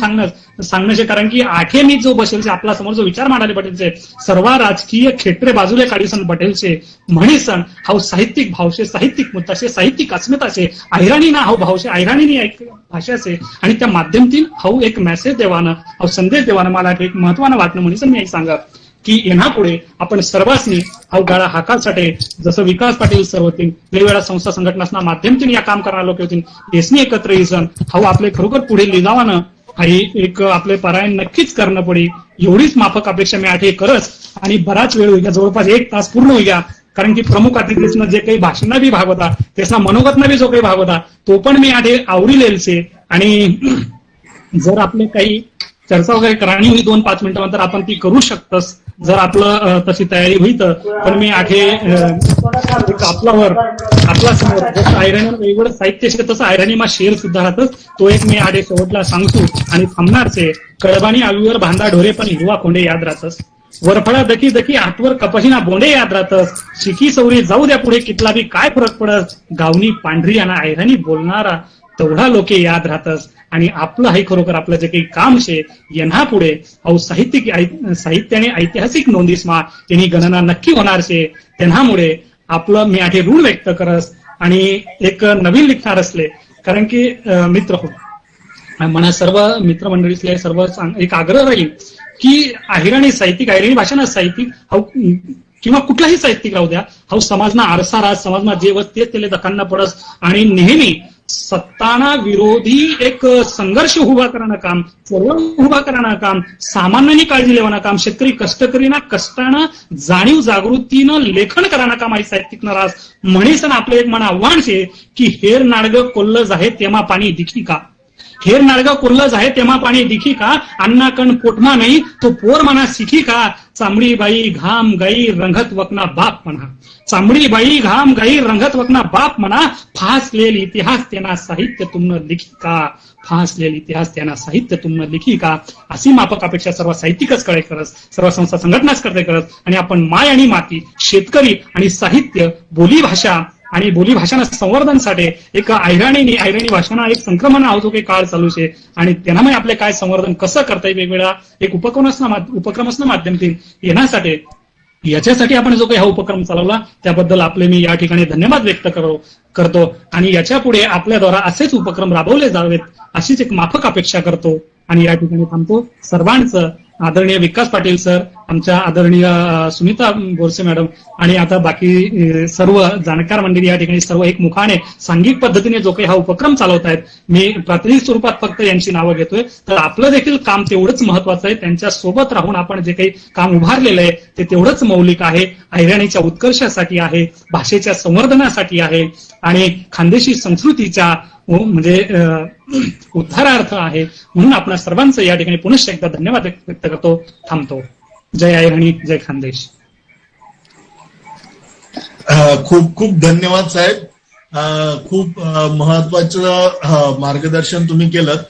सांगण्याचे कारण की आठेनी जो बसेलचे आपला समोर जो विचार मांडाले पटेलचे सर्व राजकीय क्षेत्रे बाजूले काढीसन पटेलचे म्हणीसन हा साहित्यिक भावशे साहित्यिक मुद्दाशे साहित्यिक अस्मिताशे ऐराणी ना हा भावशे ऐराणी भाषाचे आणि त्या माध्यमातून हा एक मेसेज देवानं हा संदेश देवानं मला एक महत्वानं वाटणं म्हणून मी सांगा की यांना पुढे आपण सर्वांनी अवगाळा हाकासाठी जसं विकास पाटील सर्व होतील वेगवेगळ्या संस्था संघटनांना माध्यमातून या काम करणारे लोक होतील यसनी एकत्र येसन हा आपले खरोखर पुढे लिजावानं ही एक आपले पारायण नक्कीच करणं पडे. एवढीच माफक अपेक्षा मी आठे करस आणि बराच वेळ होईल जवळपास 1 तास पूर्ण होईल. कारण की प्रमुख अतिथीसनं जे काही भाषण बी भाग होता त्याचा मनोगतनं बी जो काही भाग होता तो पण मी आठे आवरी लेलसे. आणि जर आपले काही चर्चा वगैरे कराणी होई 2-5 मिनिटानंतर आपण ती करू शकतस जर आपलं तशी तयारी होईल तर मी आठे आपला समोर जसं ऐराणी वेगवेगळं साहित्य असतं तसं ऐराणीमा शेर सुद्धा राहतच तो एक मी आठे शेवटला सांगतो आणि थांबणारचे कळबानी आवीवर भांदा ढोरे पण हिरवा खोंडे याद राहतस वरफळा दकी दकी हातवर कपाशीना बोंडे याद राहतस शिकी सौरी जाऊ द्या पुढे कितला बी काय फरक पडत गावनी पांढरी आणि ऐराणी बोलणारा तेवढा लोके याद राहतस. आणि आपलं हे खरोखर आपलं जे काही काम शे यांना पुढे साहित्याने ऐतिहासिक नोंदीसमा यांनी गणना नक्की होणार शे. त्यांनामुळे आपलं मी आठे ऋण व्यक्त करस आणि एक नवीन लिखणार असले. कारण की मित्र हो म्हणा सर्व मित्रमंडळीतले सर्व एक आग्रह राहील की ऐराणी साहित्यिक ऐराणी भाषाना साहित्यिक किंवा कुठलाही साहित्यिक राहू द्या हा समाजना आरसा राज समाजमा जे वस तेच त्याला दखांना पडस आणि नेहमी सत्ताना विरोधी एक संघर्ष उभा करणं काम चळवळ उभा करणं काम सामान्यांनी काळजी लेवाना काम शेतकरी कष्टकरीना कष्टानं जाणीव जागृतीनं लेखन करणं काम आहे साहित्यिक रास म्हणीसन आपलं एक म्हणा आव्हान शे की हेर नाडगं कोल्लज आहे तेव्हा पाणी दिखी का हेर नाडगं कोल्लज आहे तेव्हा पाणी दिखी का अण्णा कण पोटमा नाही तो पोर म्हणा शिखी का चांबडी बाई घाम गाई रंगत वकना बाप म्हणा चांबडी बाई घाम गाई रंगत वकना बाप म्हणा फासलेल इतिहास त्यांना साहित्य तुमनं लिखी का फासलेल इतिहास त्यांना साहित्य तुमनं लिखी का अशी माफक अपेक्षा सर्व साहित्यिकच कडे करस सर्व संस्था संघटनाच करते करत आणि आपण माय आणि माती शेतकरी आणि साहित्य बोलीभाषा आणि बोलीभाषाना संवर्धनसाठी एक ऐराणी भाषाना एक संक्रमण आहो जो काही काळ चालू आहे आणि त्यांना आपले काय संवर्धन कसं करता येईल वेगवेगळ्या एक उपक्रमासना माध्यमातून येण्यासाठी याच्यासाठी आपण जो काही हा उपक्रम चालवला त्याबद्दल आपले मी या ठिकाणी धन्यवाद व्यक्त करतो आणि याच्या पुढे आपल्याद्वारा असेच उपक्रम राबवले जावेत अशीच एक माफक अपेक्षा करतो आणि या ठिकाणी थांबतो. सर्वांचं आदरणीय विकास पाटील सर, आमच्या आदरणीय सुनीता बोरसे मॅडम आणि आता बाकी सर्व जाणकार मंडळी या ठिकाणी सर्व एकमुखाने सांघिक पद्धतीने जो काही हा उपक्रम चालवत आहेत, मी प्रातिनिधिक स्वरूपात फक्त यांची नावं घेतोय. तर आपलं देखील काम तेवढंच महत्वाचं आहे. त्यांच्या सोबत राहून आपण जे काही काम उभारलेलं आहे ते तेवढंच मौलिक आहे. अहिराणीच्या उत्कर्षासाठी आहे, भाषेच्या संवर्धनासाठी आहे आणि खानदेशी संस्कृतीच्या म्हणजे उद्धारार्थ आहे. म्हणून आपण सर्वांचं या ठिकाणी पुनश्च एकदा धन्यवाद व्यक्त करतो. थांबतो. जय अहिराणी, जय खानदेश. खूप खूप धन्यवाद साहेब. खूप महत्वाचं मार्गदर्शन तुम्ही केलं.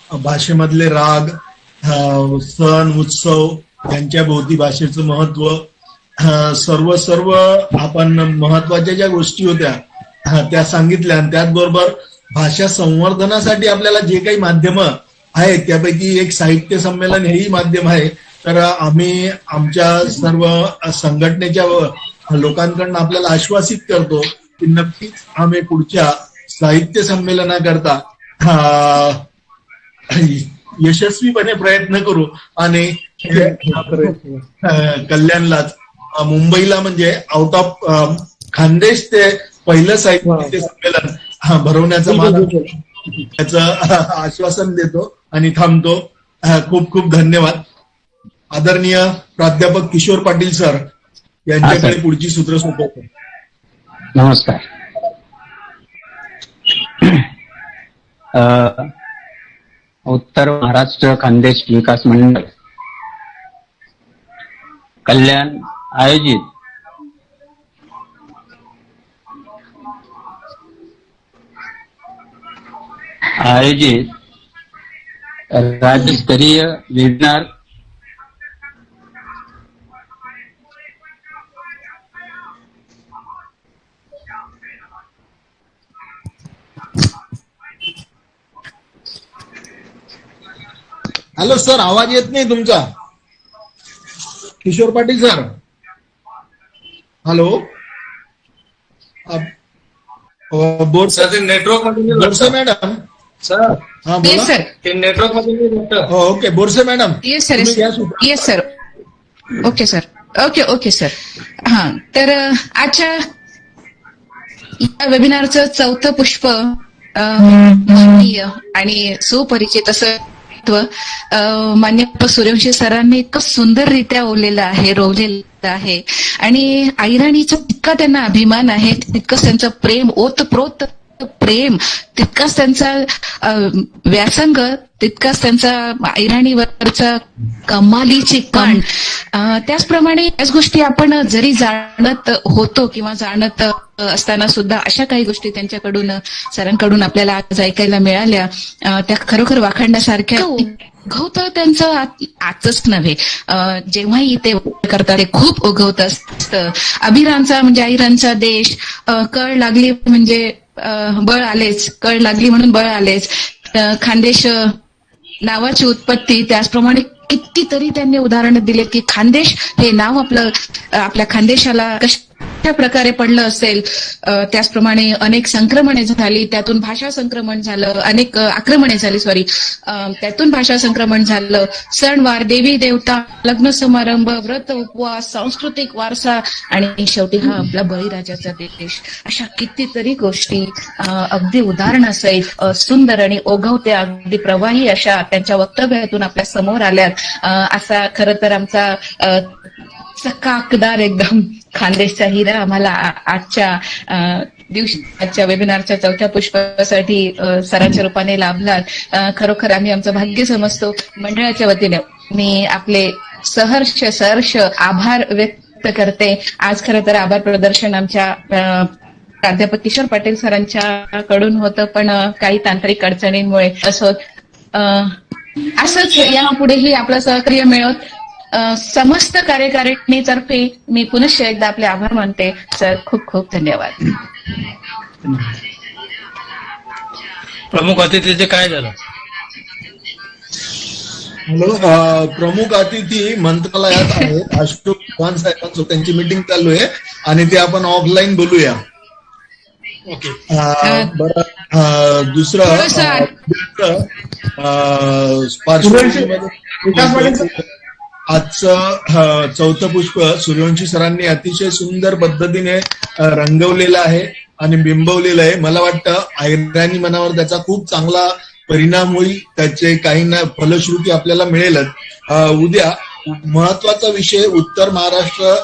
भाषेमधले राग, सण, उत्सव यांच्या भोवती भाषेचं महत्व, सर्व आपण महत्वाच्या ज्या गोष्टी होत्या त्या सांगितल्या. आणि त्याचबरोबर भाषा संवर्धनासाठी आपल्याला जे काही माध्यम आहेत त्यापैकी एक साहित्य संमेलन हेही माध्यम आहे. तर आम्ही आमच्या सर्व संघटनेच्या लोकांकडून आपल्याला आश्वासित करतो की नक्कीच आम्ही पुढच्या साहित्य संमेलनाकरता यशस्वीपणे प्रयत्न करू आणि कल्याणलाच, मुंबईला म्हणजे आउट ऑफ खानदेश ते पहिलं साहित्य संमेलन भरवण्याचं मला त्याचं आश्वासन देतो आणि थांबतो. खूप खूप धन्यवाद. आदरणीय प्राध्यापक किशोर पाटील सर यांच्याकडे पुढची सूत्र सोपवतो. नमस्कार. उत्तर महाराष्ट्र खानदेश विकास मंडळ कल्याण आयोजित राज्यस्तरीय वेबिनार हॅलो सर, आवाज येत नाही तुमचा. Kishore Patil sir, hello. Sir network मध्ये बोरसे मॅडम. सर हा येस बोला. सर. ते नेटवर्क मध्ये okay Borse madam. Yes sir. तुम्ही घ्या सूत्र. Yes sir. Okay sir. Okay sir. हा, तर आजच्या या वेबिनारचं चौथं पुष्प माननीय आणि सुपरिचित असं मान्य सूर्यवंशी सरांनी इतकं सुंदररित्या रोवलेलं आहे आणि अहिराणीचा तितका त्यांना अभिमान आहे, तितकंच त्यांचं प्रेम, ओतप्रोत प्रेम, तितकाच त्यांचा व्यासंग, तितकाच त्यांचा अहिराणीवरचा कमालीची कण. त्याचप्रमाणे याच गोष्टी आपण जरी जाणत होतो किंवा जाणत असताना सुद्धा अशा काही गोष्टी त्यांच्याकडून, सरांकडून आपल्याला आज ऐकायला मिळाल्या, त्या खरोखर वाखाणण्यासारख्या. उगवतं त्यांचं आजच नव्हे, जेव्हाही ते करतात ते खूप उगवत असतं. अभिरांचा म्हणजे अहिरांचा देश, कळ लागली म्हणजे बळ आलेच, कळ लागली म्हणून बळ आलेच. खानदेश नावाची उत्पत्ती, त्याचप्रमाणे कितीतरी त्यांनी उदाहरणं दिलेत की खानदेश हे नाव आपल्या खानदेशाला कशा प्रकारे पडलं असेल. त्याचप्रमाणे अनेक संक्रमणे झाली, त्यातून भाषा संक्रमण झालं, अनेक आक्रमणे झाली त्यातून भाषा संक्रमण झालं. सणवार, देवी देवता, लग्न समारंभ, व्रत उपवास, सांस्कृतिक वारसा आणि शेवटी हा आपला बळीराजाचा देश. अशा कितीतरी गोष्टी अगदी उदाहरणासहित सुंदर आणि ओघवत्या, अगदी प्रवाही अशा त्यांच्या वक्तव्यातून आपल्या समोर आल्यात. असा खरं तर आमचा चकाकदार एकदम खानदेशचा हिरा आम्हाला आजच्या वेबिनारच्या चौथ्या पुष्पासाठी सरांच्या रूपाने लाभला. खरोखर आम्ही आमचं भाग्य समजतो. मंडळाच्या वतीने मी आपले सहर्ष आभार व्यक्त करते. आज खरं तर आभार प्रदर्शन आमच्या प्राध्यापक किशोर पाटील सरांच्या कडून होतं, पण काही तांत्रिक अडचणींमुळे असंच यापुढेही आपलं सहकार्य मिळत समस्त कार्यकारिणीतर्फे मी पुनश्च एकदा आपले आभार मानते. सर, खूप खूप धन्यवाद. प्रमुख अतिथीचे काय झालं? हॅलो, प्रमुख अतिथी मंत्रालयात आहेत अशोक चव्हाण साहेबांसोबत त्यांची मीटिंग चालू आहे आणि ते आपण ऑफलाईन बोलूया. ओके. बरं, दुसरं थोडंसं- पार्श्वभूमीमध्ये आजचं चौथं पुष्प सूर्यवंशी सरांनी अतिशय सुंदर पद्धतीने रंगवलेलं आहे आणि बिंबवलेलं आहे. मला वाटतं ऐराणी मनावर त्याचा खूप चांगला परिणाम होईल, त्याचे काही ना फलश्रुती आपल्याला मिळेलच. उद्या महत्वाचा विषय उत्तर महाराष्ट्र